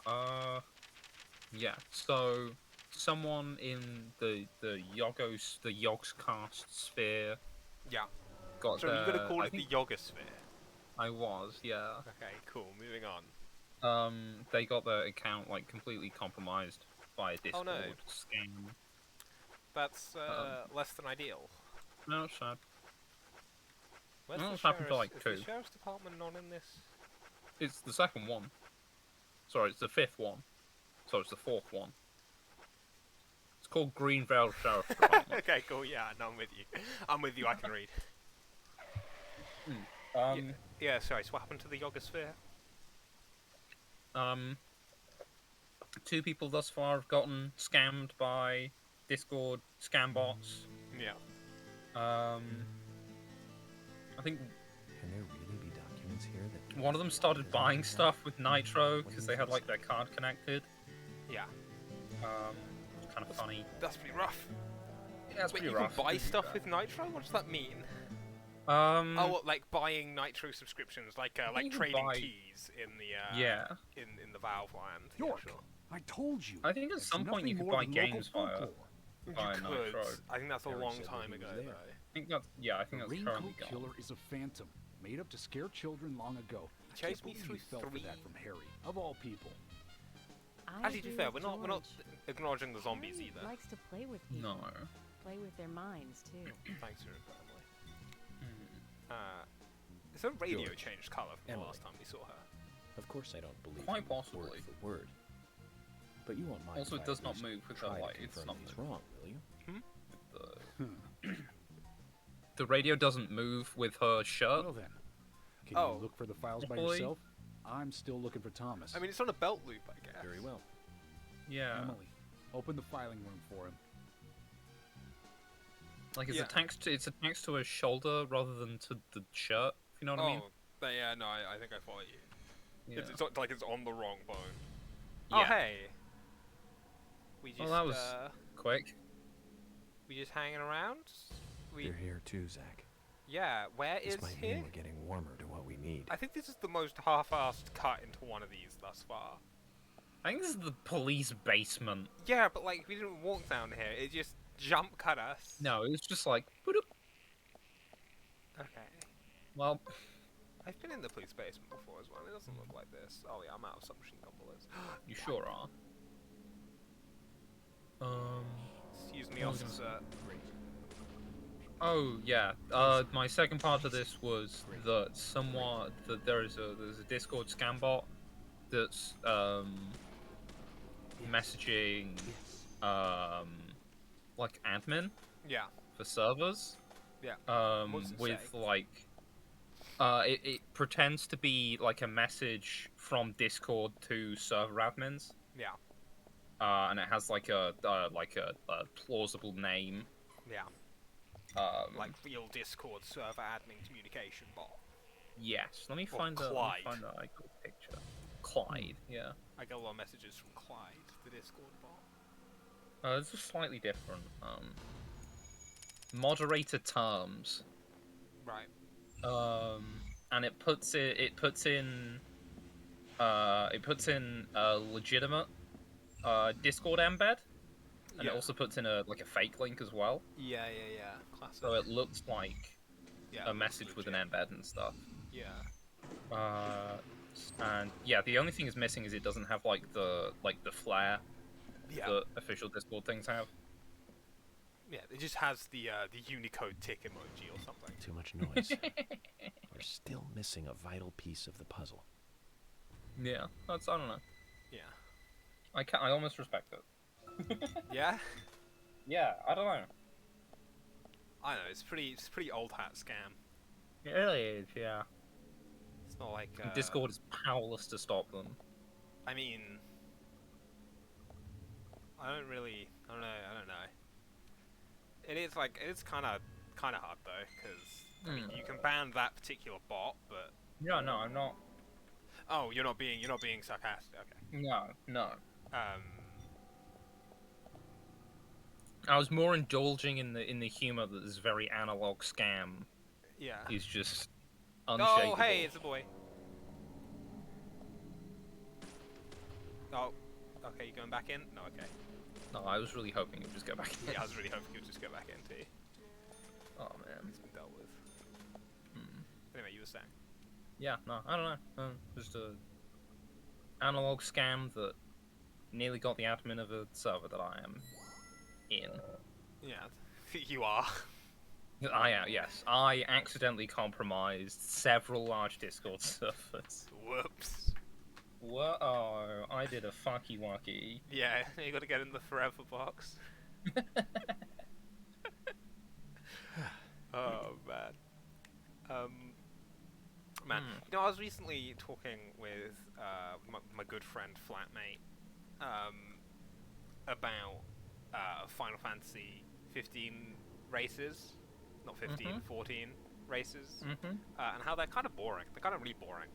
Yeah. So someone in the Yogscast sphere.
Yeah.
Got
So you're gonna call
I
it the
think
Yoga Sphere?
I was, yeah.
Okay, cool. Moving on.
They got their account like completely compromised by a Discord scam.
That's less than ideal.
No, it's sad.
Where's
No,
the
it's happened to, like,
is
2.
the sheriff's department not in this?
It's the second one. Sorry, it's the 5th one. So it's the 4th one. It's called Greenvale Sheriff Department.
Okay, cool. Yeah, no, I'm with you. I can read. Yeah, sorry, so what happened to the Yogosphere?
2 people thus far have gotten scammed by Discord scam bots.
Yeah.
I think
Can there really be documents here that
one of them started buying stuff with Nitro because they had like their card connected.
Yeah.
It's kind of funny.
That's pretty rough.
Yeah, it's
Wait,
pretty
you
rough.
can buy stuff with Nitro? What does that mean?
Oh,
what, like buying Nitro subscriptions, like trading keys in the in the Valve land.
York,
Yeah, sure.
I told you.
I think at some point you could buy games via Nitro.
I think that's a long
said
time
that he
ago.
was there.
I think that's I think
The
that's currently
Raincoat
gone.
Killer is a phantom made up to scare children long ago. I
Chased
can't
me
believe
through
you fell for
3.
that from Harry, of all people.
Actually, to be fair, we're not acknowledging the zombies
Harry
either.
likes to play with people.
No.
Play with their minds too.
Thanks, Rube Goldberg. So radio
George,
changed colour from the
Emily.
last time we saw her.
Of course I don't believe
Quite
you
possibly.
word for word. But you won't mind
Also,
if
it
I
does
at
not
least
move with her
try to
light, it's
confirm
not
he's
moving.
wrong, will you?
The radio doesn't move with her shirt.
Well then, can
Oh.
you look for the files by
Hopefully.
yourself? I'm still looking for Thomas.
I mean, it's on a belt loop, I guess.
Very well.
Yeah.
Emily, open the filing room for him.
Like it's
Yeah.
attached to her shoulder rather than to the shirt. If you know what I mean?
Yeah, no, I think I follow you.
Yeah.
It's not like it's on the wrong bone.
Yeah.
Oh, hey. We just,
Well, that was quick.
we just hanging around?
You're here too, Zach.
Yeah, where is
This might
he?
mean we're getting warmer to what we need.
I think this is the most half-assed cut into one of these thus far.
I think this is the police basement.
Yeah, but like, we didn't walk down here, it just jump cut us.
No, it was just like, boop.
Okay.
Well,
I've been in the police basement before as well, it doesn't look like this. Oh yeah, I'm out of submachine gun bullets.
you sure are.
Excuse me, officer.
Oh yeah. My second part of this was that there's a Discord scam bot that's messaging like admin
Yeah.
for servers.
Yeah. What's it
With
say?
like it pretends to be like a message from Discord to server admins.
Yeah.
And it has like a plausible name.
Yeah. Like real Discord server admin communication bot.
Yes. Let me
Or
find
Clyde.
a picture. Clyde. Yeah.
I get a lot of messages from Clyde, the Discord bot.
It's just slightly different. Moderator terms.
Right.
And it puts in a legitimate Discord embed, and it also puts in a fake link as well.
Yeah. Classic.
So it looks like
Yeah,
a
it looks
message with an
legit.
embed and stuff.
Yeah.
And yeah, the only thing is missing is it doesn't have like the flare
Yeah.
that official Discord things have.
Yeah, it just has the Unicode tick emoji or something.
Too much noise. We're still missing a vital piece of the puzzle.
Yeah, I don't know.
Yeah.
I almost respect it.
Yeah?
Yeah, I don't know.
I know, it's pretty old hat scam.
It really is, yeah.
It's not like
Discord is powerless to stop them.
I mean, I don't know. It's kind of hard though, because I mean, you can ban that particular bot, but
No, I'm not.
oh, you're not being sarcastic. Okay.
No. I was more indulging in the humor that this very analog scam
Yeah.
is just unshakable.
Oh, hey, it's a boy. Oh, okay, you going back in? No, okay.
No, I was really hoping it would just go back in.
Yeah, I was really hoping you would just go back in too.
Oh man.
It's been dealt with. Anyway, you were saying.
Yeah, no, I don't know. Just a analog scam that nearly got the admin of a server that I am in.
Yeah, you are.
I am, yes. I accidentally compromised several large Discord servers.
Whoops.
Whoa, I did a fucky wucky.
Yeah, you gotta get in the forever box. Oh man. man. You know, I was recently talking with my good friend, flatmate, about Final Fantasy 15 races, not 15, 14 races, and how they're kind of boring. They're kind of really boring.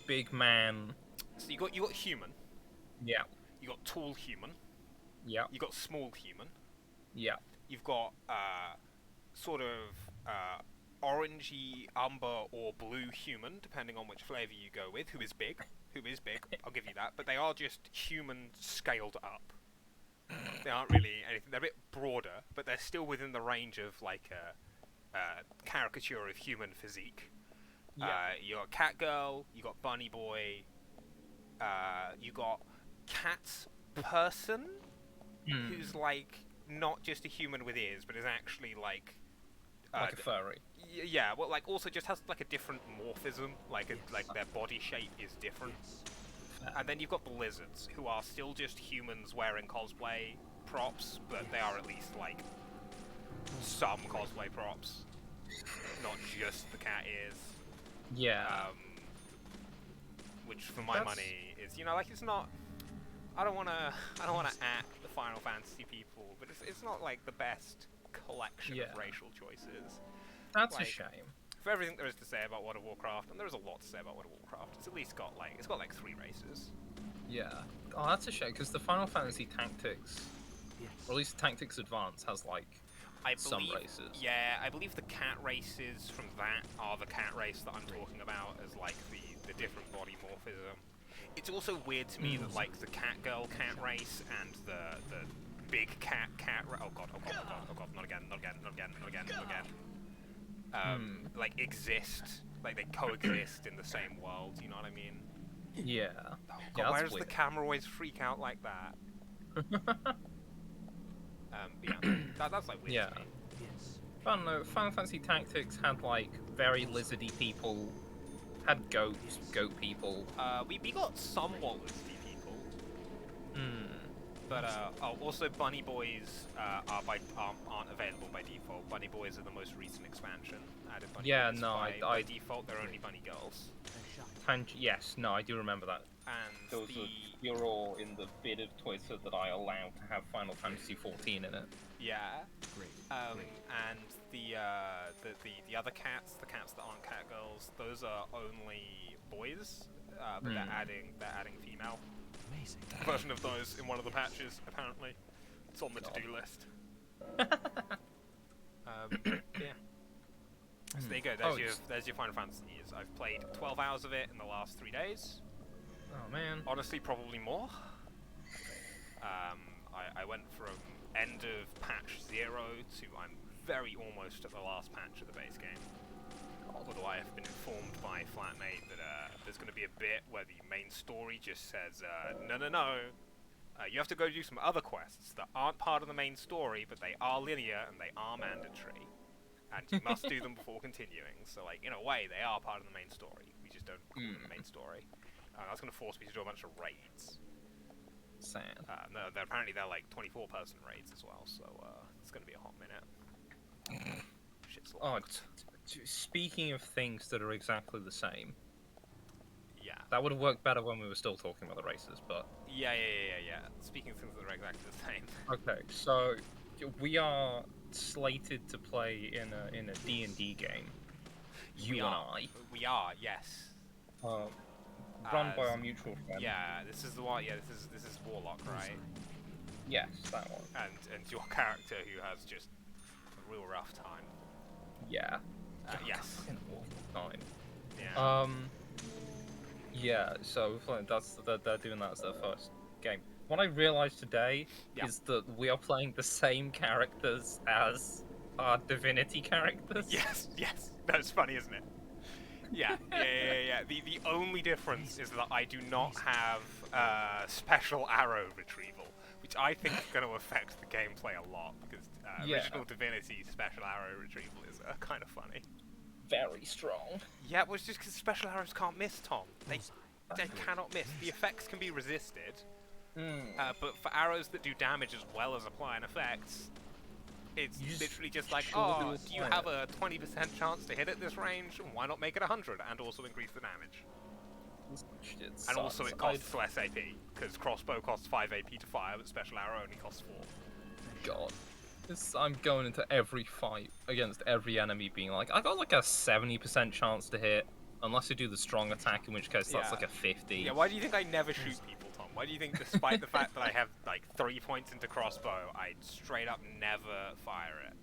Big man.
So you got human.
Yeah.
You got tall human.
Yeah.
You got small human.
Yeah.
You've got sort of orangey, umber, or blue human, depending on which flavor you go with. Who is big? I'll give you that. But they are just humans scaled up. They aren't really anything. They're a bit broader, but they're still within the range of like a caricature of human physique.
Yeah.
You got cat girl. You got bunny boy. You got cat person, who's like not just a human with ears, but is actually like
a furry.
Yeah, well, like also just has like a different morphism, like their body shape is different. And then you've got the lizards, who are still just humans wearing cosplay props, but they are at least like some cosplay props, not just the cat ears.
Yeah.
Which for my money is, you know, like it's not. I don't wanna at the Final Fantasy people, but it's not like the best collection of racial choices.
That's
like,
a shame.
For everything there is to say about World of Warcraft, and there is a lot to say about World of Warcraft, it's at least got like 3 races.
Yeah. Oh, that's a shame because the Final Fantasy Tactics, or at least Tactics Advance, has like some races.
Yeah, I believe the cat races from that are the cat race that I'm talking about as like the different body morphism. It's also weird to me that like the cat girl cat race and the big cat oh god, not again, like exist, like they coexist in the same world, you know what I mean?
Yeah.
Oh god, why does the camera always freak out like that? Yeah, that's like weird to me.
I don't know, Final Fantasy Tactics had like very lizardy people, had goat people.
We got somewhat lizardy people. But also bunny boys aren't available by default. Bunny boys are the most recent expansion. Added bunny boys by default, they're only bunny girls.
Yes, no, I do remember that.
And
you're all in the bit of Twitter that I allowed to have Final Fantasy 14 in it.
Yeah. Great. And the other cats, the cats that aren't cat girls, those are only boys. But they're adding female.
Amazing.
Version of those in one of the patches. Apparently, it's on the to-do list. Yeah. So there you go. There's your Final Fantasy news. I've played 12 hours of it in the last 3 days.
Oh man.
Honestly, probably more. I went from end of patch 0 to I'm very almost at the last patch of the base game. Although I have been informed by flatmate that there's going to be a bit where the main story just says, no. You have to go do some other quests that aren't part of the main story, but they are linear and they are mandatory. And you must do them before continuing. So, like, in a way, they are part of the main story. We just don't call them the main story. That's going to force me to do a bunch of raids.
Sad.
No, apparently they're like 24-person raids as well, so it's going to be a hot minute. Shit's locked.
Speaking of things that are exactly the same.
Yeah.
That would have worked better when we were still talking about the races, but...
Yeah. Speaking of things that are exactly the same.
Okay, so we are slated to play in a D&D game. You and I.
We are, yes.
Run by our mutual friend.
Yeah, this is the one. Yeah, this is Warlock, right?
Yes, that one.
And your character who has just a real rough time.
Yeah.
Yes.
Time.
Yeah.
Yeah. So they're doing that as their first game. What I realized today is that we are playing the same characters as our Divinity characters.
Yes. That's funny, isn't it? Yeah. The only difference is that I do not have special arrow retrieval, which I think is going to affect the gameplay a lot, because original Divinity special arrow retrieval is kind of funny.
Very strong.
Yeah, well, it's just because special arrows can't miss, Tom. They cannot miss. The effects can be resisted, but for arrows that do damage as well as apply an effect, It's
You
literally just like,
sure
oh,
do
do you
fire.
have a 20% chance to hit at this range? Why not make it 100 and also increase the damage? And also it costs less AP, because crossbow costs 5 AP to fire, but special arrow only costs 4.
God. I'm going into every fight against every enemy being like, I got like a 70% chance to hit, unless you do the strong attack, in which case that's like a 50.
Yeah, why do you think I never shoot people, Tom? Why do you think, despite the fact that I have like 3 points into crossbow, I straight up never fire it?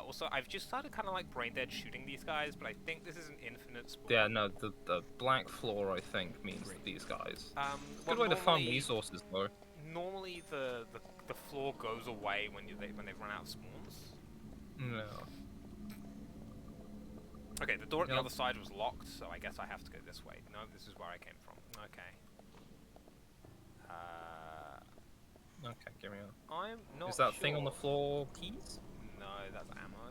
Also, I've just started kind of like brain dead shooting these guys, but I think this is an infinite spawn.
Yeah, no, the black floor, I think, means these guys.
Well,
Good way to farm resources, though.
Normally, the floor goes away when they've run out of spawns.
No.
Okay, the door at the other side was locked, so I guess I have to go this way. No, this is where I came from. Okay.
Okay, give me a...
I'm not
Is that
sure.
thing on the floor keys?
No, that's ammo.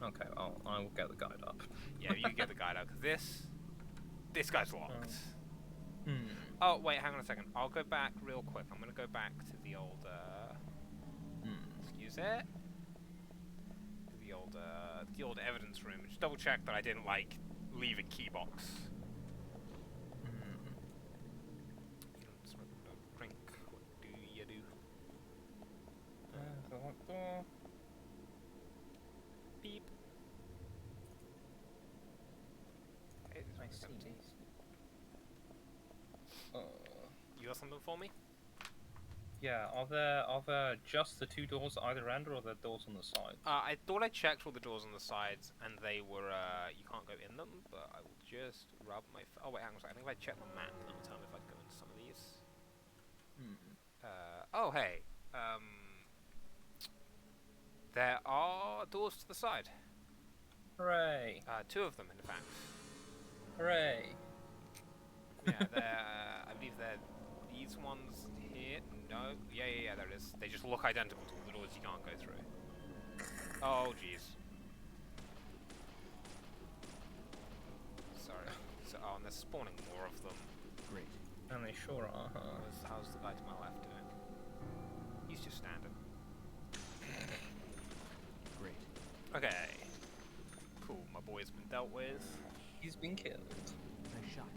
Okay, I will get the guide up.
Yeah, you get the guide out, because this guy's locked. Oh, wait, hang on a second. I'll go back real quick. I'm going to go back to the old, excuse it? The old evidence room. Just double check that I didn't, like, leave a key box. You don't smoke, don't drink. What do you do?
The locked door.
Beep. Okay, this one's empty. You got something for me?
Yeah, are there just the 2 doors at either end, or are there doors on the side?
I thought I checked all the doors on the sides, and they were, you can't go in them, but I will just rub my... Oh, wait, hang on a second. I think if I check the map, that'll tell me if I can go into some of these. Oh, hey. There are doors to the side.
Hooray.
2 of them, in fact.
Hooray.
Yeah, I believe they're these ones here. No, yeah, there it is. They just look identical to all the doors you can't go through. Oh, jeez. Sorry. Oh, and they're spawning more of them.
Great. And they sure are, huh?
How's the guy to my left doing? He's just standing.
Great.
Okay. Cool, my boy's been dealt with.
He's been killed.
Nice shot.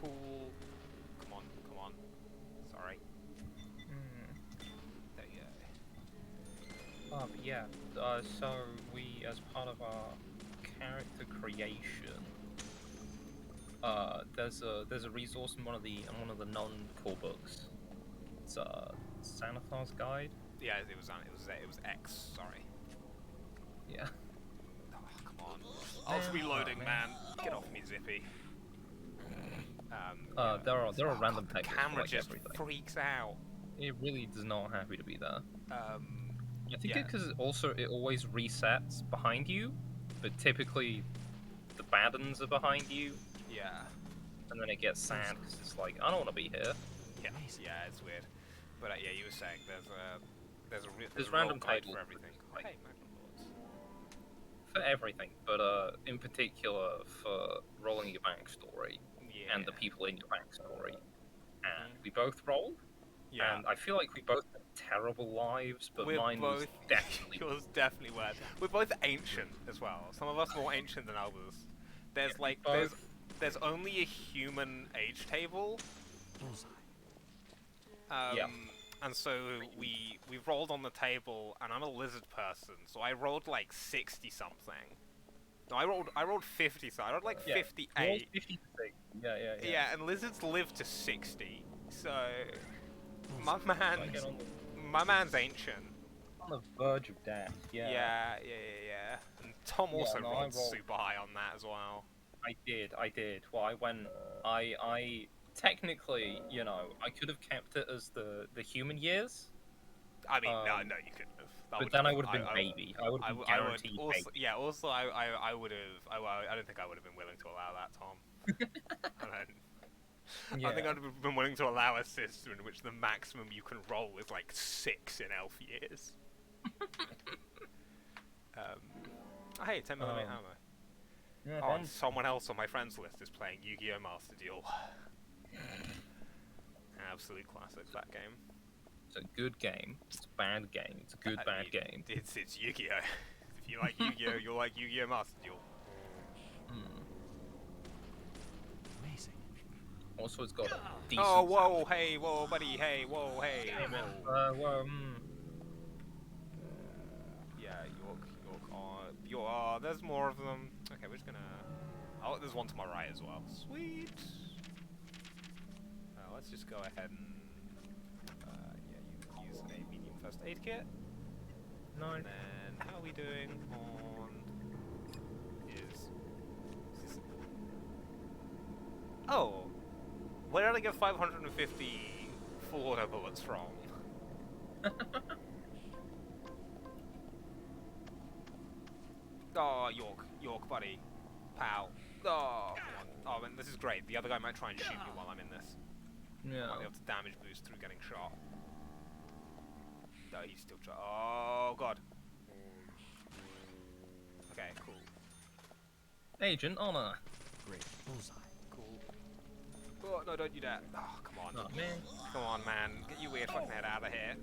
Cool. Come on. Sorry. There you go.
But yeah, so we, as part of our character creation, there's a resource in one of the non-core books. It's Xanathar's Guide.
Yeah, it was X. Sorry.
Yeah.
Oh, come on. I was reloading, man. Get off me, Zippy.
There are random
the
textures
camera
like
just
everything.
freaks out.
It really is not happy to be there. I think
yeah.
because it always resets behind you, but typically the bad ones are behind you.
Yeah.
And then it gets sad because it's like, I don't want to be here.
Yeah, it's weird. But yeah, you were saying there's a
random
guide
tables
for everything.
like,
Hey, Magnum Lords.
For everything, but in particular for rolling your backstory and the people in your backstory. And we both rolled.
Yeah.
And I feel like we both had terrible lives, but mine was definitely
yours definitely worse. We're both ancient as well. Some of us more ancient than others. There's like there's only a human age table. And so we rolled on the table, and I'm a lizard person, so I rolled like 60 something. No, I rolled 50. So I rolled like 58.
56. Yeah.
Yeah, and lizards live to 60. So my man's ancient.
On the verge of death.
Yeah. And Tom also rolled
rolled
super high on that as well.
I did. Well, I technically, I could have kept it as the human years.
I mean, no, you couldn't have.
But then I would have been baby. I would have been guaranteed
also,
baby.
Yeah, also, I would have. I don't think I would have been willing to allow that, Tom. I think I'd have been willing to allow a system in which the maximum you can roll is like 6 in elf years. Hey, 10mm ammo. And someone else on my friends list is playing Yu-Gi-Oh! Master Duel. absolute classic, that game.
It's a good game. It's a bad game. It's a good bad game.
It's Yu-Gi-Oh! If you like Yu-Gi-Oh, you'll like Yu-Gi-Oh! Master Duel.
Amazing.
Also, it's got a decent.
Oh, whoa, hey, whoa, buddy, hey, whoa, hey, whoa. Yeah, York, there's more of them. Okay, we're just gonna... Oh, there's one to my right as well. Sweet! Let's just go ahead and... yeah, you use a medium first aid kit.
No.
And then, how are we doing on... Oh! Where did I get 550 full auto bullets from? Oh, York, buddy. Pal. Oh, come on. Oh, man, this is great. The other guy might try and shoot me while I'm in this.
Yeah.
I might be able to damage boost through getting shot. No, he's still trying. Oh, God. Okay, cool.
Agent Honor.
Great. Bullseye.
Cool. Oh, no, don't do that. Oh, come on.
Oh, man.
Come on, man. Get your weird fucking head out of here.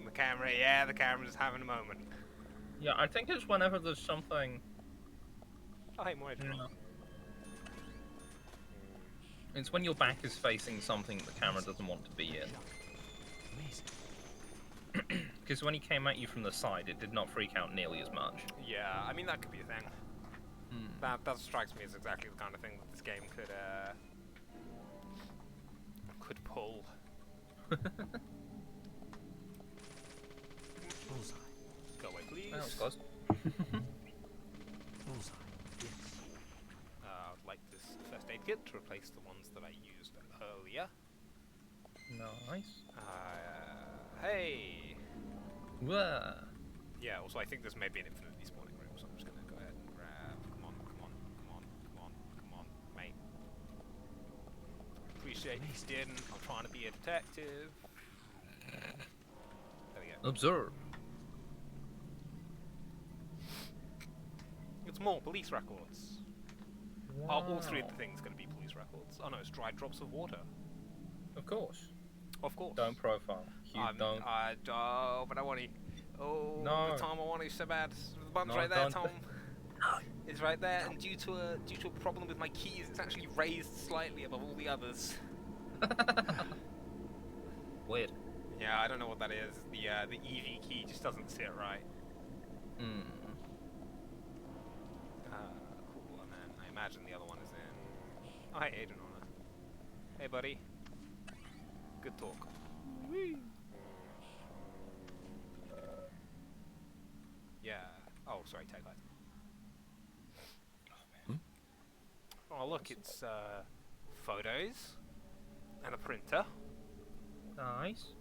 The camera, yeah, the camera's having a moment.
Yeah, I think it's whenever there's something...
Oh, hey, more
Yeah. It's when your back is facing something the camera doesn't want to be in.
Amazing.
Because when he came at you from the side, it did not freak out nearly as much.
Yeah, I mean, that could be a thing. That strikes me as exactly the kind of thing that this game could pull.
Bullseye.
Go away, please.
That was close.
Bullseye. Yes.
I'd like this first aid kit to replace the ones that I used earlier.
Nice.
Hey!
Whoa.
Yeah, also I think this may be an infinitely spawning room, so I'm just gonna go ahead and grab... Come on, mate. Appreciate you didn't. I'm trying to be a detective. There we go.
Observe.
It's more police records. Are all three of the things going to be police records? Oh no, it's dried drops of water.
Of course.
Of course.
Don't profile. You don't.
Oh, but I want to. Oh,
No.
Tom, I want to so bad. The button's
No,
right there,
don't.
Tom. It's right there, and due to a problem with my keys, it's actually raised slightly above all the others.
Weird.
Yeah, I don't know what that is. The EV key just doesn't sit right. Cool, and then I imagine the other one is in... Oh, hey, Agent Honor. Hey, buddy. Good talk. Whee! Yeah. Oh, sorry, tag light.
Oh, man.
Oh, look, it's, photos. And a printer.
Nice.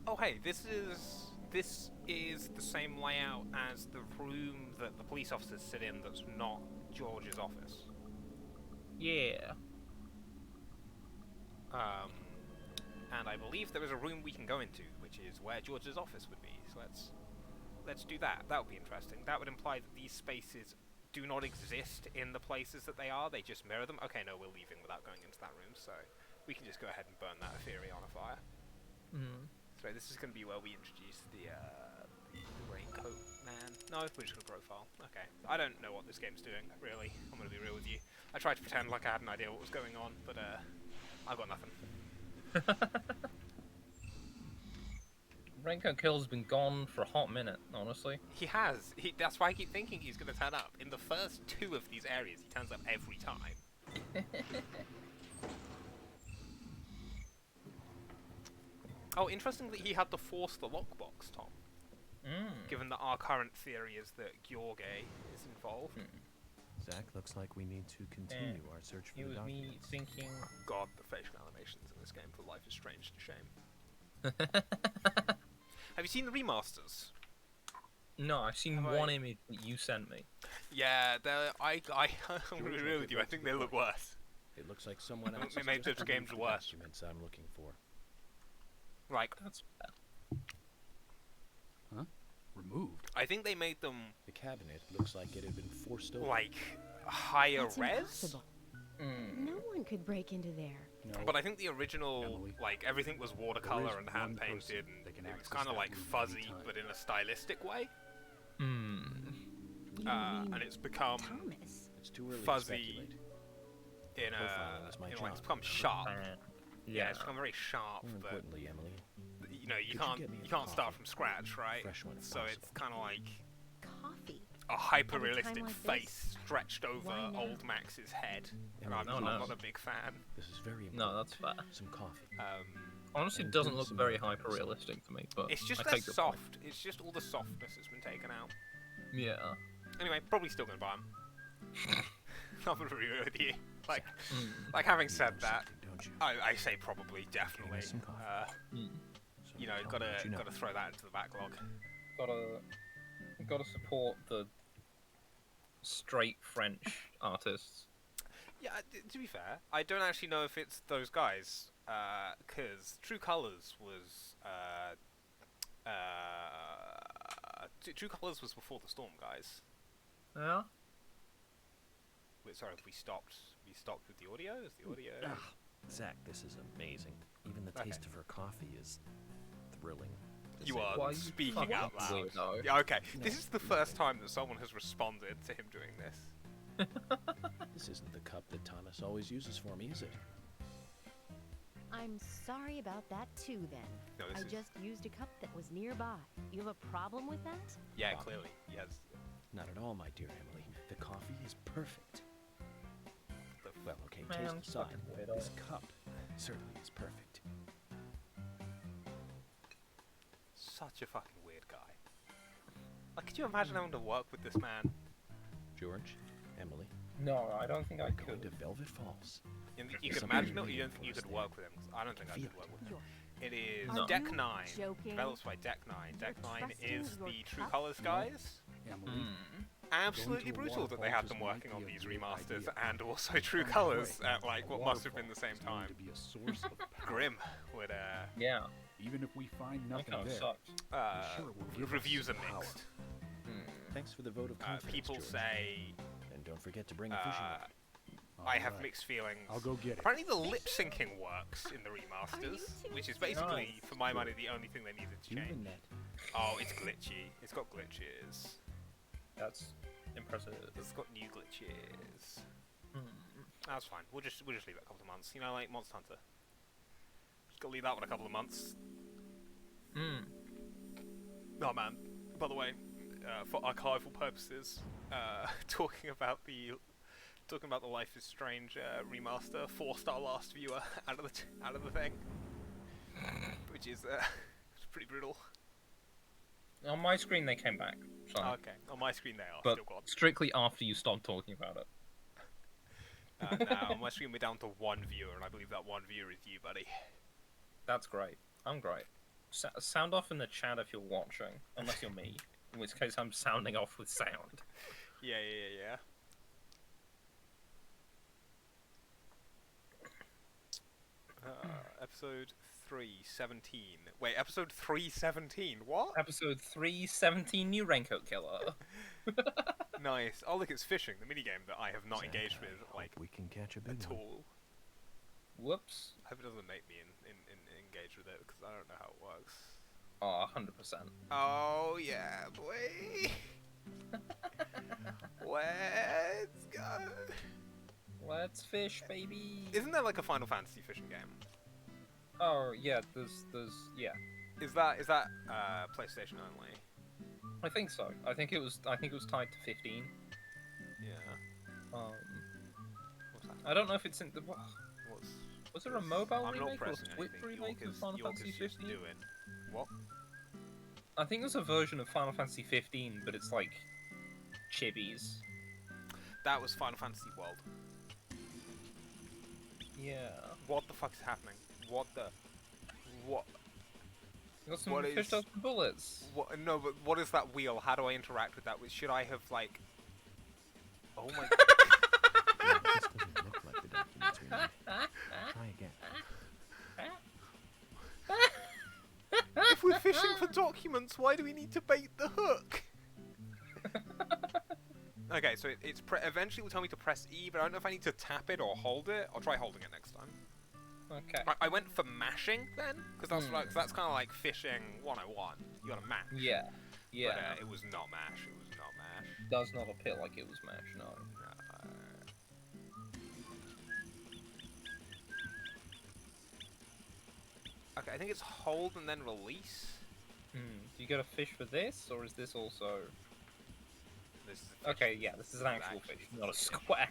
Oh, hey, this is the same layout as the room that the police officers sit in that's not George's office.
Yeah.
And I believe there is a room we can go into, which is where George's office would be. So let's do that. That would be interesting. That would imply that these spaces do not exist in the places that they are. They just mirror them. Okay, no, we're leaving without going into that room, so we can just go ahead and burn that theory on a fire. So this is going to be where we introduce the raincoat man. No, we're just going to profile. Okay. I don't know what this game's doing, really. I'm going to be real with you. I tried to pretend like I had an idea what was going on, but I've got nothing.
Raincoat Kill's been gone for a hot minute, honestly.
He has. That's why I keep thinking he's going to turn up. In the first two of these areas, he turns up every time. Oh, interestingly, he had to force the lockbox, Tom. Given that our current theory is that George is involved.
Zach, looks like we need to continue our search for the documents.
Me thinking...
God, the facial animations in this game for Life is Strange to shame. Have you seen the remasters?
No, I've seen one image that you sent me.
Yeah, I'm going to be real with you, I think they look worse.
It looks like someone else
They made those games worse.
documents I'm looking for.
Like,
That's bad.
Huh? Removed?
I think they made them...
The cabinet looks like it had been forced open.
Like, higher
That's
res?
impossible.
No one could break into there.
No.
But I think the original,
Emily,
like, everything was watercolor and hand painted, and
that can
it was
access
kind of
that
like
room
fuzzy,
anytime.
but in a stylistic way.
You mean
And it's become
Thomas?
It's too early to
fuzzy
speculate.
in
Profiling is my
like,
job,
it's become
remember?
sharp.
Yeah.
Yeah, it's become very sharp,
More
but
importantly, Emily,
you know, you
could you
can't
get me a
can't start
coffee?
from scratch, right?
Fresh one if
So it's
possible.
kind of like
Coffee.
a hyper-realistic
At a time like
face stretched over
Why now?
old Max's head, and
Emily,
I'm
no.
not a big fan.
this is very important.
No, that's fair.
Some coffee.
Honestly, it
And
doesn't
bring
look
some
very
milk and
hyper realistic to me, but
It's just
I
less
take your point.
soft. It's just all the softness has been taken out.
Yeah.
Anyway, probably still gonna buy them. I'm gonna be real with you. Like,
Mm.
like having
You
said
know
that,
something, don't you?
I say probably, definitely.
some coffee. So
You know,
tell me what you know.
gotta throw that into the backlog.
Gotta support the straight French artists.
Yeah, to be fair, I don't actually know if it's those guys, because True Colors was, True Colors was before the Storm guys.
Yeah.
Wait, sorry, we stopped with the audio? Is the audio...
Zach, this is amazing. Even the taste of her coffee is thrilling. to
You
say
are
the
Why
least.
you
speaking
fucking
out loud.
weirdo.
Yeah, okay.
No,
This is the first time that someone has responded to him doing this.
This isn't the cup that Thomas always uses for me, is it?
I'm sorry about that too, then.
No, this
I
is...
just used a cup that was nearby. You have a problem with that?
Yeah, clearly. Yes.
Not at all, my dear Emily. The coffee is perfect. Well, okay,
Man,
taste aside,
fucking weirdo.
this cup certainly is perfect.
Such a fucking weird guy. Like, could you imagine having to work with this man?
George, Emily,
No, I don't think I
going
could.
to Velvet Falls.
You could
Something
imagine it, or
really
you don't think you
for us
could
there.
work with him? 'Cause I don't think I
Feel
could work
it.
with him.
You're
It is
Are
Deck
you
9.
joking?
Developed by Deck 9. Deck
You're
9
trusting
is
your
the True
cup?
Colors guys.
Emily,
Absolutely
Going to a
brutal that they
waterfall
had
just
them
might
working
be
on
a
these
great
remasters
idea.
and also True
By the
Colors
way,
at like
a
what must have been the
waterfall
same
is going
time.
to be a source of power.
Grim would
Yeah.
Even if we find
That
nothing
kind of
there,
sucks.
uh,
sure it will give us
reviews are
power.
mixed.
Thanks for the vote of confidence,
People
George.
say
And don't forget to bring a fishing rod.
I have
Alright.
mixed feelings.
I'll go get it.
Apparently the lip syncing works in the remasters,
two
which is basically,
serious?
for my money, the only thing they needed to
You
change.
and Ned.
Oh, it's glitchy. It's got glitches.
That's impressive.
It's got new glitches. That's fine. We'll just leave it a couple of months. You know, like Monster Hunter. Just gotta leave that one a couple of months. Oh man. By the way, for archival purposes, talking about the Life is Strange remaster, 4-star last viewer out of the thing, which is it's pretty brutal.
On my screen, they came back. So.
Okay, on my screen they are
But
still gone.
strictly after you stopped talking about it.
Now on my screen we're down to one viewer, and I believe that one viewer is you, buddy.
That's great. I'm great. Sound off in the chat if you're watching, unless you're me, in which case I'm sounding off with sound.
Yeah. Episode 317. Wait, episode 317? What?
Episode 317, New Raincoat Killer.
Nice. Oh, look, it's fishing, the minigame that I have not
Zach,
engaged
I
with,
hope
like,
we can catch a big
at
one.
all.
Whoops.
I hope it doesn't make me engage with it, because I don't know how it works.
Oh, 100%.
Oh, yeah, boy. Let's go.
Let's fish, baby.
Isn't there, like, a Final Fantasy fishing game?
Oh, yeah, yeah.
Is that PlayStation only?
I think so. I think it was tied to 15.
Yeah. What's that?
I don't know if it's in the.
What's...
Was there a mobile
I'm not
remake or
pressing
Switch
anything.
remake of Final
York
Fantasy
is just
15?
doing... What?
I think there's a version of Final Fantasy 15, but it's like chibis.
That was Final Fantasy World.
Yeah.
What the fuck is happening? What?
You got some
What
fish
is-
does some bullets.
What? No, but what is that wheel? How do I interact with that? Should I have like? Oh my.
Yeah, this doesn't look like the documents we need. Try again.
If we're fishing for documents, why do we need to bait the hook? Okay, so eventually will tell me to press E, but I don't know if I need to tap it or hold it. I'll try holding it next time.
Okay.
I went for mashing then, because that's kind of like fishing 101. You gotta mash.
Yeah. Yeah.
But it was not mash. It was not mash.
Does not appear like it was mash, no.
Okay, I think it's hold and then release.
Do you get a fish for this, or is this also...
This is
okay, yeah, this is an actual fish, not a square.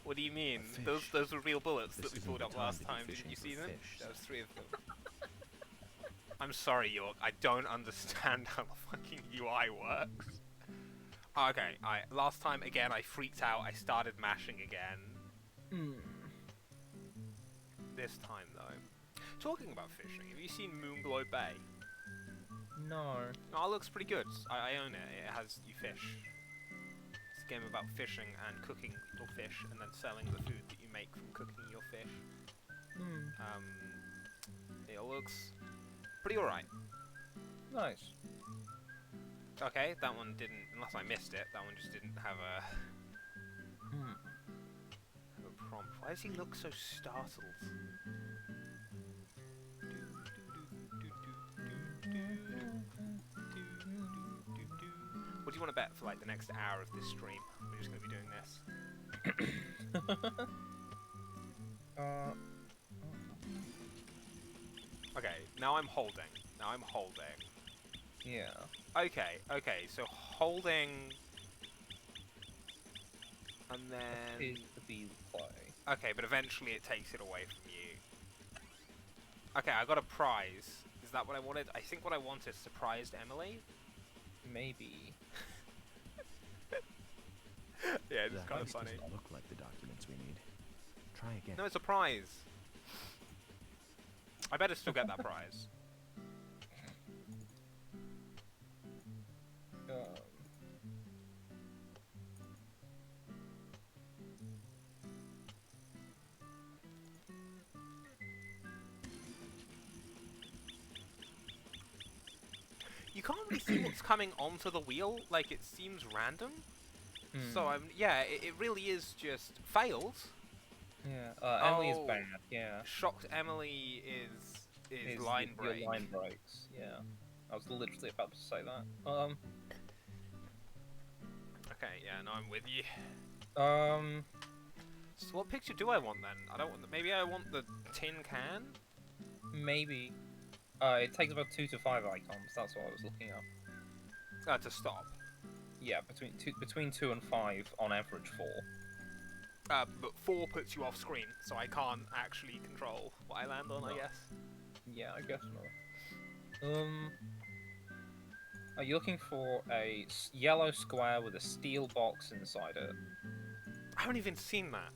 What do you mean? Those were real bullets that we pulled up last time. Didn't you see them? There was 3 of them. I'm sorry, York. I don't understand how the fucking UI works. Okay, last time again I freaked out. I started mashing again. This time though. Talking about fishing, have you seen Moonglow Bay?
No.
Oh, it looks pretty good. I own it. It has you fish. It's a game about fishing and cooking little fish and then selling the food that you make from cooking your fish. It looks pretty alright.
Nice.
Okay, that one didn't, unless I missed it, that one just didn't have a prompt. Why does he look so startled? What do you want to bet for like the next hour of this stream? We're just going to be doing this. Okay, now I'm holding.
Yeah.
Okay, so holding... And then...
Is the B play.
Okay, but eventually it takes it away from you. Okay, I got a prize. Is that what I wanted? I think what I wanted surprised Emily.
Maybe.
Yeah, it's kind of funny.
Doesn't look like the documents we need. Try again.
No, it's a prize. I better still get that prize. You can't really see what's coming onto the wheel, like it seems random. So yeah, it really is just failed.
Yeah, Emily is bad, yeah.
Shocked Emily is line break.
Your line breaks, yeah. I was literally about to say that.
Okay, yeah, no, I'm with you. So what picture do I want then? I don't want maybe I want the tin can?
Maybe. It takes about 2 to 5 icons, that's what I was looking up.
To stop.
Yeah, between 2 and 5, on average 4.
But 4 puts you off screen, so I can't actually control what I land on, I guess.
Yeah, I guess not. Are you looking for a yellow square with a steel box inside it?
I haven't even seen that.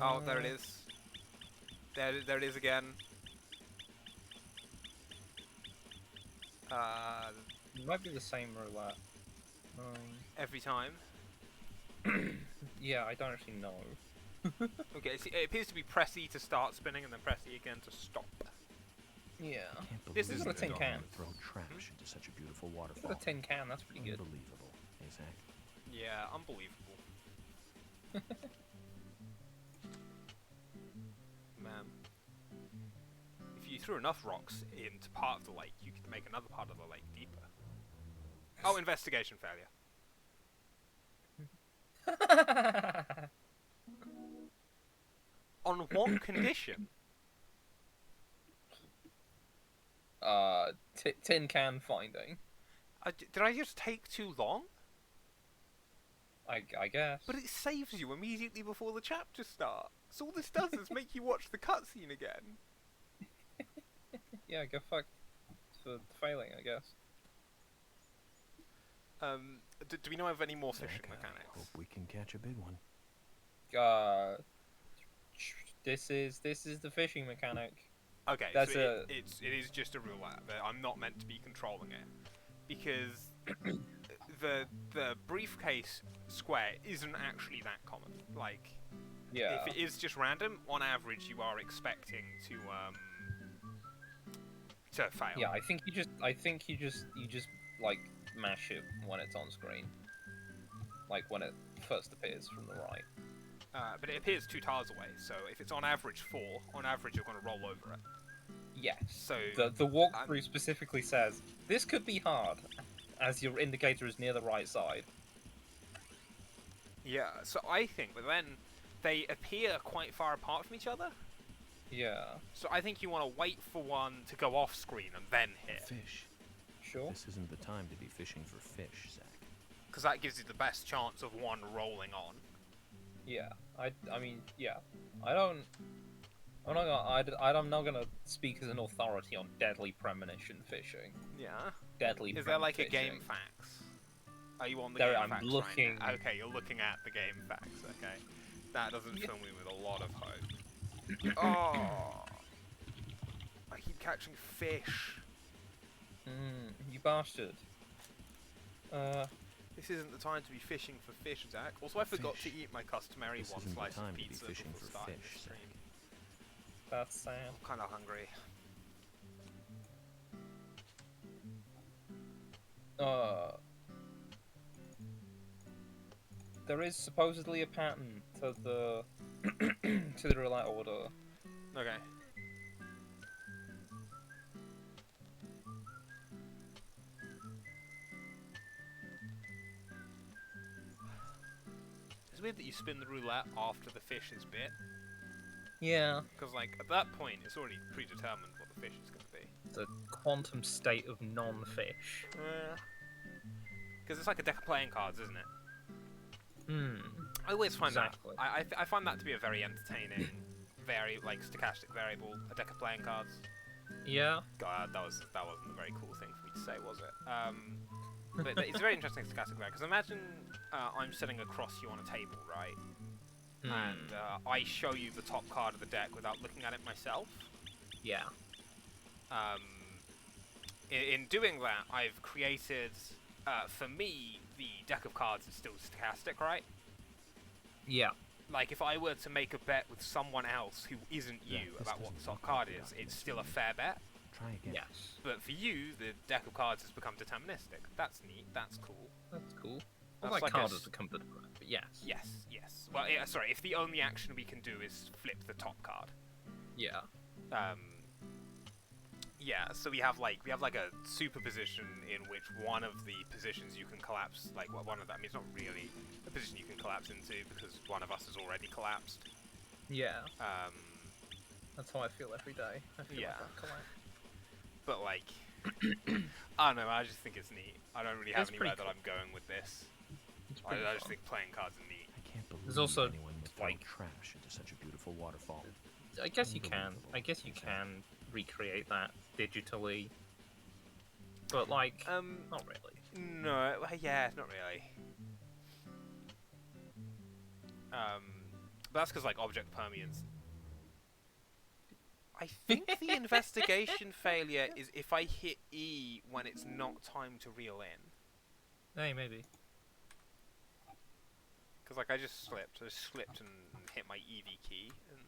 Oh, there it is. There it is again.
It might be the same roulette.
Every time?
Yeah, I don't actually know.
Okay, it appears to be press E to start spinning and then press E again to stop.
Yeah.
This
is a tin can.
Throw trash into such a beautiful waterfall.
A tin can, that's pretty good.
Unbelievable, Isaac.
Yeah, unbelievable. Man. If you threw enough rocks into part of the lake, you could make another part of the lake deeper. Oh, investigation failure. On what condition?
Tin can finding.
Did I just take too long?
I guess.
But it saves you immediately before the chapter starts. So all this does is make you watch the cutscene again.
Yeah, go fuck for failing, I guess.
Do we know of any more fishing mechanics?
Hope we can catch a big one.
This is the fishing mechanic.
Okay,
that's
so it is just a roulette, but I'm not meant to be controlling it because the briefcase square isn't actually that common. Like,
Yeah.
If it is just random, on average, you are expecting to fail.
Yeah, I think you just like mash it when it's on screen, like when it first appears from the right.
But it appears 2 tiles away, so if it's on average 4, on average you're going to roll over it.
Yes.
So
the walkthrough specifically says this could be hard, as your indicator is near the right side.
Yeah, so I think, but then they appear quite far apart from each other.
Yeah.
So I think you want to wait for one to go off screen and then hit.
Fish.
Sure.
This isn't the time to be fishing for fish, Zach.
Because that gives you the best chance of one rolling on.
Yeah. I mean, yeah. I'm not gonna speak as an authority on deadly premonition fishing.
Yeah.
Deadly.
Is there like
fishing.
a game facts? Are you on the
There,
game
I'm
facts
looking.
right now? Okay, you're looking at the game facts. Okay, that doesn't fill me with a lot of hope. Oh, I keep catching fish.
You bastard.
This isn't the time to be fishing for fish, Zach. Also, I forgot to eat my customary
This
one
isn't the
slice
time
of
to be
pizza
fishing
before
for
starting
fish,
the
Zach.
stream.
That's sad.
I'm kind of hungry.
There is supposedly a pattern to the to the roulette order.
Okay. It's weird that you spin the roulette after the fish is bit.
Yeah.
Because, like, at that point, it's already predetermined what the fish is going to be.
The quantum state of non-fish.
Because it's like a deck of playing cards, isn't it? I always find
Exactly.
that. I find that to be a very entertaining, stochastic variable. A deck of playing cards.
Yeah.
God, that wasn't a very cool thing for me to say, was it? But it's a very interesting stochastic variable. Because imagine I'm sitting across you on a table, right? And I show you the top card of the deck without looking at it myself.
Yeah.
In doing that, I've created, for me, the deck of cards is still stochastic, right?
Yeah.
Like, if I were to make a bet with someone else who isn't you about what the top card is, it's still a fair bet.
Try again.
Yes.
But for you, the deck of cards has become deterministic. That's neat. That's cool.
That's cool.
That's
Well, that
like
card
a
has become the but yes.
Yes, yes. Well, sorry, if the only action we can do is flip the top card.
Yeah.
Yeah, so we have like a superposition in which one of the positions you can collapse, like one of them, I mean, it's not really a position you can collapse into because one of us has already collapsed.
Yeah. That's how I feel every day. I feel
Yeah.
like I collapse.
But like, I don't know, I just think it's neat. I don't really have
It's
anywhere
pretty
that I'm going with this.
It's
I
pretty
just
fun.
think playing cards are neat.
I can't believe
There's also,
anyone would throw
like-
trash into such a beautiful waterfall.
I guess you can. I guess you can recreate that digitally. But like, not really.
No, yeah, not really. But that's because like object permeance. I think the investigation failure is if I hit E when it's not time to reel in.
Hey, maybe.
Because like I just slipped and hit my EV key and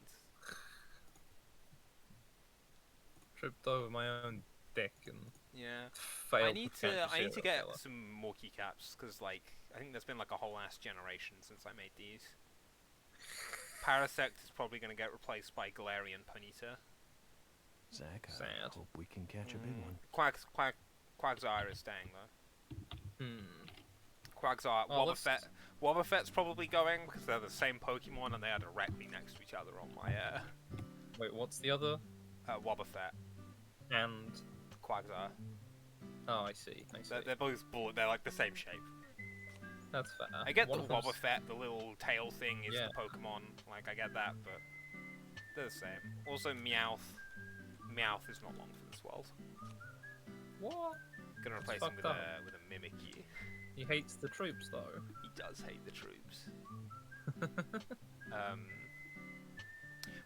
Tripped over my own dick and
yeah.
failed.
I need
the
to
serial
get
killer.
some more keycaps because like I think there's been like a whole ass generation since I made these. Parasect is probably going to get replaced by Galarian Ponyta.
Zach, I
Sad.
hope we can catch a big one.
Quagsire is staying though.
Hmm.
Quagsire,
Oh, let's-
Wobbuffet. Wobbuffet's probably going because they're the same Pokemon and they are directly next to each other on my
Wait, what's the other?
Wobbuffet.
And
Quagsire.
oh, I see. I see.
They're both they're like the same shape.
That's fair.
I get
One
the
of them's-
Wobbuffet, the little tail thing is
Yeah.
the Pokemon. Like I get that, but they're the same. Also, Meowth. Meowth is not long for this world.
What?
Gonna
That's
replace him
fucked up.
with a Mimikyu.
He hates the troops, though.
He does hate the troops.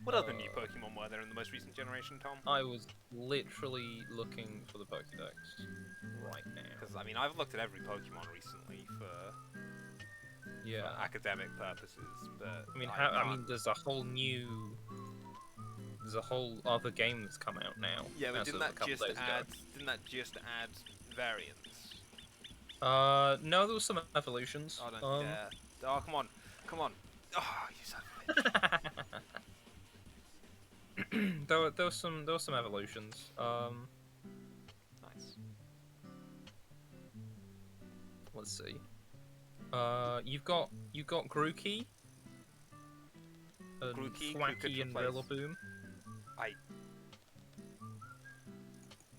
What other new Pokemon were there in the most recent generation, Tom?
I was literally looking for the Pokédex right now.
Because I mean, I've looked at every Pokemon recently for
Yeah.
for academic purposes. But
I mean, there's a whole other game that's come out now.
Yeah, but
as
didn't
of a
that
couple
just
days ago.
add variants?
No, there was some evolutions.
Oh, don't you dare. Oh, come on. Come on. Oh, you son of a bitch.
there was some evolutions.
Nice.
Let's see. You've got Grookey, and
Grookey,
Thwacky, and Rillaboom.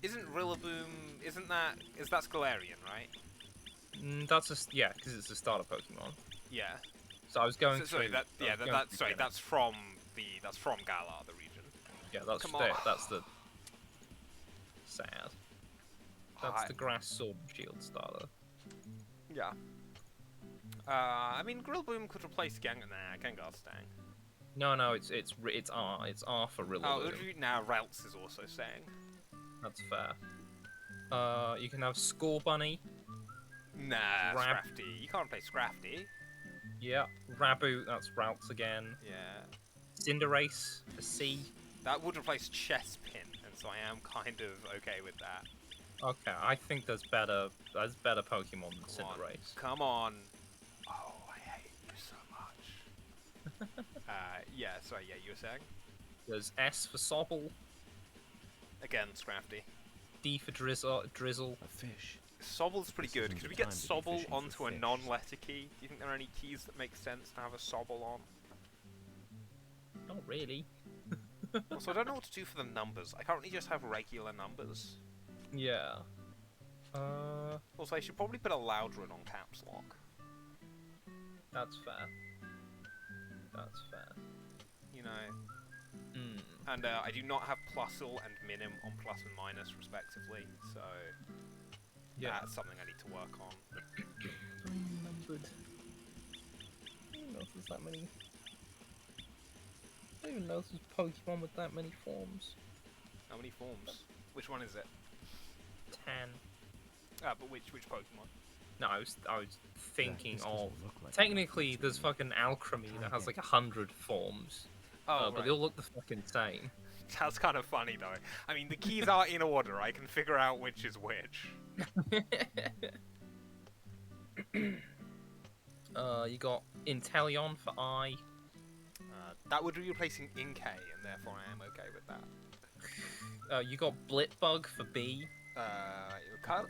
Isn't Rillaboom? Is that Scalarian, right?
That's because it's a starter Pokemon.
Yeah.
So I was going
Sorry,
to.
that's from Galar, the region.
Yeah, that's
Come on.
that's the sad. That's the Grass Sword and Shield starter.
Yeah. I mean, Rillaboom could replace Gengar Stang.
No, it's R. It's R for Rillaboom.
Oh, now Ralts is also saying.
That's fair. You can have Score Bunny.
Nah, Scrafty. You can't play Scrafty.
Yeah, Raboot, that's Ralts again.
Yeah.
Cinderace for C.
That would replace Chespin, and so I am kind of okay with that.
Okay, I think there's better Pokemon than Cinderace.
Come on. Oh, I hate you so much. Yeah, sorry, yeah, you were saying?
There's S for Sobble.
Again, Scrafty.
D for Drizzle.
A fish.
Sobble's pretty good. Could we get Sobble onto a non-letter key? Do you think there are any keys that make sense to have a Sobble on?
Not really.
Also, I don't know what to do for the numbers. I currently just have regular numbers.
Yeah.
Also, I should probably put a Loudron on Caps Lock.
That's fair. That's fair.
You know. And I do not have Plusle and Minim on plus and minus, respectively, so that's something I need to work on.
Unnumbered. I don't know if there's that many. I don't even know if there's Pokemon with that many forms.
How many forms? Which one is it?
10.
Ah, but which Pokemon?
No, I was thinking of.
Like
technically, there's fucking Alchemy that has like 100 forms.
Oh,
but they all look the fucking same.
That's kind of funny, though. I mean, the keys are in order. I can figure out which is which.
You got Inteleon for I.
That would be replacing Inkay, and therefore I am okay with that.
You got Blitbug for B.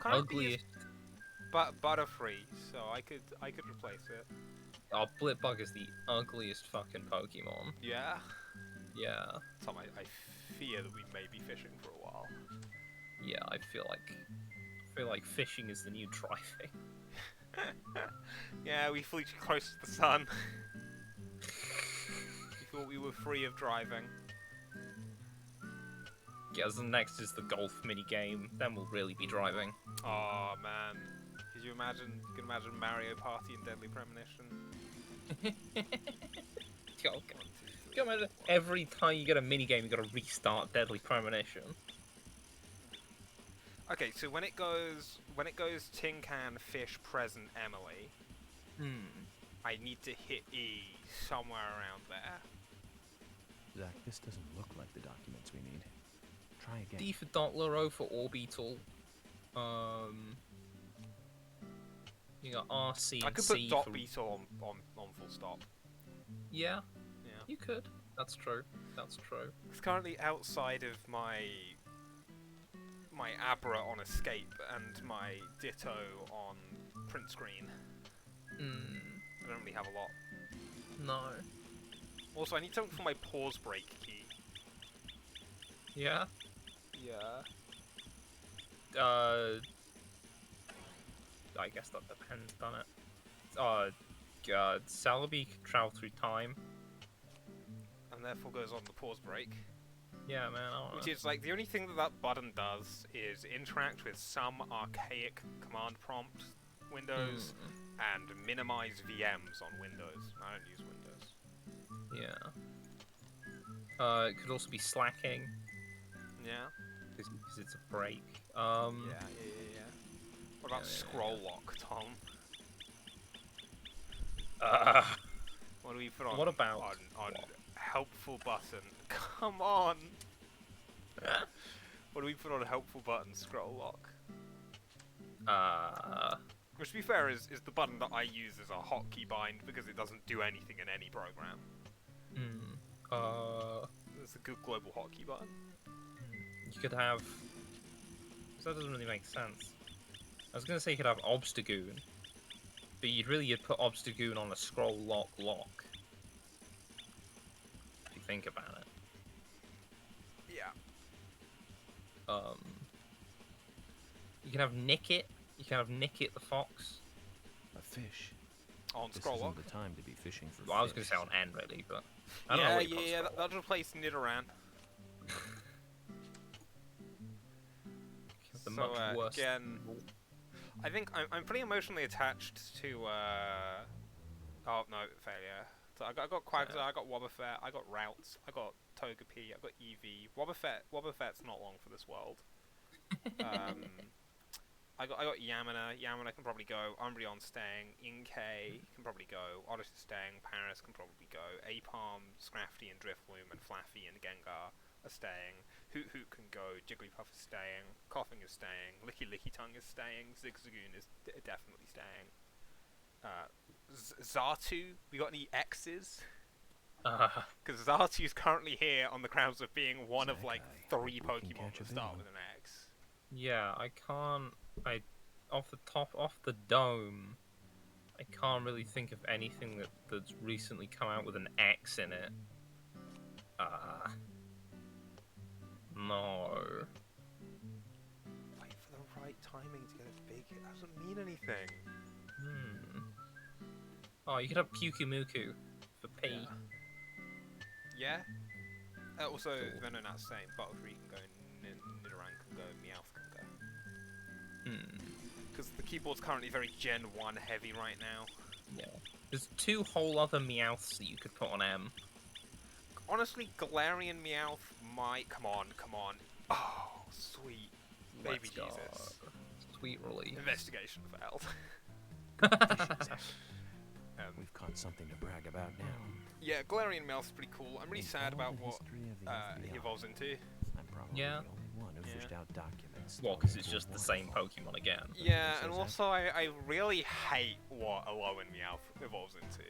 Ugliest. But Butterfree, so I could replace it.
Oh, Blitbug is the ugliest fucking Pokemon.
Yeah?
Yeah.
Tom, I fear that we may be fishing for a while.
Yeah, I feel like fishing is the new driving.
Yeah, we flew too close to the sun. We thought we were free of driving.
Yeah, so next is the golf minigame, then we'll really be driving.
Oh man. Could you imagine Mario Party and Deadly Premonition?
Every time you get a minigame, you gotta restart Deadly Premonition.
Okay, so when it goes Tin Can, Fish, Present, Emily, I need to hit E somewhere around there.
Zach, this doesn't look like the documents we need. Try again.
D for Dottler, O for Orbeetle. You got RC.
I could
C
put
for...
Beetle on full stop.
Yeah.
Yeah.
You could. That's true. That's true.
It's currently outside of my Abra on Escape and my Ditto on print screen. I don't really have a lot.
No.
Also, I need something for my pause break key.
Yeah?
Yeah.
I guess that depends, doesn't it? God. Celebi can travel through time.
And therefore goes on the pause break.
Yeah, man, I don't know.
Which is like, the only thing that button does is interact with some archaic command prompt windows and minimize VMs on Windows. I don't use Windows.
Yeah. It could also be slacking.
Yeah.
Because it's a break.
Yeah. What about scroll lock, Tom? What do we put on?
What about
on helpful button? Come on. What do we put on helpful button? Scroll lock. Which, to be fair, is the button that I use as a hotkey bind because it doesn't do anything in any program. It's a good global hotkey button.
You could have. That doesn't really make sense. I was gonna say you could have Obstagoon, but you'd put Obstagoon on a scroll lock. If you think about it.
Yeah.
You can have Nickit. You can have Nickit the fox.
A fish.
On
This
scroll
isn't
lock.
the time to be fishing for
Well, I was gonna
fish.
say on N really, but I don't know what you put scroll
that'll replace Nidoran.
The much worse.
Again, I think I'm pretty emotionally attached to. Oh no, failure. So I got Quagsire, I got Wobbuffet, I got Routes, I got Togepi, I got Eevee. Wobbuffet's not long for this world. I got Yamina. Yamina can probably go. Umbreon staying. Inkay can probably go. Odyssey staying. Paris can probably go. Apalm, Scrafty, and Drifloom, and Flaffy and Gengar are staying. Hoot can go. Jigglypuff is staying. Coughing is staying. Licky Tongue is staying. Zigzagoon is definitely staying. Xatu, we got any X's? Because Xatu is currently here on the grounds of being one of like 3 Pokemon that start with an X.
Yeah, I can't. Off the dome, I can't really think of anything that's recently come out with an X in it. No.
Wait for the right timing to get it big. It doesn't mean anything.
Oh, you could have Pyukumuku for P.
Yeah. Also, Venonat's saying Butterfree can go, Nidoran can go, Meowth can go. Because the keyboard's currently very Gen 1 heavy right now.
Yeah. There's 2 whole other Meowths that you could put on M.
Honestly, Galarian Meowth might... Come on. Oh, sweet. Baby
Let's go.
Jesus.
Sweet relief.
Investigation failed.
We've caught something to brag about now.
Yeah, Galarian Meowth's pretty cool. I'm really sad about what he evolves into.
I'm probably the only one who fished out documents.
Well, because it's just the same Pokemon again.
Yeah, and also I really hate what Alolan Meowth evolves into.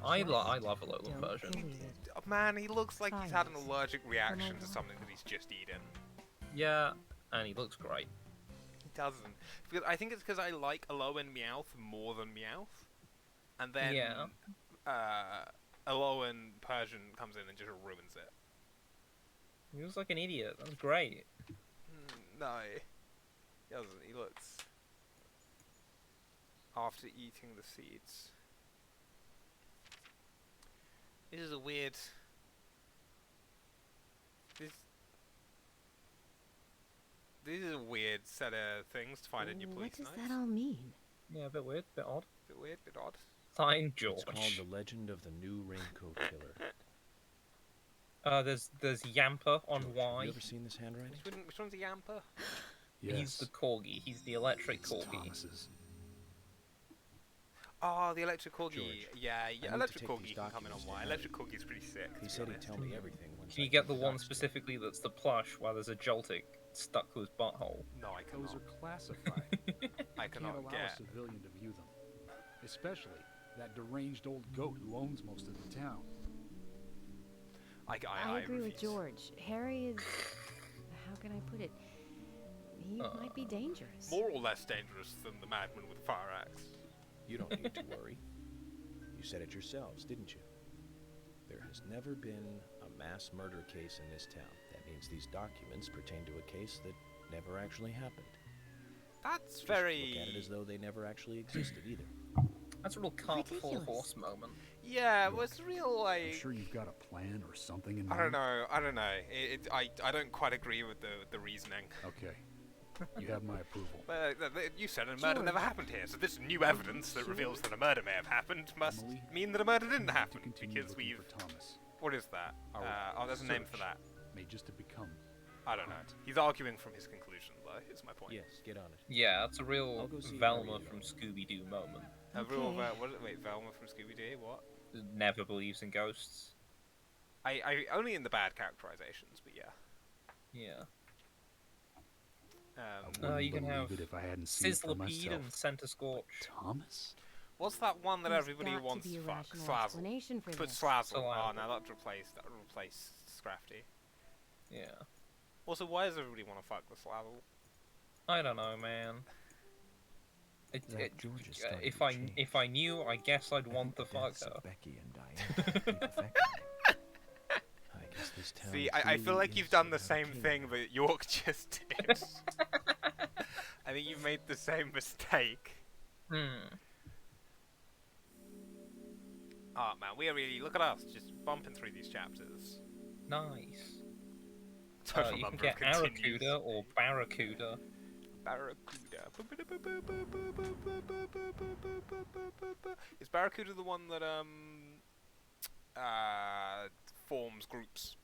I love a Alolan version.
Man, he looks like he's had an allergic reaction to something that he's just eaten.
Yeah, and he looks great.
He doesn't. Because I think it's because I like Alolan Meowth more than Meowth. And then Alolan Persian comes in and just ruins it.
He looks like an idiot. That's great.
No, he doesn't. He looks... After eating the seeds. This is a weird... This is a weird set of things to find in your police notes.
What does that all mean?
Yeah, a bit weird, bit odd.
Bit weird, bit odd.
Fine, George.
It's called The Legend of the New Raincoat Killer.
There's Yamper on
George,
Y.
Have you ever seen this handwriting?
Which one's a Yamper?
Yes.
He's the corgi. He's the electric
It's
corgi.
Thomas's.
Oh, the electric corgi.
George,
Yeah,
I need
electric
to take
corgi
these
can come in on
documents
Y.
to
Electric corgi's pretty sick.
He said he'd tell me everything. Once
Can
I
you get
took
the one
docs to him.
specifically that's the plush while there's a Joltik stuck to his butthole?
No, I cannot.
Those are classified.
I
Can't
cannot
allow
get.
a civilian to view them. Especially that deranged old goat who owns most of the town.
I agree with
refuse.
George. Harry is... How can I put it? He might be dangerous.
More or less dangerous than the madman with the fire axe.
You don't need to worry. You said it yourselves, didn't you? There has never been a mass murder case in this town. That means these documents pertain to a case that never actually happened.
That's
Just
very...
look at it as though they never actually existed either.
That's a real cart before
Ridiculous.
horse moment.
Yeah, well, it's real, like...
I'm sure you've got a plan or something in
I
mind.
don't know. I don't quite agree with the reasoning.
Okay. You have my approval.
But you said a murder never happened here, so this new evidence that reveals that a murder may have happened must
Emily,
mean that a murder didn't happen,
continue
because
looking
we've...
for Thomas.
What is that?
Our
There's a name for
search
that.
May just have become.
I don't know. He's arguing from his conclusion, though, is my point.
Yes, get on it.
Yeah, that's a real
I'll go see
Velma
Harry
from
alone.
Scooby-Doo moment.
A real
Okay.
wait, Velma from Scooby-Doo, what?
Never believes in ghosts.
I only in the bad characterizations, but yeah.
Yeah.
Wouldn't
You can
believe
have
it if I hadn't seen it for
Sizzlipede
myself.
and Center Scorch.
Thomas?
What's that one that
There's
everybody
got to
wants
be
to
a
fuck?
rational
Slazzle.
explanation for
Put
this.
Slazzle. Oh,
Slazzle.
no, that would replace Scrafty.
Yeah.
Also, why does everybody want to fuck with Slazzle?
I don't know, man.
Zach, George is starting
If
to
I
change.
if I knew, I guess I'd want to fuck
Deaths
her.
of Becky and Diane deeply affected me.
I guess this town
See, I feel like you've done the same thing that York just did. I think you've made the same mistake. Oh man, we are really, look at us, just bumping through these chapters.
Nice.
Total
You can
number
get
of continues.
Aracuda or Barracuda.
Barracuda. Is Barracuda the one that forms groups?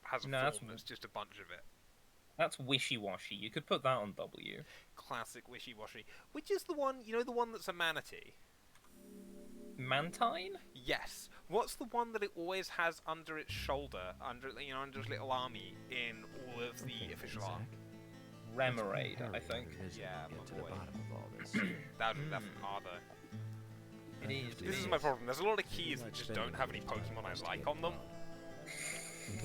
Has a
No,
form that's just a bunch of it.
That's wishy-washy. You could put that on W.
Classic wishy-washy. Which is the one, you know, the one that's a manatee?
Mantine?
Yes. What's the one that it always has under its shoulder, under its little army in all of the official art?
Remoraid, I think.
Yeah,
Get to
my
the
boy.
bottom of all this.
That's though.
It is.
This is my problem. There's a lot of keys that just don't have any Pokemon I like on them.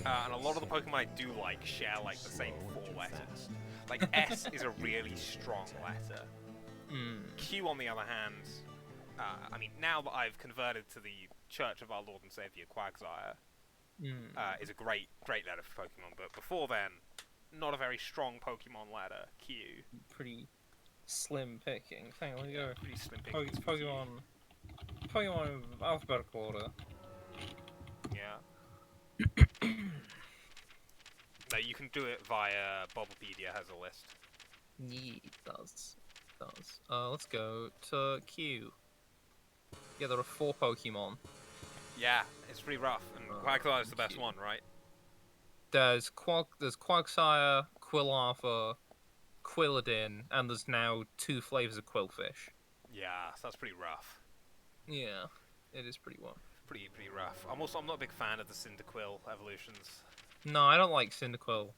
And a lot of the Pokemon I do like share like the same 4 letters. Like S is a really strong letter. Q on the other hand, I mean now that I've converted to the Church of our Lord and Savior Quagsire, is a great letter for Pokemon, but before then, not a very strong Pokemon letter, Q.
Pretty slim picking. Hang on, let me go.
Pretty slim pickings.
Pokemon alphabetical order.
Yeah. No, you can do it via Bulbapedia has a list.
Yeah, it does. Let's go to Q. Yeah, there are 4 Pokemon.
Yeah, it's pretty rough, and Quagsire is the best one, right?
There's Quagsire, Quillarva, Quilladin, and there's now 2 flavors of Quillfish.
Yeah, so that's pretty rough.
Yeah, it is pretty rough.
Pretty rough. I'm not a big fan of the Cyndaquil evolutions.
No, I don't like Cyndaquil.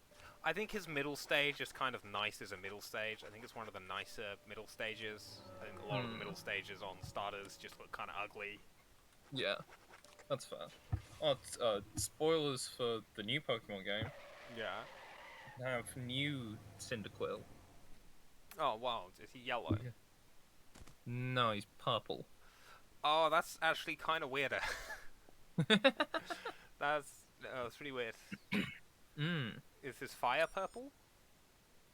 I think his middle stage is kind of nice as a middle stage. I think it's one of the nicer middle stages. I think a lot of the middle stages on starters just look kind of ugly.
Yeah, that's fair. Oh, spoilers for the new Pokemon game.
Yeah.
Have new Cyndaquil.
Oh wow, is he yellow?
No, he's purple.
Oh, that's actually kind of weirder. That's pretty weird. Is his fire purple?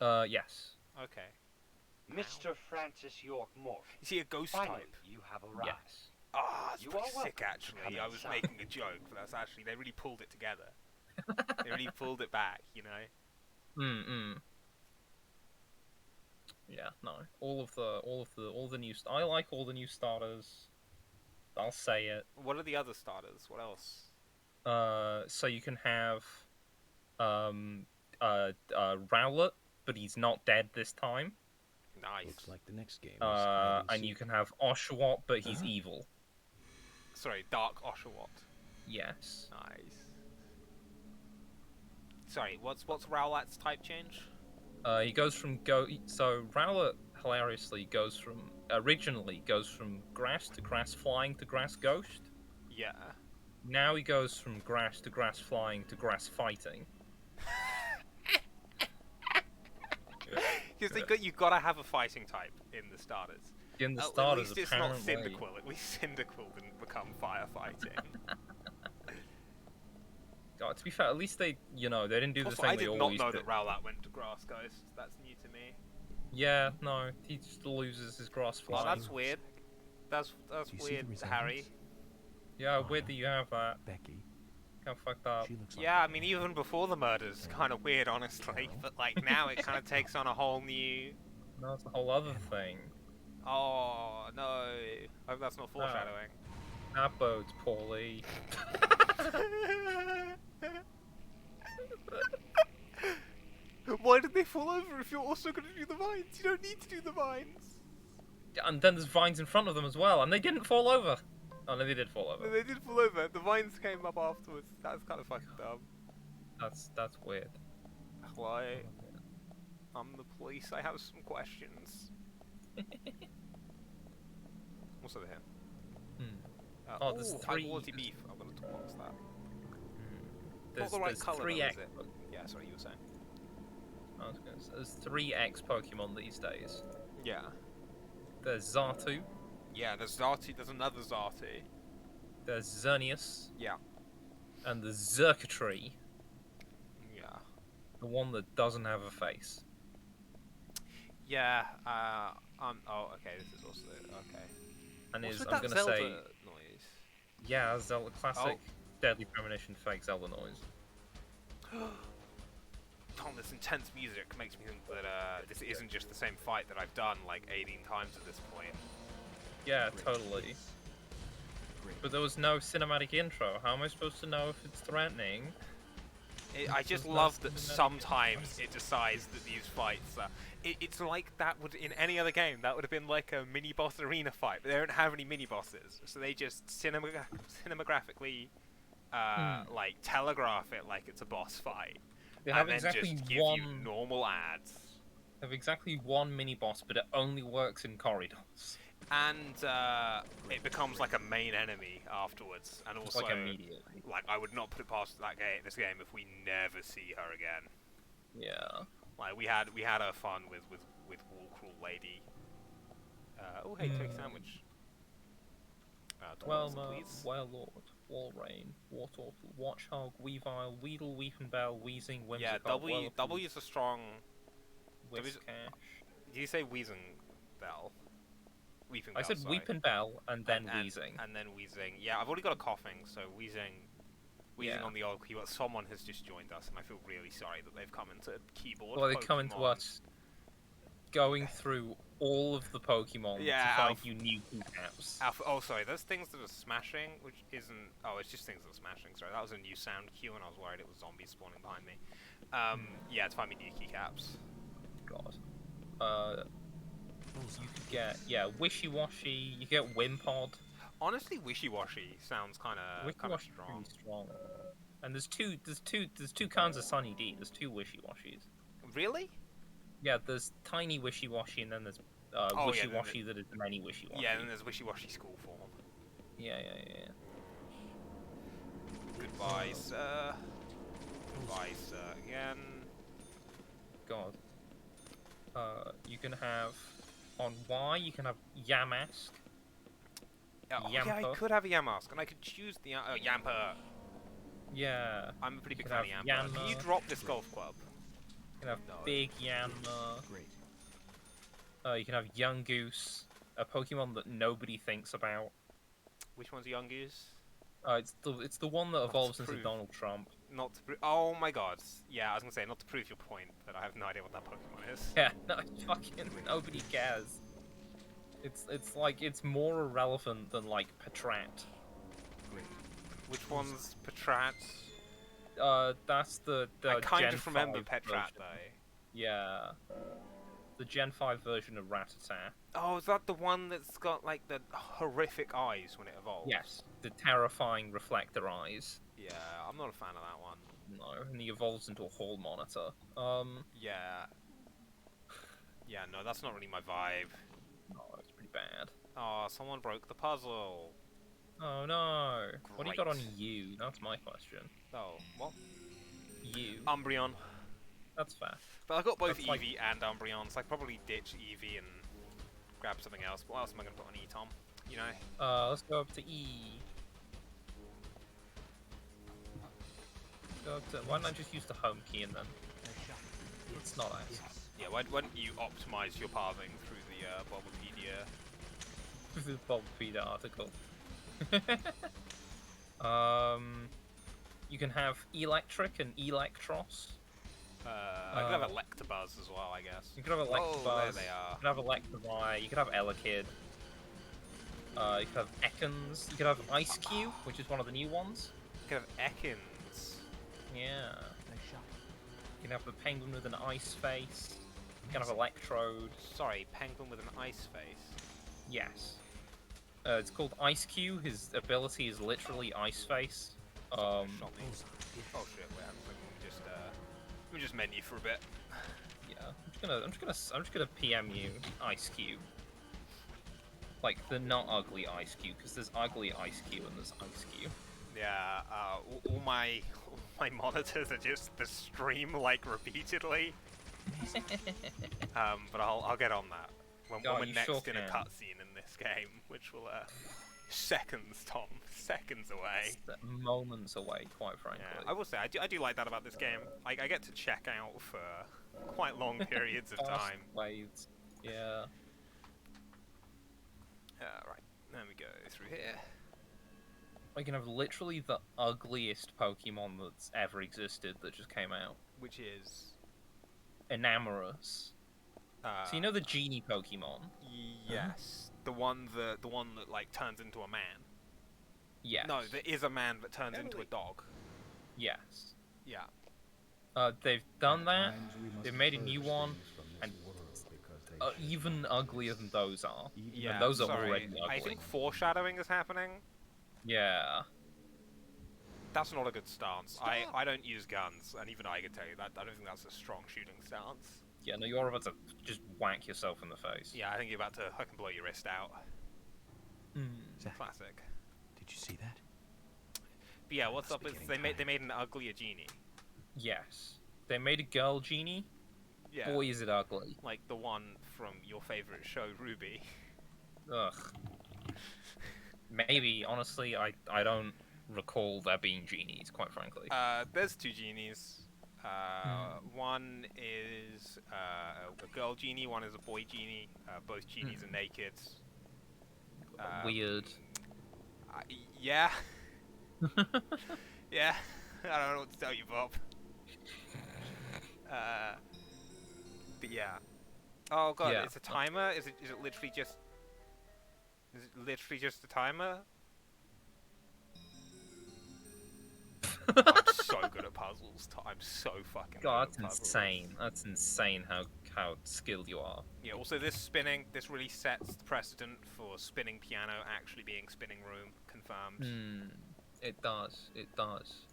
Yes.
Okay.
Mr. Francis York Morgan.
Is he a ghost
Finally,
type?
you have arrived.
Yes.
Ah, it's
You
pretty
are welcome
sick
to
actually.
come
I was
inside.
making a joke, but that's actually, they really pulled it together. They really pulled it back, you know?
Yeah, no. All the new I like all the new starters. I'll say it.
What are the other starters? What else?
So you can have Rowlet, but he's not dead this time.
Nice.
Looks like the next game.
And you can have Oshawott, but he's evil.
Sorry, Dark Oshawott.
Yes.
Nice. Sorry, what's Rowlet's type change?
He goes from so Rowlet hilariously originally goes from grass to grass flying to grass ghost.
Yeah.
Now he goes from grass to grass flying to grass fighting.
Because you gotta have a fighting type in the starters.
In the starters,
at least it's not
apparently.
Cyndaquil. At least Cyndaquil didn't become firefighting.
God, to be fair, at least they didn't do the
Also,
thing
I
they
did not
always
know
do.
that Rowlet went to Grass Ghost. That's new to me.
Yeah, no, he just loses his grass
Oh,
flying.
that's weird. That's weird, Harry.
Yeah, weird that you have that.
Becky.
Kind of fucked up.
Yeah, I mean, even before the murders, kind of weird, honestly. But like now, it kind of takes on a whole new.
No, it's a whole other thing.
Oh no! I hope that's not foreshadowing.
That bodes poorly.
Why did they fall over if you're also going to do the vines? You don't need to do the vines.
and then there's vines in front of them as well, and they didn't fall over. Oh no, they did fall over.
They did fall over. The vines came up afterwards. That's kind of fucking dumb.
That's weird.
Why? I'm the police. I have some questions. What's over here?
Oh, there's three.
High quality beef. I'm gonna talk about that.
There's,
Not the right
there's
color,
three
though,
X.
is it? Yeah, sorry, you were saying.
I was gonna say, there's 3 X Pokemon these days.
Yeah.
There's Zartu.
Yeah, there's Zartu. There's another Zartu.
There's Xerneas.
Yeah.
And the Xurkitree.
Yeah.
The one that doesn't have a face.
Yeah. Oh, okay. This is also okay.
And
What's
is
with
I'm
that
gonna
Zelda
say.
noise?
Yeah, Zelda classic. Deadly Premonition fake Zelda noise.
Tom, this intense music makes me think that this isn't just the same fight that I've done like 18 times at this point.
Yeah, totally. But there was no cinematic intro. How am I supposed to know if it's threatening?
I just love that sometimes it decides that these fights are... It's like that would, in any other game, that would have been like a mini-boss arena fight, but they don't have any mini-bosses, so they just cinemagraphically, like, telegraph it like it's a boss fight.
They have
and then
exactly
just give
one...
you normal ads.
They have exactly one mini-boss, but it only works in corridors.
And it becomes like a main enemy afterwards, and also
like immediately.
Like I would not put it past this game if we never see her again.
Yeah.
Like we had our fun with Wall Crawl Lady. Oh hey, take sandwich.
Lord, Walrein, Wartortle, Watchhog, Weavile, Weedle, Weepinbell, Wheezing, Whimsicott,
Yeah, W is a strong.
Whiskash.
Did you say Wheezing Bell? Weeping
I said Weepinbell and then Wheezing.
And then Wheezing. Yeah, I've already got a coughing, so Wheezing on the old keyboard. Someone has just joined us, and I feel really sorry that they've come into keyboard.
Well, they've come into us going through all of the Pokemon to find you new keycaps.
Oh, sorry, there's things that are smashing, which isn't... Oh, it's just things that are smashing, sorry. That was a new sound cue, and I was worried it was zombies spawning behind me. Yeah, to find me new keycaps.
God. You could get, Wishy-Washy, you get Wimpod.
Honestly, Wishy-Washy sounds kind of strong.
Pretty strong. And there's two kinds of Sunny D. There's 2 Wishy-Washies.
Really?
Yeah, there's tiny Wishy-Washy, and then there's Wishy-Washy that is many Wishy-Washy.
Yeah, and then there's Wishy-Washy school form.
Yeah.
Goodbye, sir. Goodbye, sir, again.
God. You can have... On Y, you can have Yamask.
Yeah, I could have a Yamask, and I could choose the Yamper.
Yeah.
I'm a pretty big fan of Yamper. Can you drop this golf club?
You can have Big Yanma. Great. You can have Young Goose, a Pokemon that nobody thinks about.
Which one's Young Goose?
It's the one that evolves into Donald Trump.
Not to prove. Oh my God! Yeah, I was gonna say not to prove your point, but I have no idea what that Pokemon is.
Yeah, no, fucking nobody cares. It's like it's more irrelevant than like Patrat.
Which one's Patrat?
That's the
I kind
Gen
of remember
5
Patrat
version.
though.
Yeah. The Gen 5 version of Rattata.
Oh, is that the one that's got like the horrific eyes when it evolves?
Yes, the terrifying reflector eyes.
Yeah, I'm not a fan of that one.
No, and he evolves into a hall monitor.
Yeah. Yeah, no, that's not really my vibe.
No, it's pretty bad.
Oh, someone broke the puzzle.
Oh no.
Great.
What do you got on you? That's my question.
Oh, what?
You.
Umbreon.
That's fair.
But I got both
That's
Eevee and Umbreon, so I'd probably ditch Eevee and grab something else. But what else am I going to put on E, Tom? You know?
Let's go up to E. Why don't I just use the home key and then... It's not nice.
Yeah, why don't you optimize your pathing through the Bulbapedia?
Through the Bulbapedia article. You can have Electric and Electros.
I could have Electabuzz as well, I guess.
You could have Electabuzz.
Oh, there they are.
You could have Electivire. You could have Elekid. You could have Ekans. You could have Ice Cube, which is one of the new ones.
You could have Ekans.
Yeah. You can have the Penguin with an ice face. You can have Electrode.
Sorry, Penguin with an ice face.
Yes. It's called Ice Cube. His ability is literally Ice Face.
Shot me. Oh shit! Wait, let me just menu for a bit.
Yeah, I'm just gonna PM you Ice Cube. Like the not ugly Ice Cube, because there's ugly Ice Cube and there's Ice Cube.
Yeah, all my monitors are just the stream like repeatedly. But I'll get on that when we're next
sure
in a cutscene in this game, which will seconds, Tom, seconds away.
Moments away, quite frankly.
Yeah, I will say I do like that about this game. I get to check out for quite long periods of time.
Waves. Yeah.
Right, there we go through here.
We can have literally the ugliest Pokemon that's ever existed that just came out.
Which is
Enamorous. So you know the genie Pokemon?
Yes. The one that like turns into a man.
Yes.
No, there is a man that turns into a dog.
Yes.
Yeah.
They've done that. They've made a new one, and even uglier than those are.
Yeah.
And those are
sorry.
already ugly.
I think foreshadowing is happening.
Yeah.
That's not a good stance. I don't use guns, and even I can tell you that I don't think that's a strong shooting stance.
Yeah, no, you're about to just whack yourself in the face.
Yeah, I think you're about to fucking blow your wrist out.
Zach,
Classic.
did you see that?
But yeah, what's up is they made an uglier genie.
Yes. They made a girl genie.
Yeah.
Boy, is it ugly.
Like the one from your favorite show, Ruby.
Ugh. Maybe, honestly, I don't recall there being genies, quite frankly.
There's two genies. One is a girl genie, one is a boy genie. Both genies are naked.
Weird.
Yeah. Yeah. I don't know what to tell you, Bob. But yeah. Oh god,
Yeah.
it's a timer? Is it literally just... Is it literally just a timer? I'm so good at puzzles. I'm so fucking
God,
good at
that's
puzzles.
insane. That's insane how skilled you are.
Yeah, also this really sets the precedent for spinning piano actually being spinning room. Confirmed.
It does. It does.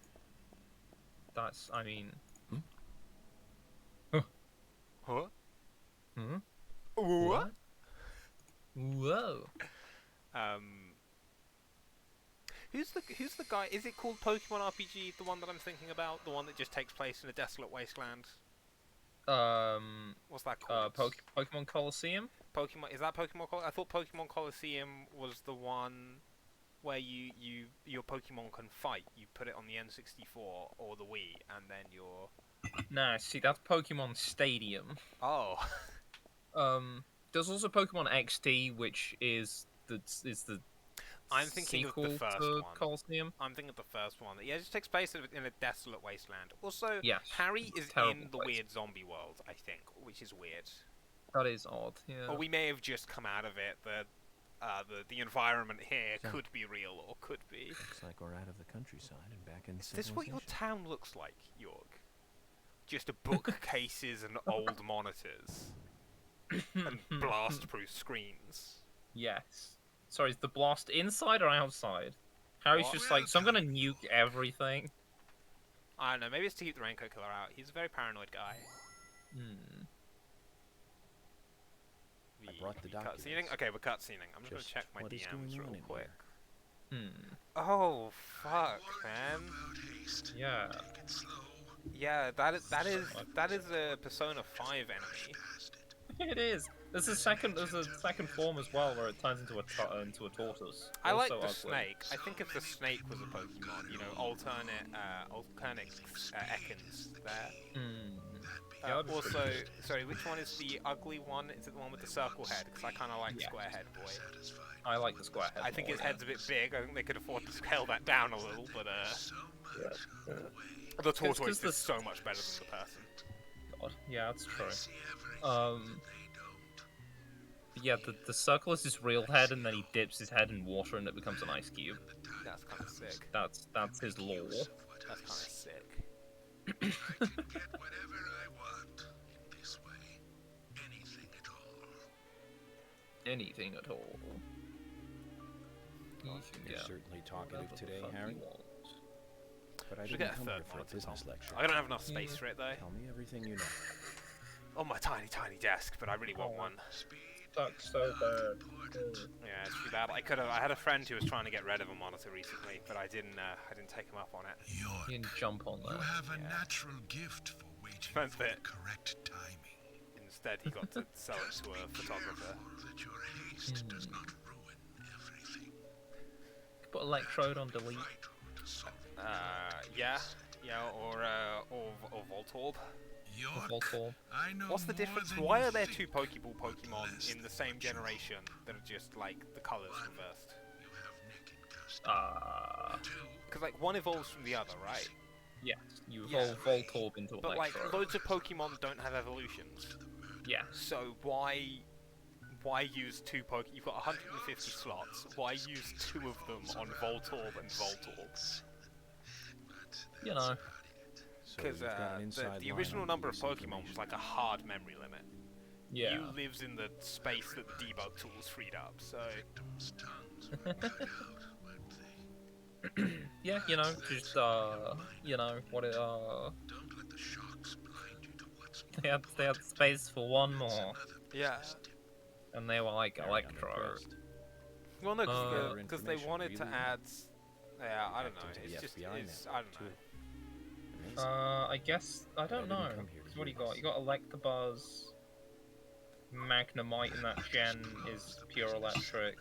That's, I mean...
Huh?
Hmm?
What?
Whoa.
Who's the guy? Is it called Pokemon RPG? The one that I'm thinking about, the one that just takes place in a desolate wasteland. What's that called?
Pokemon Coliseum.
Is that Pokemon? I thought Pokemon Coliseum was the one where your Pokemon can fight. You put it on the N64 or the Wii, and then you're.
Nah, see, that's Pokemon Stadium.
Oh.
There's also Pokemon XD, which is the
I'm thinking of the first
to
one.
Coliseum.
I'm thinking of the first one. Yeah, it just takes place in a desolate wasteland. Also,
yes,
Harry is in the weird zombie world, I think, which is weird.
That is odd, yeah.
Or we may have just come out of it. The environment here could be real or could be.
Looks like we're out of the countryside and back in
Is this what your
civilization.
town looks like, Jorg? Just bookcases and old monitors. And blast-proof screens.
Yes. Sorry, is the blast inside or outside? Harry's just like, so I'm gonna nuke everything.
I don't know, maybe it's to keep the Raincoat Killer out. He's a very paranoid guy.
I brought the documents.
Cutscening? Okay, we're cutscening. I'm just gonna check my
what is
DMs
going
real
on in
quick.
here?
Oh, fuck, man.
Yeah.
Yeah, that is a Persona 5 enemy.
It is. There's a second form as well where it turns into a tortoise.
I like
Also
the
ugly.
snake. I think if the snake was a Pokemon, you know, alternate Ekans there.
Yeah,
also, sorry, which one is the ugly one? Is it the one with the circle head? Because I kind of like Square Head Boy.
I like the square head.
I think
more,
his head's a bit big. I think they could afford to scale that down a little, but the tortoise is so much better than the person.
God, yeah, that's true. Yeah, the circle is his real head, and then he dips his head in water, and it becomes an ice cube.
That's kind of sick.
That's his lore.
That's kind of sick.
I can get whatever I want this way. Anything at all.
anything at all. You can
You're
get
certainly talkative
whatever the
today,
fuck
Harry.
you want.
But I
Should
didn't
get a
come
third
here for a
monitor,
business
Tom.
lecture.
I don't have enough space for it though.
Tell me everything you know.
On my tiny desk, but I really want one.
Sucks so bad.
Yeah, it's too bad. I had a friend who was trying to get rid of a monitor recently, but I didn't take him up on it.
You didn't jump on that.
You have a natural gift for waiting
Depends
for
a
the
bit.
correct timing.
Instead, he got to sell it to a photographer.
That your haste does not ruin everything.
Put electrode on delete.
Yeah, or Voltorb.
Voltorb.
I know
What's the
more
difference?
than
Why
you
are there
think.
two Pokeball in the same generation that are just like the colors reversed? Because like one evolves from the other, right?
Yes, you evolve Voltorb into
But
Electrode.
like loads of Pokemon don't have evolutions.
Yeah.
So why use two You've got 150 slots. Why use two of them on Voltorb and Voltorb?
You know.
Because the original number of Pokemon was like a hard memory limit.
Yeah.
You lives in the space that the debug tools freed up, so...
Yeah, you know, just, you know, what it, they had space for one more.
Yeah.
And they were like, Electro.
Well, no, because they wanted to add... Yeah, I don't know, it's just, I don't know.
I guess, I don't know. What do you got? You got Electabuzz, Magnemite in that gen is pure electric,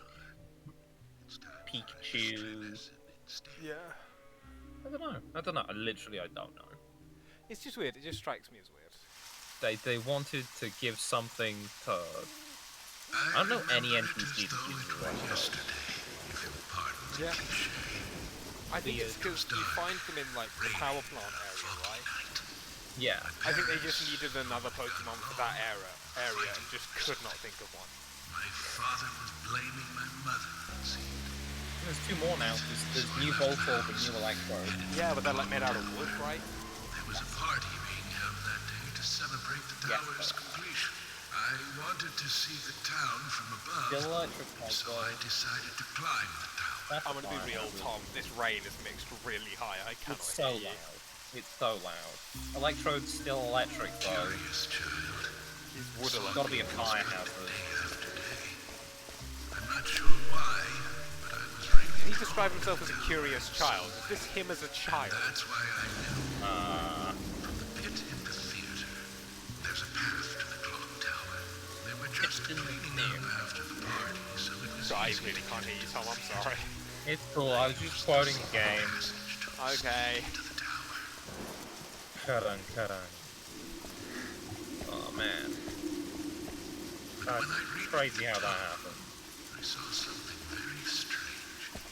Pikachu...
Yeah.
I don't know, literally I don't know.
It's just weird, it just strikes me as weird.
They wanted to give something to... I don't know any NPC that gives you Electrode.
Yeah. I think it's because you find them in like the power plant area, right?
Yeah.
I think they just needed another Pokemon for that area and just could not think of one.
My father was blaming my mother.
There's two more now. There's new Voltorb and new Electrode.
Yeah, but they're like made out of wood, right?
There was a party being held that day to celebrate the tower's completion. I wanted to see the town from above,
Still electric,
so I decided to climb the tower.
I'm gonna be real, Tom. This rain is mixed really high. I cannot
It's so
hear you.
loud. It's so loud. Electrode's still electric though.
Curious child.
It's wood
It's gotta be a fire hazard.
I'm not sure why, but I was really...
He described himself as a curious child. Is this him as a child?
That's why I knew. From the pit in the theater, there's a path to the clock tower. They were just cleaning up after the party, so it was
I really can't hear you, Tom. I'm sorry.
It's cool, I was just quoting the game.
Okay.
Karang. Oh man. That's crazy how that happened.
I saw something very strange.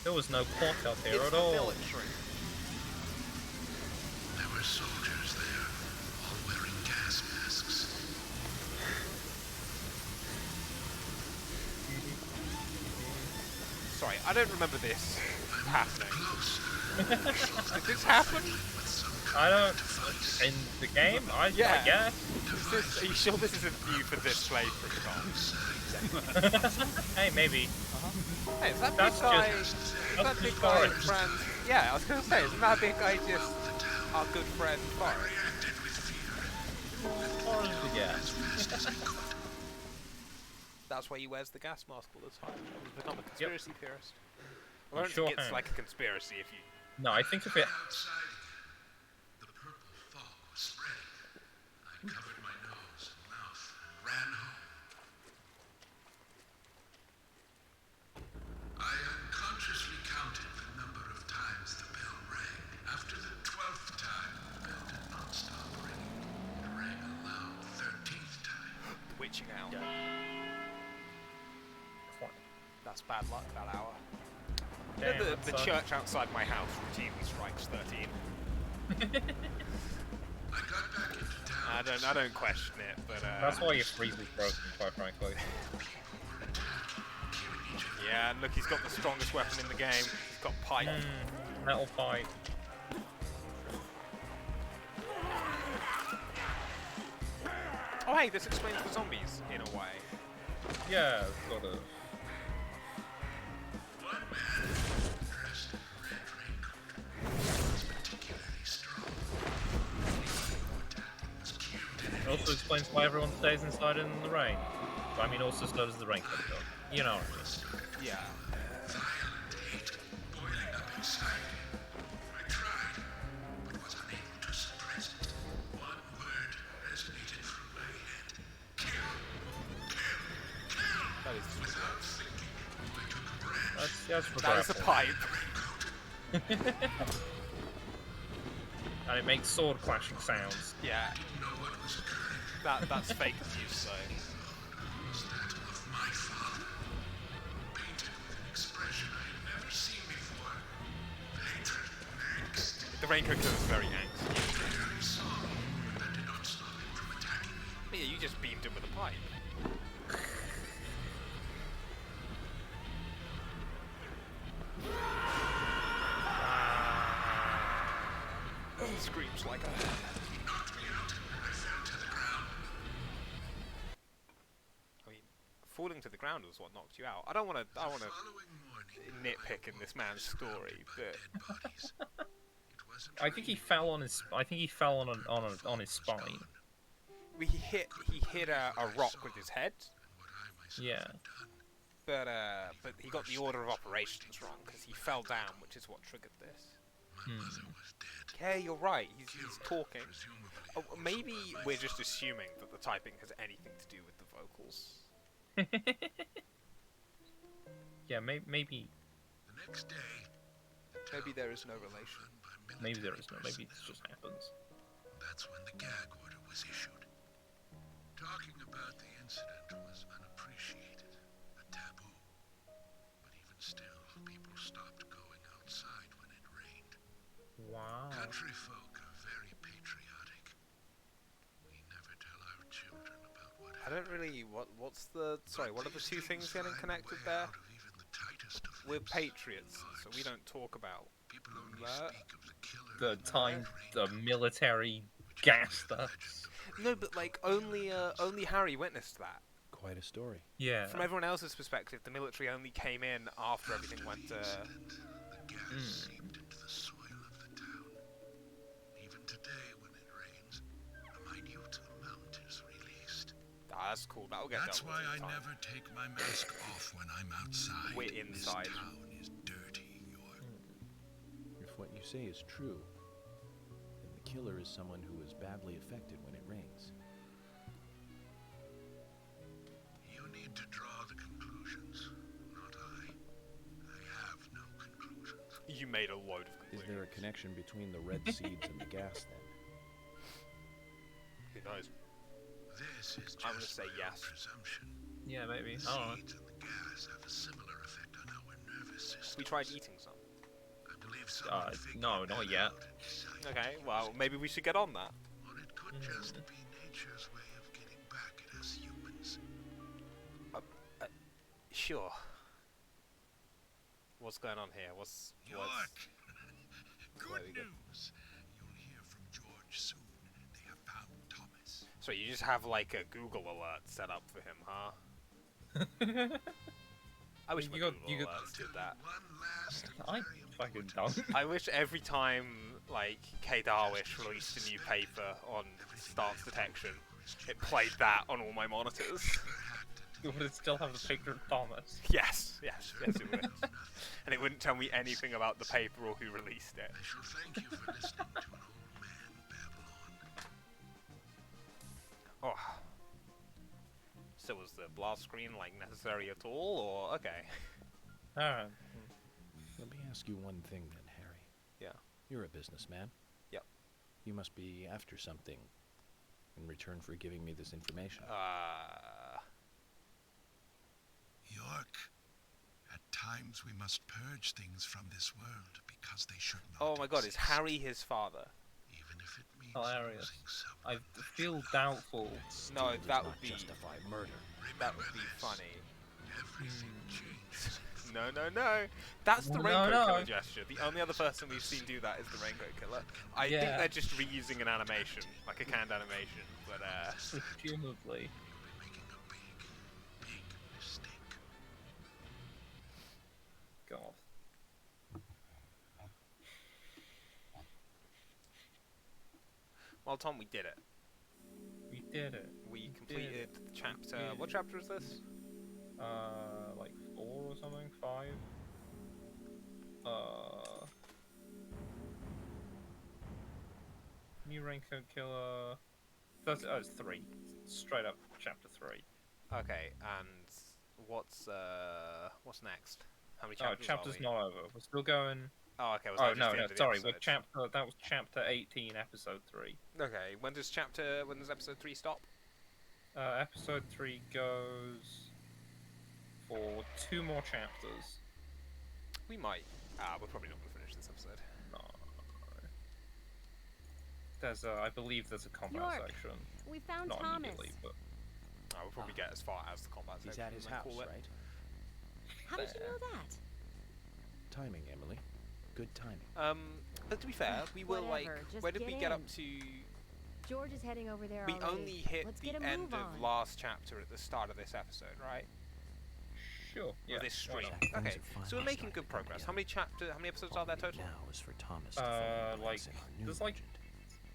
There was no clock up here
It's
at
the
all.
military.
There were soldiers there, all wearing gas masks.
Sorry, I don't remember this happening. Did this happen?
I don't... In the game? I guess.
Are you sure this isn't new for this playthrough, Tom?
Hey, maybe.
Hey, is that
That's
big guy...
just-
Is
that's
that big
just
guy
Forrest.
friend... Yeah, I was gonna say, isn't that big guy just our good friend Forrest?
Yeah.
That's why he wears the gas mask all the time. He's become a conspiracy theorist. I don't
Sure
think it's
has.
like a conspiracy if you...
No, I think if it...
The purple fog was spreading. I covered my nose and mouth and ran home. I unconsciously counted the number of times the bell rang. After the 12th time, the bell did not stop ringing. It rang a loud 13th time.
Witching hour. That's bad luck, that hour.
Damn,
the
that sucks.
church outside my house routinely strikes 13. I don't question it, but
That's why your freeze is broken, quite frankly.
yeah, and look, he's got the strongest weapon in the game. He's got pipe.
Metal pipe.
Oh hey, this explains the zombies in a way.
Yeah, sort of.
One man, dressed in a red raincoat, was particularly strong.
It also explains why everyone stays inside in the rain. I mean, also so does the raincoat though. You know what I mean.
Yeah.
Violent hate boiling up inside me. I tried, but was unable to suppress it. One word resonated through my head. Kill! Kill! Kill!
That is
Without thinking, I took a branch.
That's
that is a pipe.
And it makes sword clashing sounds.
Yeah. That's fake news, though.
Was that of my father, painted with an expression I had never seen before. Hatred, angst.
The raincoat killer is very angsty.
I barely saw me, but that did not stop him from attacking me.
But yeah, you just beamed him with a pipe. He screams like a...
He knocked me out. I fell to the ground.
I mean, falling to the ground was what knocked you out. I don't want to nitpick in this man's story, but
I think he fell on his. I think he fell on his spine.
he hit a rock with his head.
Yeah.
But he got the order of operations wrong because he fell down, which is what triggered this. Yeah, you're right. He's talking. Oh, maybe we're just assuming that the typing has anything to do with the vocals.
Yeah, maybe.
The next day,
maybe there is no relation.
Maybe there is no. Maybe this just happens.
That's when the gag order was issued. Talking about the incident was unappreciated, a taboo. But even still, people stopped going outside when it rained.
Wow.
Country folk are very patriotic. We never tell our children about what happened.
I don't really... What's the... Sorry, what are the two things getting connected there? We're patriots, so we don't talk about that.
The military gas stuff.
No, but like, only Harry witnessed that.
Quite a story.
Yeah.
From everyone else's perspective, the military only came in after everything went
The gas seeped into the soil of the town. Even today, when it rains, a minute amount is released.
Ah, that's cool. That'll get
That's
dealt
why
with in
I
time.
never take my mask off when I'm outside.
We're inside.
This town is dirty, York.
If what you say is true, then the killer is someone who is badly affected when it rains.
You need to draw the conclusions, not I. I have no conclusions.
You made a load of
Is there a connection between the red seeds and the gas then?
Who knows?
This is just
I'm gonna say
my own
yes.
presumption.
Yeah, maybe.
The
I don't know.
seeds and the gas have a similar effect on our nervous system.
We tried eating some.
I believe someone figured
No,
that
not yet.
out and decided
Okay, well, maybe we should get on that.
Or it could just be nature's way of getting back at us humans.
Sure. What's going on here?
York!
There we
Good
go.
news! You'll hear from George soon. They have found Thomas.
So you just have like a Google alert set up for him, huh? I wish my Google alerts did that.
I fucking don't.
I wish every time, like, K. Darwish released a new paper on stance detection, it played that on all my monitors.
Would it still have the picture of Thomas?
Yes, it would. And it wouldn't tell me anything about the paper or who released it.
I shall thank you for listening to an old man babble on.
Oh. So was the blast screen, like, necessary at all, or... Okay.
Alright.
Let me ask you one thing then, Harry.
Yeah.
You're a businessman.
Yep.
You must be after something in return for giving me this information.
York, at times we must purge things from this world because they should not
Oh my god, is
exist.
Harry his father?
Even if it means
Hilarious.
losing someone.
I feel doubtful.
No, that would be...
justify murder.
That would be funny.
Everything changes.
No. That's the
No,
Raincoat
no.
Killer gesture. The only other person we've seen do that is the Raincoat Killer. I think they're just reusing an animation, like a canned animation, but
Presumably.
Making a big
Well, Tom, we did it.
We did it.
We completed the chapter.
did it.
What chapter is this?
Like 4 or something? 5? New Raincoat Killer. It's 3. Straight up chapter 3.
Okay, and what's next? How many chapters?
Chapter's
are we?
not over. We're still going.
Oh, okay. Was
Oh
that just
no,
the
no,
end of the
sorry. We're
episodes?
that was chapter 18, episode 3.
Okay. When does episode 3 stop?
Episode 3 goes for 2 more chapters.
We might. We're probably not going to finish this episode.
No. There's I believe there's a combat
York,
section.
we found
Not
Thomas.
immediately, but
We'll probably get as far as the combat
He's
section.
at his
and then
house,
call it.
right?
How did you know that?
Timing, Emily. Good timing.
But to be fair, we were like,
Whatever, just
where did we get up
in.
to?
George is heading over there
We
already.
only hit
Let's
the
get a
end
move
of
on.
last chapter at the start of this episode, right?
sure. Yeah.
Or this stream.
Things
Okay,
are finally
so we're making
starting
good
to come
progress.
together.
How many episodes are there
All we
total?
need now is for Thomas to find
Like
in our new
there's like
legend.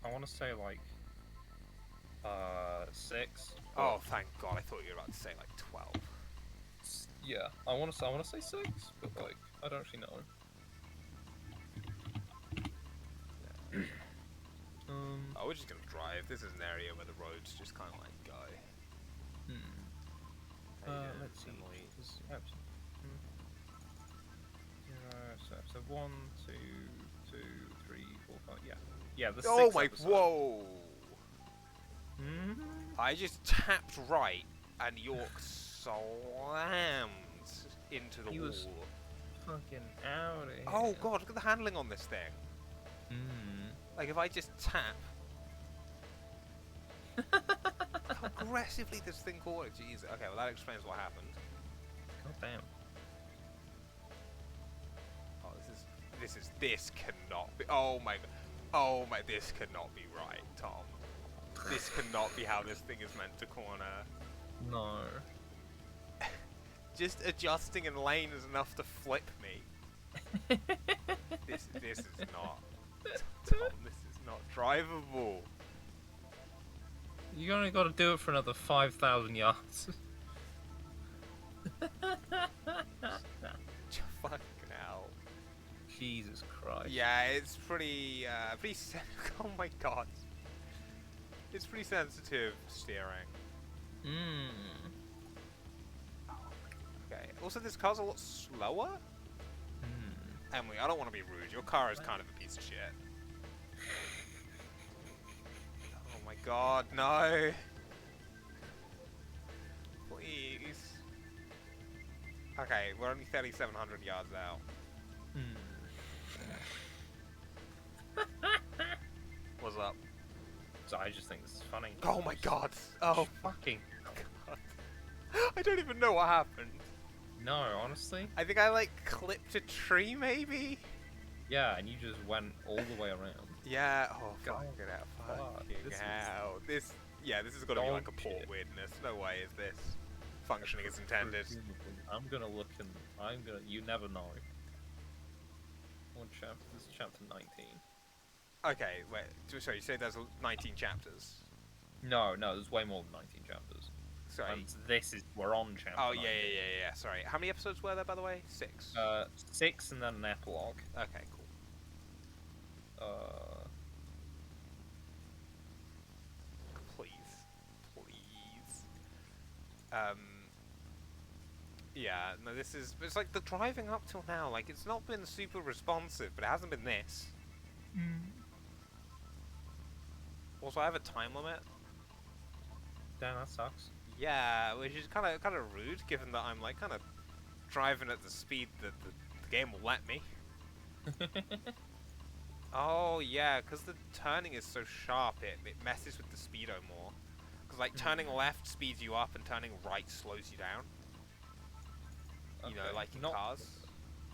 I want to say like 6.
Oh, thank God! I thought you were about to say like 12.
Yeah, I want to say 6, but like I don't actually know.
Oh, we're just gonna drive. This is an area where the roads just kind of like go. How you doing,
Let's see.
Emily?
So episode 1, 2, 2, 3, 4, 5. Yeah, yeah. The
Oh
6th
my!
episode.
Whoa!
Mhm.
I just tapped right, and York slammed into the
He
wall.
was fucking out of here.
Oh God! Look at the handling on this thing.
Mm.
Like if I just tap. How aggressively this thing caught it. Jesus. Okay, well that explains what happened.
God damn.
Oh, this cannot be. Oh my God. Oh my. This cannot be right, Tom. This cannot be how this thing is meant to corner.
No.
Just adjusting in lane is enough to flip me. This is not. Tom, this is not drivable.
You only got to do it for another 5,000 yards.
Fucking hell.
Jesus Christ.
Yeah, it's pretty, oh my God. It's pretty sensitive steering.
Hmm.
Okay, also this car's a lot slower. Emily, I don't want to be rude. Your car is kind of a piece of shit. Oh my God, no. Please. Okay, we're only 3,700 yards out. What's up?
So I just think this is funny.
Oh my God. Oh
fucking
God. I don't even know what happened.
No, honestly.
I think I like clipped a tree maybe?
Yeah, and you just went all the way around.
Yeah, oh
God.
fucking hell.
God,
Fucking
this is
hell. This has got to be like a
dog
port
shit.
weirdness. No way is this functioning as intended.
I'm gonna look and you never know. What chapter? This is chapter 19.
Okay, wait. Sorry, you say there's 19 chapters?
No, there's way more than 19 chapters.
Sorry.
And we're on chapter.
Oh,
19.
yeah. Sorry. How many episodes were there, by the way? 6?
6 and then an epilogue.
Okay, cool. Please. Yeah, no, it's like the driving up till now, like, it's not been super responsive, but it hasn't been this. Also, I have a time limit.
Damn, that sucks.
Yeah, which is kind of rude, given that I'm like kind of driving at the speed that the game will let me. Oh yeah, because the turning is so sharp, it messes with the speedo more. Because like turning left speeds you up and turning right slows you down. You know, like in cars.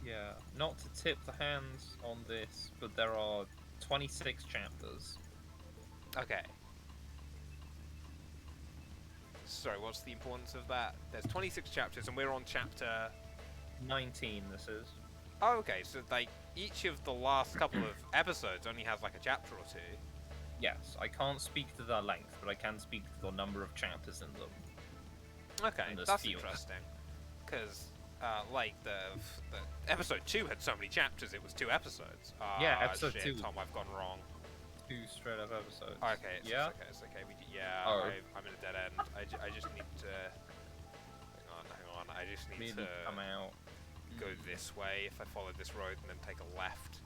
Yeah, not to tip the hands on this, but there are 26 chapters.
Okay. Sorry, what's the importance of that? There's 26 chapters and we're on chapter
19 this is.
Oh, okay, so like each of the last couple of episodes only has like a chapter or two.
Yes, I can't speak to their length, but I can speak to the number of chapters in them.
Okay, that's interesting. Because, like, the episode 2 had so many chapters, it was 2 episodes.
Yeah, episode 2.
Tom, I've gone wrong.
2 straight up episodes.
Okay, it's
yeah?
It's okay. I'm in a dead end. I just need to... Hang on. I just need to
come out.
Go this way. If I follow this road and then take a left,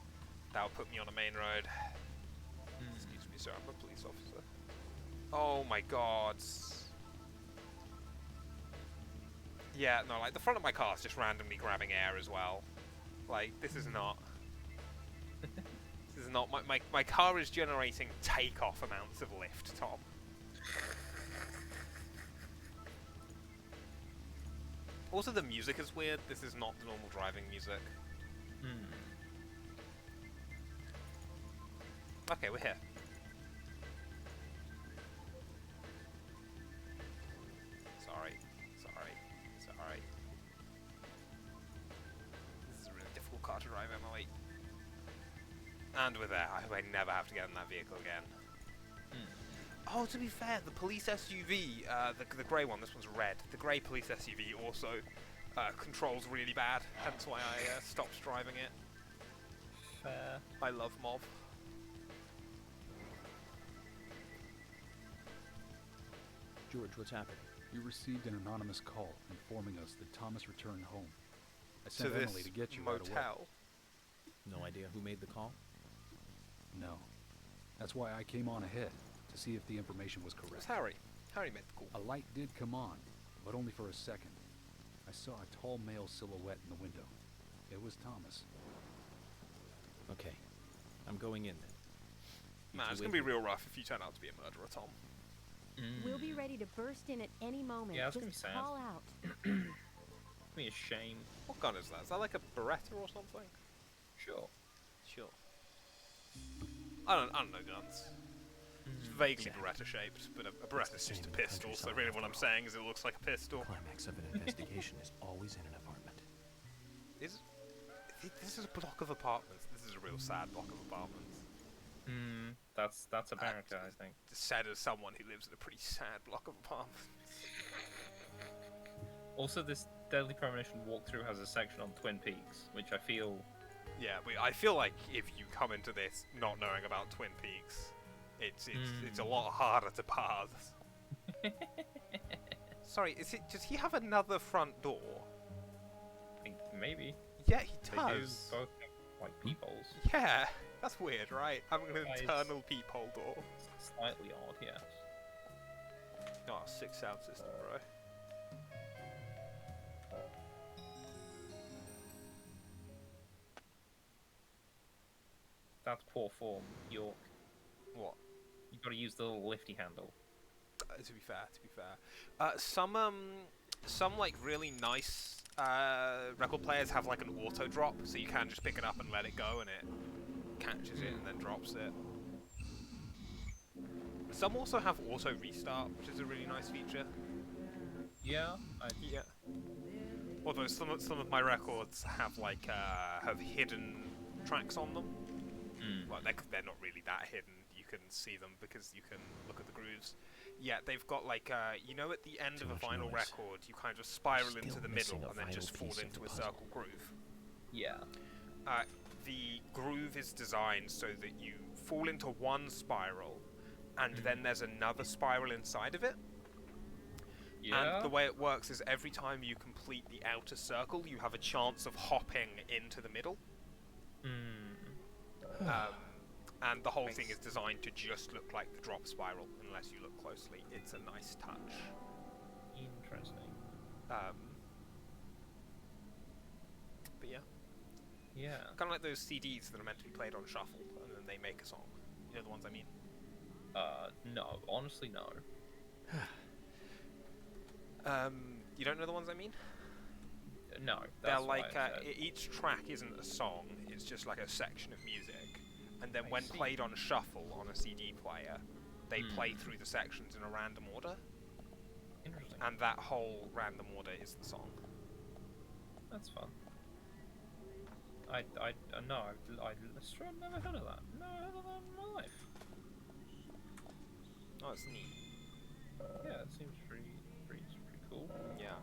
that'll put me on a main road. Excuse me, sir, I'm a police officer. Oh my god. Yeah, no, like, the front of my car is just randomly grabbing air as well. Like, this is not... This is not... My car is generating takeoff amounts of lift, Tom. Also, the music is weird. This is not the normal driving music. Okay, we're here. Sorry. This is a really difficult car to drive, Emily. And we're there. I hope I never have to get in that vehicle again. Oh, to be fair, the police SUV, the grey one, this one's red. The grey police SUV also controls really bad, hence why I stopped driving it.
Fair.
I love Mob.
George, what's happening?
We received an anonymous call informing us that Thomas returned home. I sent
To
Emily
this
to get you
motel.
right away.
No idea who made the call?
No. That's why I came on ahead, to see if the information was correct.
It's Harry. Harry made the call.
A light did come on, but only for a second. I saw a tall male silhouette in the window. It was Thomas.
Okay. I'm going in then.
Man, it's gonna be real rough if you turn out to be a murderer, Tom.
We'll be ready to burst in at any moment.
Yeah, that's
Just
gonna be sad.
call out.
It'd be a shame.
What gun is that? Is that like a Beretta or something?
Sure.
I don't know guns. It's vaguely Beretta shaped, but a Beretta's just a pistol, so really what I'm saying is it looks like a pistol.
The climax of an investigation is always in an apartment.
This is a block of apartments. This is a real sad block of apartments.
That's America, I think.
Said as someone who lives in a pretty sad block of apartments.
Also, this Deadly Premonition walkthrough has a section on Twin Peaks, which I feel...
Yeah, but I feel like if you come into this not knowing about Twin Peaks, it's a lot harder to pass. Sorry, does he have another front door?
I think maybe.
Yeah, he
They
does.
do both have, like, peepholes.
Yeah, that's weird, right? Having an internal peephole door.
Slightly odd, yes.
Oh, sick sound system, bro.
That's poor form, York.
What?
You gotta use the little lifty handle.
To be fair. Some like really nice record players have like an auto drop, so you can just pick it up and let it go, and it catches it and then drops it. Some also have auto restart, which is a really nice feature.
Yeah.
Yeah. Although some of my records have like have hidden tracks on them. Well, they're not really that hidden. You can see them because you can look at the grooves. Yeah, they've got like you know, at the end of a vinyl record, you kind of spiral into the middle and then just fall into a circle groove.
Yeah.
The groove is designed so that you fall into one spiral, and then there's another spiral inside of it.
Yeah.
And the way it works is every time you complete the outer circle, you have a chance of hopping into the middle. And the whole thing is designed to just look like the drop spiral, unless you look closely. It's a nice touch.
Interesting.
But yeah.
Yeah.
Kind of like those CDs that are meant to be played on shuffle, and then they make a song. You know the ones I mean?
No. Honestly, no.
You don't know the ones I mean?
No.
They're
That's
like,
why I said.
each track isn't a song, it's just like a section of music. And then when played on shuffle on a CD player, they play through the sections in a random order.
Interesting.
And that whole random order is the song.
That's fun. No, I've never heard of that. No, I've heard of that in my life.
Oh, it's neat.
Yeah, it seems pretty cool.
Yeah.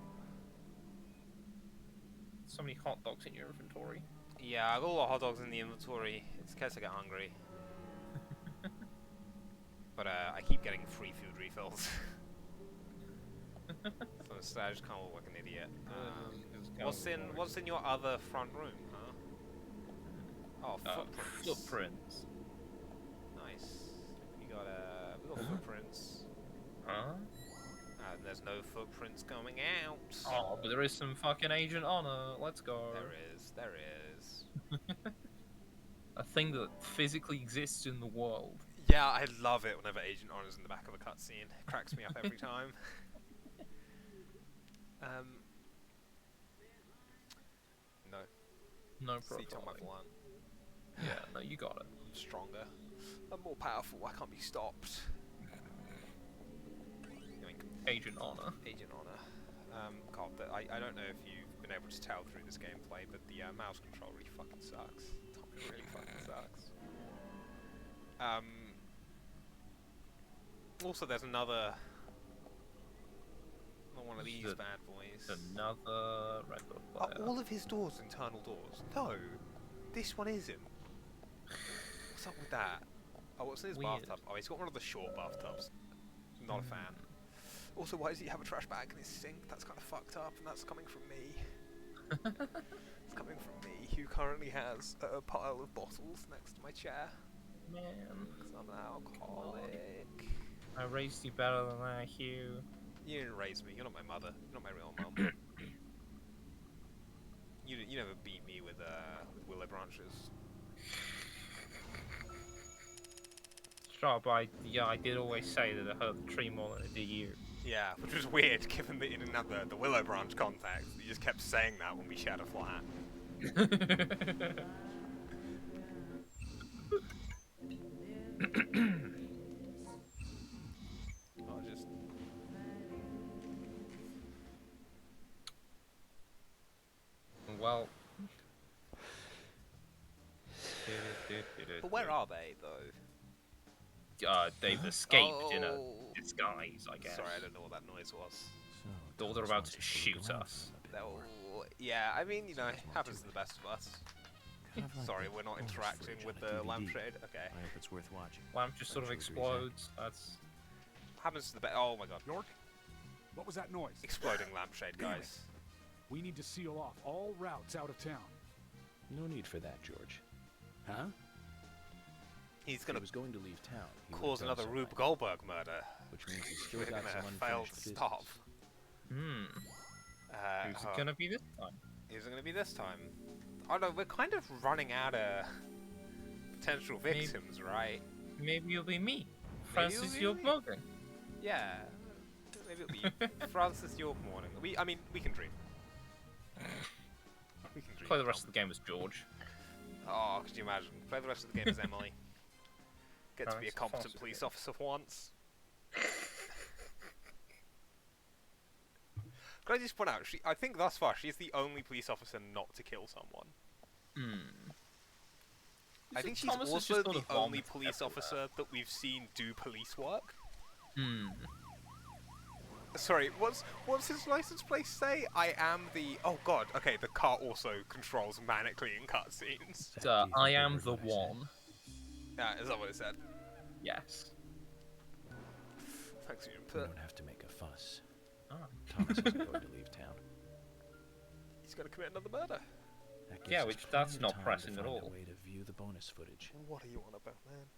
So many hot dogs in your inventory.
Yeah, I've got a lot of hot dogs in the inventory. It's in case I get hungry. But I keep getting free food refills. So instead I just kind of look like an idiot. What's in your other front room, huh? Oh, footprints.
Footprints.
Nice. We got footprints.
Huh?
And there's no footprints coming out.
Oh, but there is some fucking Agent Honor. Let's go.
There is.
A thing that physically exists in the world.
Yeah, I love it whenever Agent Honor's in the back of a cutscene. It cracks me up every time. No.
No
See, Tom,
profiling.
I've won.
Yeah, no, you got it.
I'm stronger. I'm more powerful. I can't be stopped.
Agent Honor.
Agent Honor. God, I don't know if you've been able to tell through this gameplay, but the mouse control really fucking sucks. It really fucking sucks. Also, there's another one of these bad boys.
Another Red Bull player.
Are all of his doors internal doors? No, this one isn't. What's up with that? Oh, what's in his bathtub? Oh, he's got one of the short bathtubs. Not a fan. Also, why does he have a trash bag in his sink? That's kind of fucked up, and that's coming from me. It's coming from me, who currently has a pile of bottles next to my chair.
Man.
Because I'm an alcoholic.
I raised you better than that, Hugh.
You didn't raise me. You're not my mother. You're not my real mum. You never beat me with willow branches.
Sure, but I did always say that it hurt the tree more than it did you.
Yeah, which was weird, given that you didn't have the willow branch context. You just kept saying that when we shared a flat.
Well.
But where are they, though?
They've escaped in a disguise, I guess.
Sorry, I don't know what that noise was.
So, they're about to shoot us.
Yeah, I mean, you know, it happens to the best of us. Sorry, we're not interacting with the lampshade. Okay.
I hope it's worth watching.
Lamp just sort of explodes. That's
happens to the best. Oh my god.
York, what was that noise?
Exploding lampshade, guys.
We need to seal off all routes out of town.
No need for that, George.
Huh?
He
was going to leave town.
Cause another Rube Goldberg murder.
Which means he's still
We're
got
gonna
some
fail
unfinished
to
business.
stop.
Who's it gonna be this time?
Who's it gonna be this time? Oh no, we're kind of running out of potential victims, right?
Maybe it'll be me, Francis York Morgan.
Yeah, maybe it'll be Francis York Morgan. I mean, we can dream. We can dream.
Play the rest of the game as George.
Oh, could you imagine? Play the rest of the game as Emily. Get to be a competent police officer for once. Can I just point out, I think thus far she's the only police officer not to kill someone. I think she's also the only police officer that we've seen do police work. Sorry, what's his license plate say? I am the... Oh god, okay, the car also controls manically in cutscenes.
I am the one.
Is that what it said?
Yes.
Thanks for your
We
input.
don't have to make a fuss.
Oh.
Thomas isn't going to leave town.
He's going to commit another murder.
That gives
Yeah,
us
which
plenty
that's
of
not
time to
pressing at
find
all.
A way to view the bonus footage.
What are you on about, man?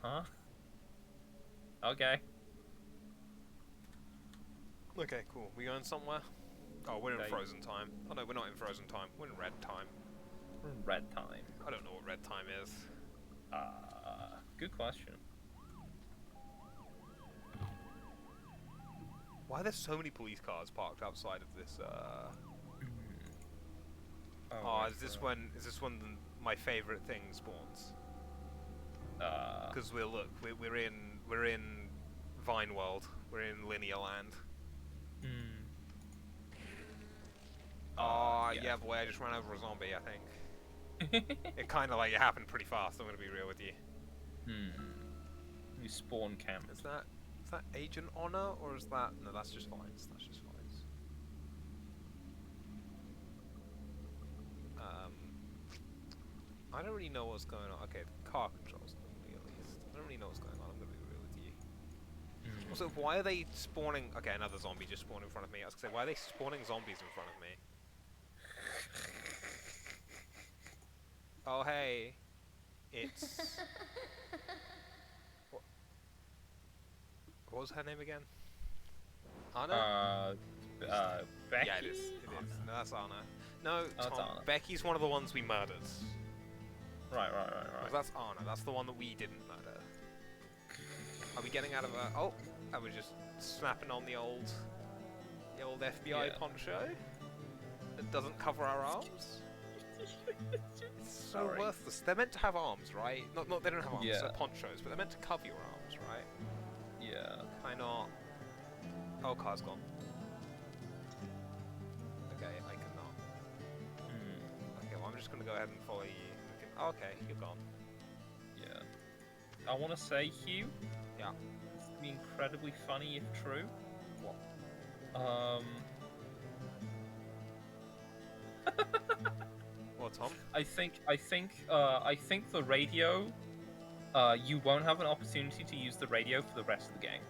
Huh? Okay.
Okay, cool. We going somewhere? Oh, we're in frozen time. Oh no, we're not in frozen time. We're in red time.
We're in red time.
I don't know what red time is.
Good question.
Why are there so many police cars parked outside of this, is this when my favorite thing spawns? Because we're in Vine World. We're in Linear Land. Oh, yeah, boy, I just ran over a zombie, I think. It kind of, like, it happened pretty fast, I'm gonna be real with you.
You spawn camp.
Is that Agent Honor, or is that... No, that's just Vines. That's just Vines. I don't really know what's going on. Okay, the car controls normally, at least. I don't really know what's going on, I'm gonna be real with you. Also, why are they spawning... Okay, another zombie just spawned in front of me. I was gonna say, why are they spawning zombies in front of me? Oh, hey. It's... What was her name again? Anna?
Becky?
Yeah, it is. No, that's Anna. No,
That's
Tom.
Anna.
Becky's one of the ones we murdered.
Right.
Well, that's Anna. That's the one that we didn't murder. Are we getting out of a... Oh, I was just snapping on the old FBI poncho that doesn't cover our arms. It's so worthless. They're meant to have arms, right? Not they don't have arms. They're ponchos, but they're meant to cover your arms, right?
Yeah.
Can I not? Oh, car's gone. Okay, I cannot. Okay, well, I'm just gonna go ahead and follow you. Oh, okay, you're gone.
Yeah. I want to say, Hugh.
Yeah.
This would be incredibly funny if true.
What? What, Tom?
I think the radio. You won't have an opportunity to use the radio for the rest of the game.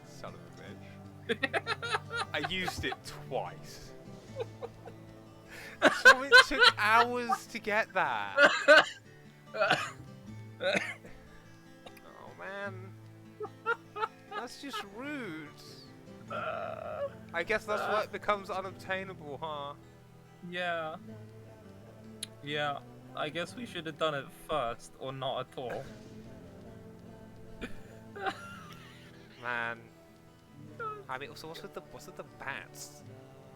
Son of a bitch. I used it twice. So it took hours to get that. Oh man. That's just rude. I guess that's why it becomes unobtainable, huh?
Yeah. Yeah. I guess we should have done it first, or not at all.
Man. I mean, so what's with the bats?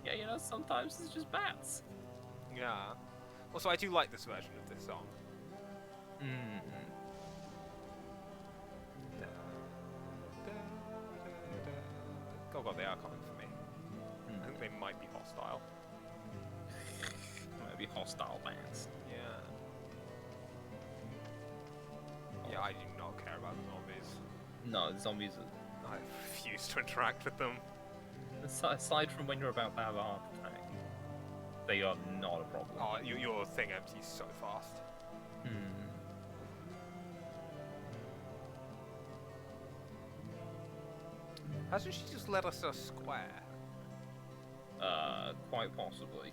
Yeah, you know, sometimes it's just bats.
Yeah. Also, I do like this version of this song. Oh god, they are coming for me. I think they might be hostile.
Might be hostile bats.
Yeah. Yeah, I do not care about the zombies.
No, the zombies are...
I refuse to interact with them.
Aside from when you're about to have a heart attack, they are not a problem.
Oh, your thing empties so fast. Hasn't she just let us a square?
Quite possibly.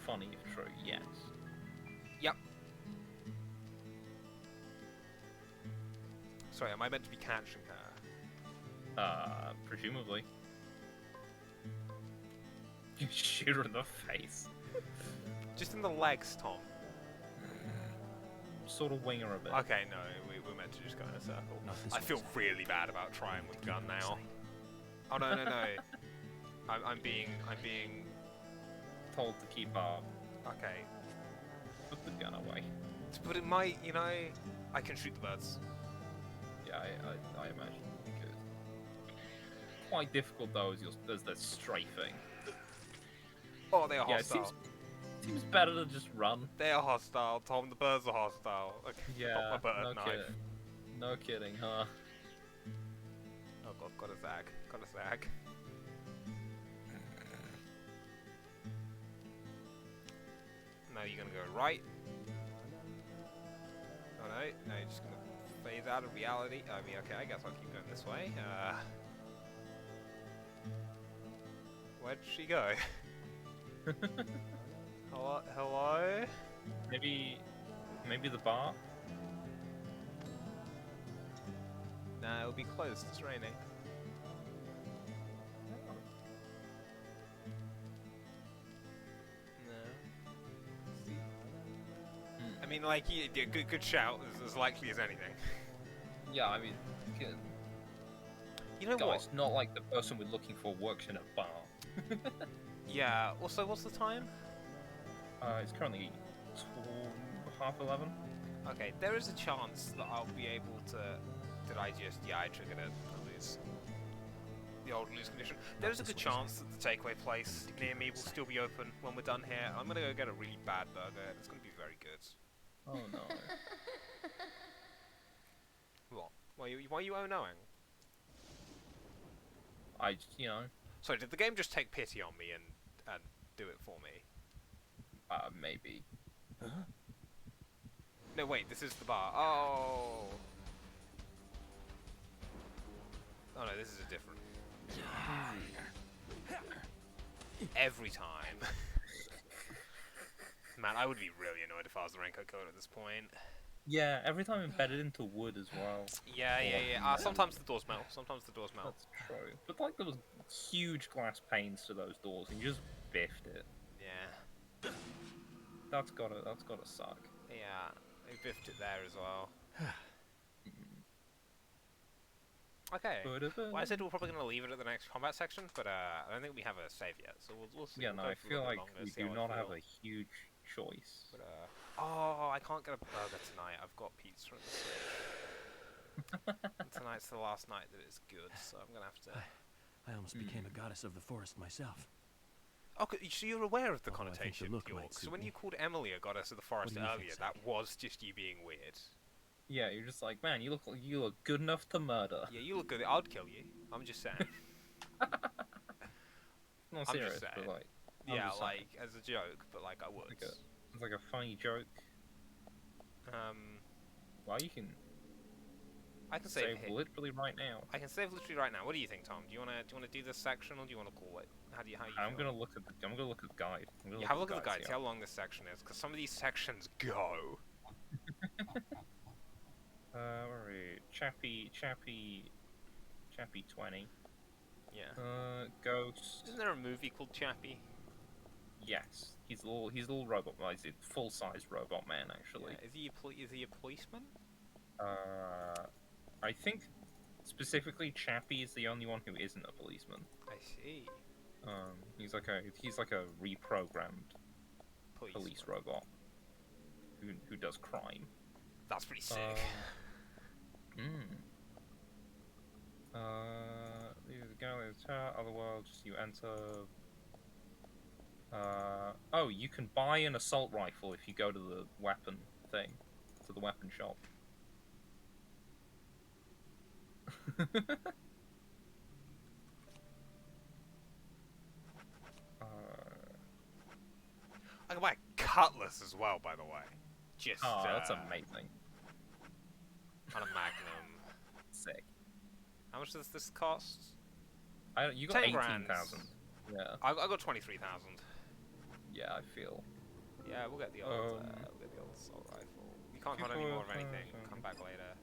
Funny if true, yes.
Yep. Sorry, am I meant to be catching her?
Presumably. You shoot her in the face.
Just in the legs, Tom.
Sort of wing her a bit.
Okay, no, we're meant to just go in a circle. I feel really bad about trying with the gun now. Oh no. I'm being
told to keep up.
Okay.
Put the gun away.
But it might, you know, I can shoot the birds.
Yeah, I imagine you could. Quite difficult though as they're strafing.
Oh, they are hostile.
It seems better to just run.
They are hostile, Tom. The birds are hostile. Okay,
yeah,
my bird knife.
No kidding, huh?
Oh god, got a zag. Now you're gonna go right. Oh no, you're just gonna phase out of reality. I mean, okay, I guess I'll keep going this way. Where'd she go? Hello?
Maybe the bar?
Nah, it'll be closed. It's raining. I mean, like, yeah, good shout, as likely as anything.
Yeah, I mean,
you know
guys, not like the person we're looking for works in a bar.
Yeah, also, what's the time?
It's currently 11:30.
Okay, there is a chance that I'll be able to... I triggered a lose. the old loose condition. There's a good chance that the takeaway place near me will still be open when we're done here. I'm gonna go get a really bad burger. It's gonna be very good.
Oh no.
What? Why are you oh knowing?
You know.
Sorry, did the game just take pity on me and do it for me?
Maybe.
Huh?
No, wait, this is the bar. Oh. Oh no, this is a different. Every time. Man, I would be really annoyed if I was the Raincoat Killer at this point.
Yeah, every time embedded into wood as well.
Yeah. Sometimes the doors melt. Sometimes the doors melt.
That's true. But like there was huge glass panes to those doors, and you just biffed it.
Yeah.
That's gotta suck.
Yeah, they biffed it there as well. Okay. Well, I said we're probably going to leave it at the next combat section, but I don't think we have a save yet, so we'll see.
Yeah,
we'll
no, I feel like
longer,
we do not have a huge choice.
But, oh, I can't get a burger tonight. I've got pizza in the fridge. And tonight's the last night that it's good, so I'm going to have to...
I almost became a goddess of the forest myself.
Oh, so you're aware of the
Although I think
connotation,
the look
York.
might
So
suit
when
me.
you called Emily a goddess of the forest
do you think,
earlier, that was just you being weird.
Yeah, you're just like, man, you look good enough to murder.
Yeah, you look good. I'd kill you. I'm just saying.
Not
I'm
serious,
just saying.
but like,
Yeah, like as a joke, but like I would.
It's like a funny joke. Well, you can.
I can save
literally right now.
I can save literally right now. What do you think, Tom? Do you wanna do this section or do you wanna call it? How you
I'm
feel?
gonna look at the guide.
Yeah, have a look at the guide. See how long this section is, because some of these sections go.
Where are we? Chappie 20.
Yeah.
Ghost.
Isn't there a movie called Chappie?
Yes, he's a little robot. Well, he's a full-sized robot man, actually.
Yeah. Is he a policeman?
I think specifically Chappie is the only one who isn't a policeman.
I see.
He's like a reprogrammed police robot who does crime.
That's pretty sick.
The gallery of the tower, other world, just you enter. Oh, you can buy an assault rifle if you go to the weapon thing, to the weapon shop.
I can buy a cutlass as well, by the way. Just.
Oh, that's amazing.
On a Magnum.
Sick.
How much does this cost?
You got 18,000. Yeah.
I got 23,000.
Yeah, I feel.
Yeah, we'll get the old assault rifle. You can't hunt any more of anything. Come back later.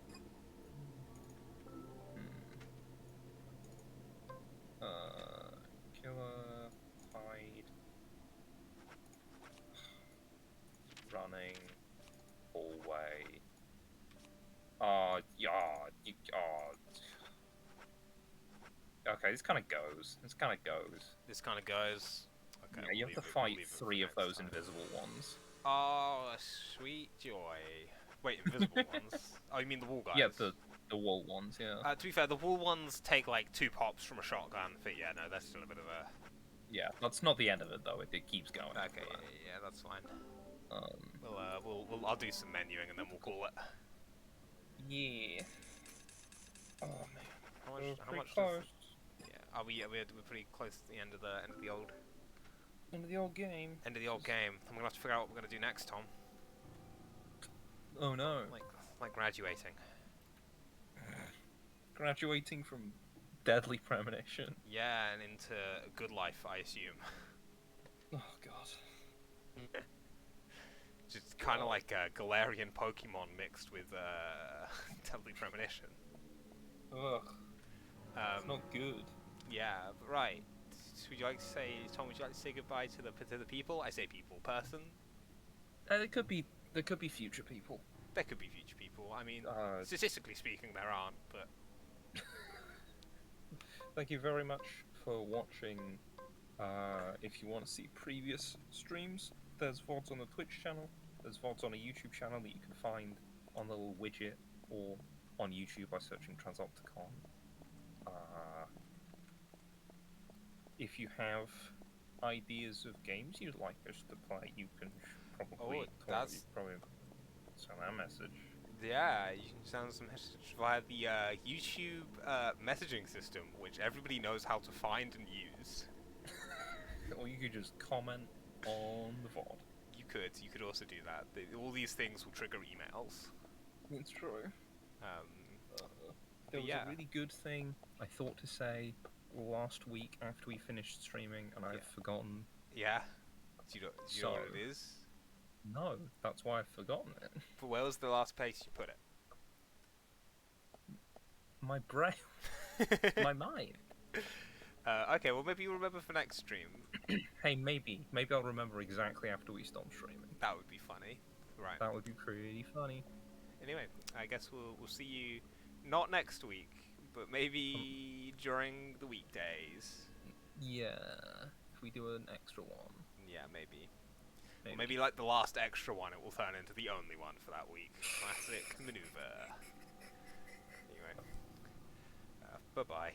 Killer, hide, running, hallway. Okay, this kind of goes.
This kind of goes. Okay.
Yeah, you have to fight 3 of those invisible ones.
Oh, sweet joy. Wait, invisible ones? Oh, you mean the wall guys?
Yeah, the wall ones, yeah.
To be fair, the wall ones take like 2 pops from a shotgun, but yeah, no, that's still a bit of a...
Yeah, that's not the end of it though, it keeps going.
Okay, yeah, that's fine. I'll do some menuing and then we'll call it.
Yeah. Oh man.
How much close. Yeah, we're pretty close to the end of the old...
End of the old game.
End of the old game. I'm gonna have to figure out what we're gonna do next, Tom.
Oh no.
Like graduating.
Graduating from deadly premonition.
Yeah, and into good life, I assume.
Oh god.
Just kind of like a Galarian Pokemon mixed with deadly premonition.
Ugh. It's not good.
Yeah, but right. Would you like to say, Tom? Would you like to say goodbye to the people? I say people, person.
There could be future people.
There could be future people. I mean, statistically speaking, there aren't. But
thank you very much for watching. If you want to see previous streams, there's VODs on the Twitch channel. There's VODs on a YouTube channel that you can find on the little widget or on YouTube by searching Transopticon. if you have ideas of games you'd like us to play, you can probably send that message.
Yeah, you can send some message via the YouTube messaging system, which everybody knows how to find and use.
Or you could just comment on the VOD.
You could also do that. All these things will trigger emails.
It's true. There was
yeah.
a really good thing I thought to say last week after we finished streaming, and I've forgotten.
Yeah? Do you know what it is?
No, that's why I've forgotten it.
But where was the last place you put it?
My brain. My mind.
Okay, well maybe you'll remember for next stream.
Hey, maybe I'll remember exactly after we stop streaming.
That would be funny. Right.
That would be pretty funny.
Anyway, I guess we'll see you not next week, but maybe during the weekdays.
Yeah, if we do an extra one.
Yeah, maybe. Or maybe like the last extra one, it will turn into the only one for that week. Classic maneuver. Anyway, bye bye.